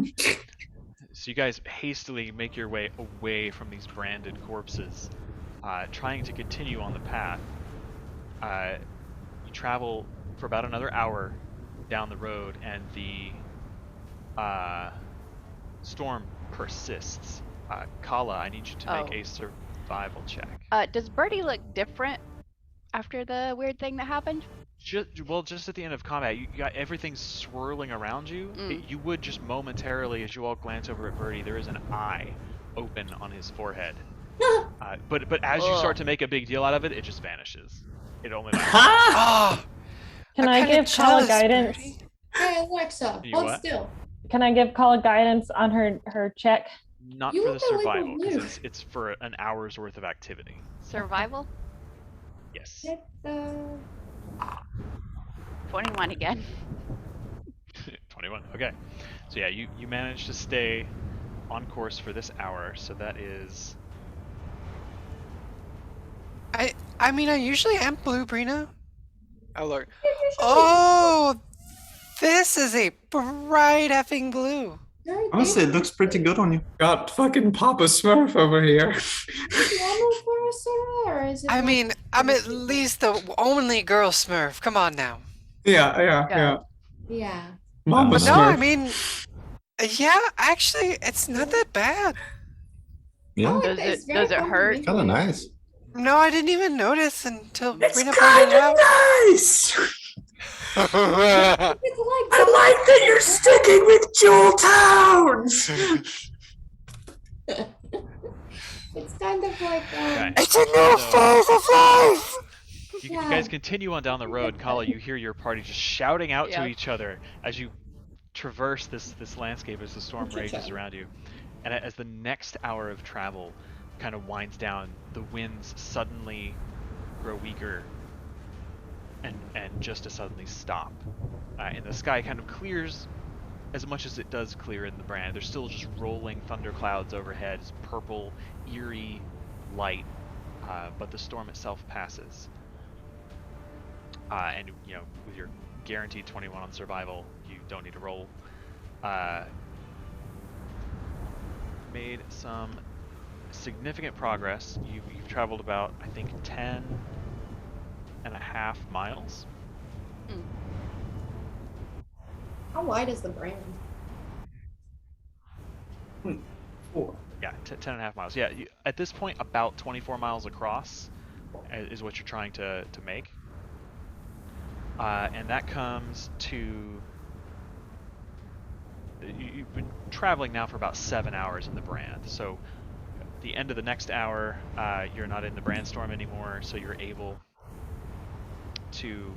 So you guys hastily make your way away from these branded corpses, trying to continue on the path. You travel for about another hour down the road, and the storm persists. Kala, I need you to make Oh. a survival check. Does Birdie look different after the weird thing that happened? Just at the end of combat, you got everything swirling around you. You would just momentarily, as you all glance over at Birdie, there is an eye open on his forehead. But as you start to make a big deal out of it, it just vanishes. It only lasts. Ah, Can I'm I kinda give Kala jealous, guidance? Birdie. Hey, Alexa, You hold what? still. Can I give Kala guidance on her check? Not You for the look like a survival, because weird. it's for an hour's worth of activity. Survival? Yes. Check the... 21 again. 21. Okay. So yeah, you managed to stay on course for this hour. So that is. I mean, I usually am blue, Brina. Oh, look. Oh, this is a bright effing blue. Honestly, it looks pretty good on you. Got fucking Papa Smurf over here. Is it normal for us, or is it I like- mean, I'm at least the only girl Smurf. Come on now. Yeah. Yeah. Mama But Smurf. no, I mean, yeah, actually, it's not that bad. Yeah, Oh, Does it's it- very does it hurt? comforting. kind of nice. No, I didn't even notice until It's Brina pointed it out. nice. It's like I like that you're sticking with Jewel Towns. It's kind of like Okay. It's a new So- phase of life. You Yeah. guys continue on down the road. Kala, you hear your party just shouting out to Yeah. each other as you traverse this landscape as the storm rages around you. And as the next hour of travel kind of winds down, the winds suddenly grow weaker and just as suddenly stop. And the sky kind of clears as much as it does clear in the brand. There's still just rolling thunderclouds overhead, it's purple, eerie light, but the storm itself passes. and with your guaranteed 21 on survival, you don't need to roll. Made some significant progress. You've traveled about, I think, 10.5 miles. How wide is the brand? 4. Yeah, 10.5 miles. Yeah, at this point, about 24 miles across is what you're trying to make. And that comes to... You've been traveling now for about 7 hours in the brand. So the end of the next hour, you're not in the brandstorm anymore, so you're able to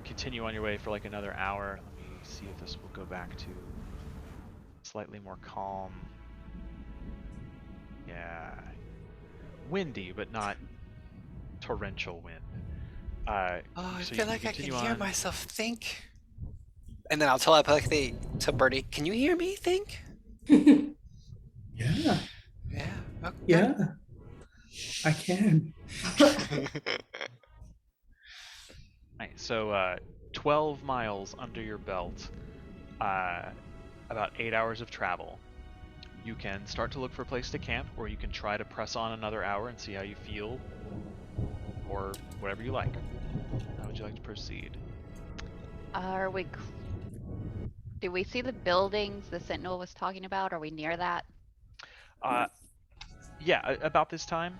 continue on your way for like another hour. Let me see if this will go back to slightly more calm. Yeah, windy, but not torrential wind. I so feel you like I can continue hear on. myself think. And then I'll telepathy to Birdie. Can you hear me think? Yeah. Yeah. Okay. Yeah. I can. Right, so 12 miles under your belt, about 8 hours of travel. You can start to look for a place to camp, or you can try to press on another hour and see how you feel, or whatever you like. How would you like to proceed? Are we? Do we see the buildings the Sentinel was talking about? Are we near that? Yeah, about this time.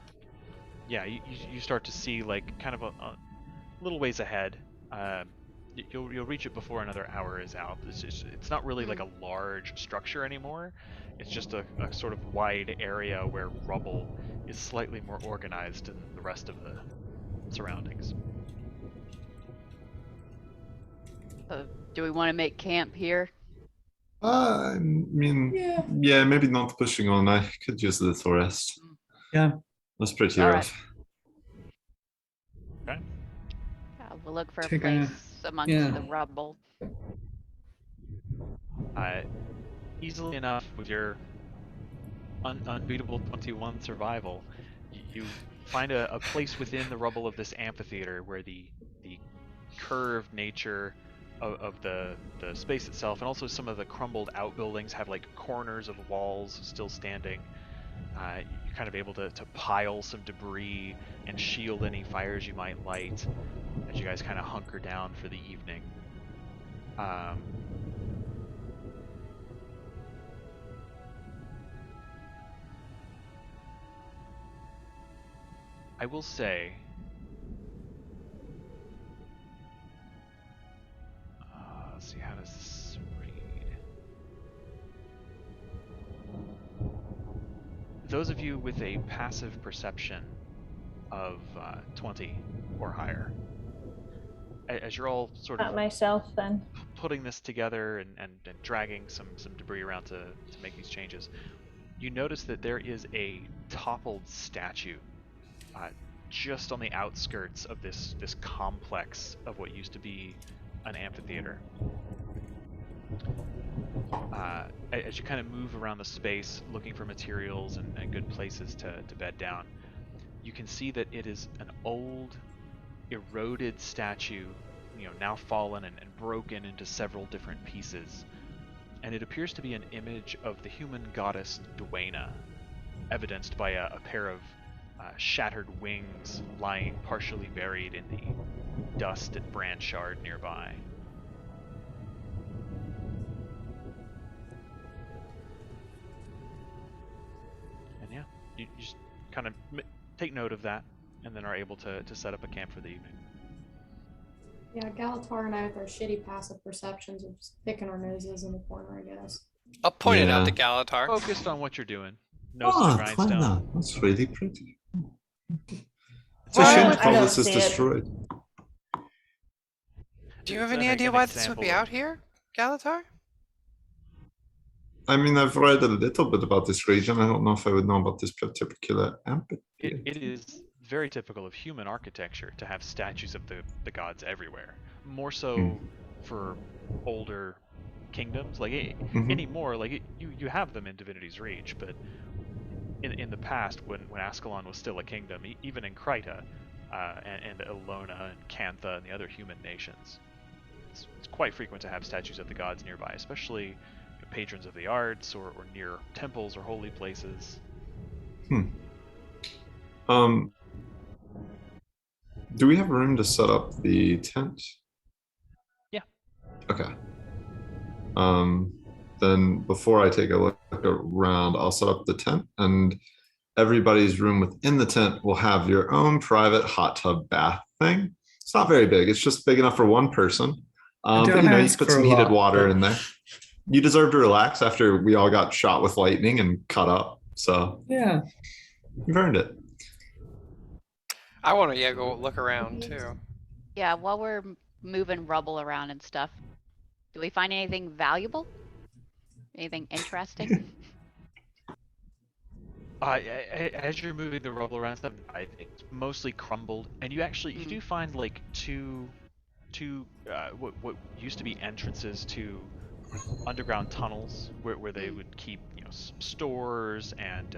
Yeah, you start to see like kind of a little ways ahead. You'll reach it before another hour is out. It's not really like a large structure anymore. It's just a sort of wide area where rubble is slightly more organized than the rest of the surroundings. Do we want to make camp here? I mean, yeah, maybe not pushing on. I could use a little rest. Yeah. That's pretty All rough. Okay. We'll look for a Take place amongst the rubble. Easily enough with your unbeatable 21 survival, you find a place within the rubble of this amphitheater where the curved nature of the space itself, and also some of the crumbled outbuildings have like corners of walls still standing. You're kind of able to pile some debris and shield any fires you might light as you guys kind of hunker down for the evening. I will say, let's see, how does this read? Those of you with a passive perception of 20 or higher, as you're all sort Not of myself then. putting this together and dragging some debris around to make these changes, you notice that there is a toppled statue just on the outskirts of this complex of what used to be an amphitheater. As you kind of move around the space looking for materials and good places to bed down, you can see that it is an old, eroded statue, now fallen and broken into several different pieces. And it appears to be an image of the human goddess Duena, evidenced by a pair of shattered wings lying partially buried in the dust and branch shard nearby. And yeah, you just kind of take note of that, and then are able to set up a camp for the evening. Yeah, Galatar and I with our shitty passive perceptions are just picking our noses in the corner, I guess. I'll point it out to Galatar. Focused on what you're doing. Nose to the grindstone. Twina, that's really pretty. It's a shame all this is destroyed. Do you have any idea why this would be out here, Galatar? I mean, I've read a little bit about this region. I don't know if I would know about this particular amphitheater. It is very typical of human architecture to have statues of the gods everywhere. More so for older kingdoms. Like anymore, like you have them in Divinity's Reach, but in the past, when Ascalon was still a kingdom, even in Kryta, and Ilona and Cantha and the other human nations. It's quite frequent to have statues of the gods nearby, especially patrons of the arts or near temples or holy places. Do we have room to set up the tent? Yeah. Okay. Then before I take a look around, I'll set up the tent, and everybody's room within the tent will have your own private hot tub bath thing. It's not very big. It's just big enough for one person. But you know, you put some heated water in there. You deserve to relax after we all got shot with lightning and cut up. So yeah, you've earned it. I want to go look around too. Yeah, while we're moving rubble around and stuff, do we find anything valuable? Anything interesting? As you're moving the rubble around stuff, it's mostly crumbled, and you do find like two what used to be entrances to underground tunnels where they would keep stores and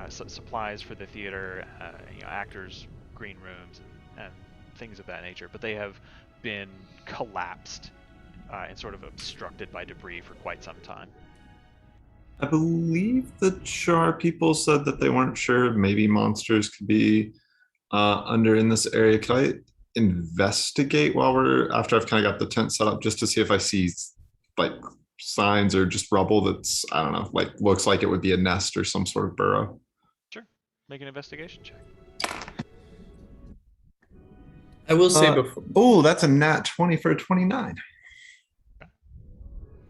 supplies for the theater, actors' green rooms and things of that nature. But they have been collapsed and sort of obstructed by debris for quite some time. I believe the Char people said that they weren't sure maybe monsters could be under in this area. Could I investigate after I've kind of got the tent set up, just to see if I see like signs or just rubble that's, I don't know, like looks like it would be a nest or some sort of burrow? Sure. Make an investigation check. I will say before. Oh, that's a nat 20 for a 29. What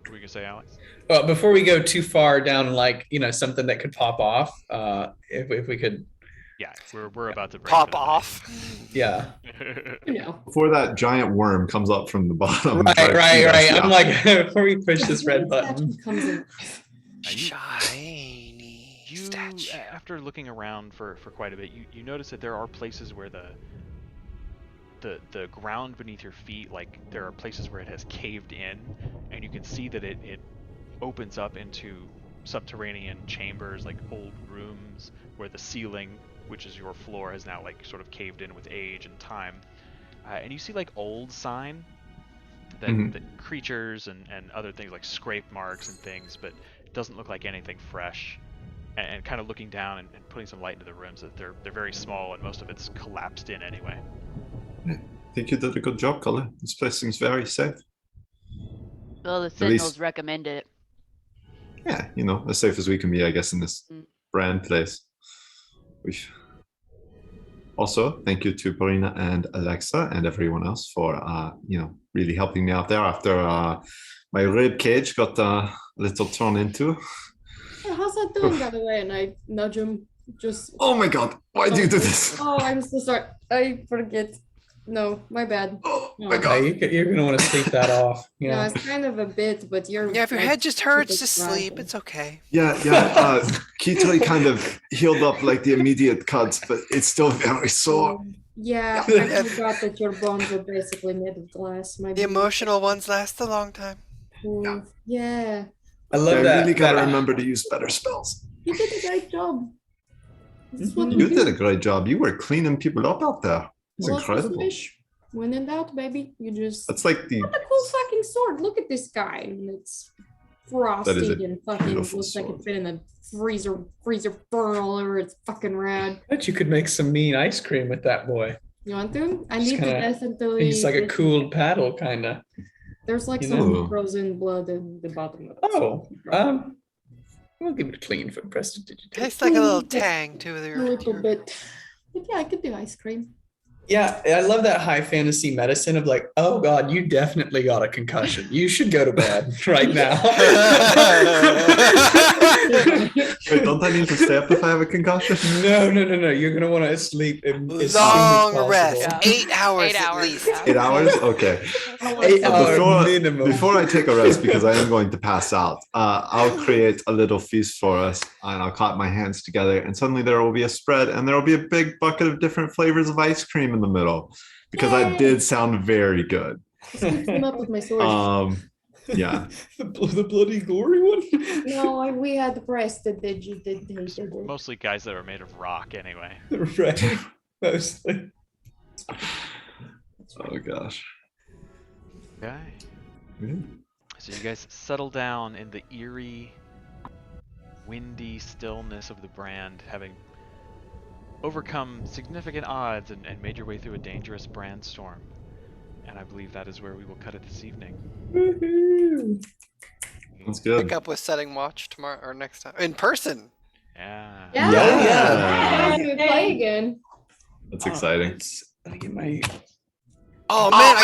were you gonna say, Alex? Well, before we go too far down, like something that could pop off, if we could. Yeah, we're about to break pop off. Yeah. Before that giant worm comes up from the bottom. Right. I'm like, before we push this red button. Shiny statue. After looking around for quite a bit, you notice that there are places where the ground beneath your feet, like there are places where it has caved in, and you can see that it opens up into subterranean chambers, like old rooms where the ceiling, which is your floor, has now like sort of caved in with age and time. And you see like old sign that creatures and other things like scrape marks and things, but it doesn't look like anything fresh. And kind of looking down and putting some light into the rooms, that they're very small and most of it's collapsed in anyway. I think you did a good job, Colin. This place seems very safe. Well, the Sentinels recommend it. Yeah, as safe as we can be, I guess, in this brand place. Also, thank you to Borina and Alexa and everyone else for, really helping me out there after my rib cage got a little torn into. How's that doing, by the way? And I nudge him. Oh my god, why do you do this? Oh, I'm so sorry. I forget. No, my bad. Oh my god. You're going to want to sleep that off. Yeah, it's kind of a bit, but you're... Yeah, if your head just hurts, just sleep. It's okay. Yeah. Kitari kind of healed up like the immediate cuts, but it's still very sore. Yeah, I forgot that your bones are basically made of glass. The emotional ones last a long time. Yeah. I love that. I really gotta remember to use better spells. You did a great job. You did a great job. You were cleaning people up out there. It's incredible. When in doubt, baby, you just... That's like what a cool fucking sword. Look at this guy. And it's frosty and fucking looks like it's been in a freezer burn all over. It's fucking rad. I bet you could make some mean ice cream with that boy. You want to? I need to definitely... He's like a cooled paddle, kind of. There's like some frozen blood in the bottom of it. We'll give it a clean for prestidigitation. Tastes like a little tang to it. A little bit. But yeah, I could do ice cream. Yeah, I love that high fantasy medicine of like, oh God, you definitely got a concussion. You should go to bed right now. Wait, don't I need to stay up if I have a concussion? No. You're gonna want to sleep as soon as long possible. rest. Yeah. 8 hours 8 at hours. least. 8 hours? Okay. 8 hour minimum. Before I take a rest, because I am going to pass out, I'll create a little feast for us, and I'll clap my hands together, and suddenly there will be a spread, and there will be a big bucket of different flavors of ice cream in the middle, because that did sound very good. Scoop them up with my sword. Yeah. the bloody gory one? No, we had the price that they did. Mostly guys that are made of rock anyway. Right. mostly. Oh gosh. Okay. Yeah. So you guys settle down in the eerie, windy stillness of the Brand, having overcome significant odds and made your way through a dangerous brand storm. And I believe that is where we will cut it this evening. Woohoo! That's good. Pick up with setting watch tomorrow or next time in person. Yeah. Yeah. Yeah. We play again. That's exciting. Let me get my Oh man,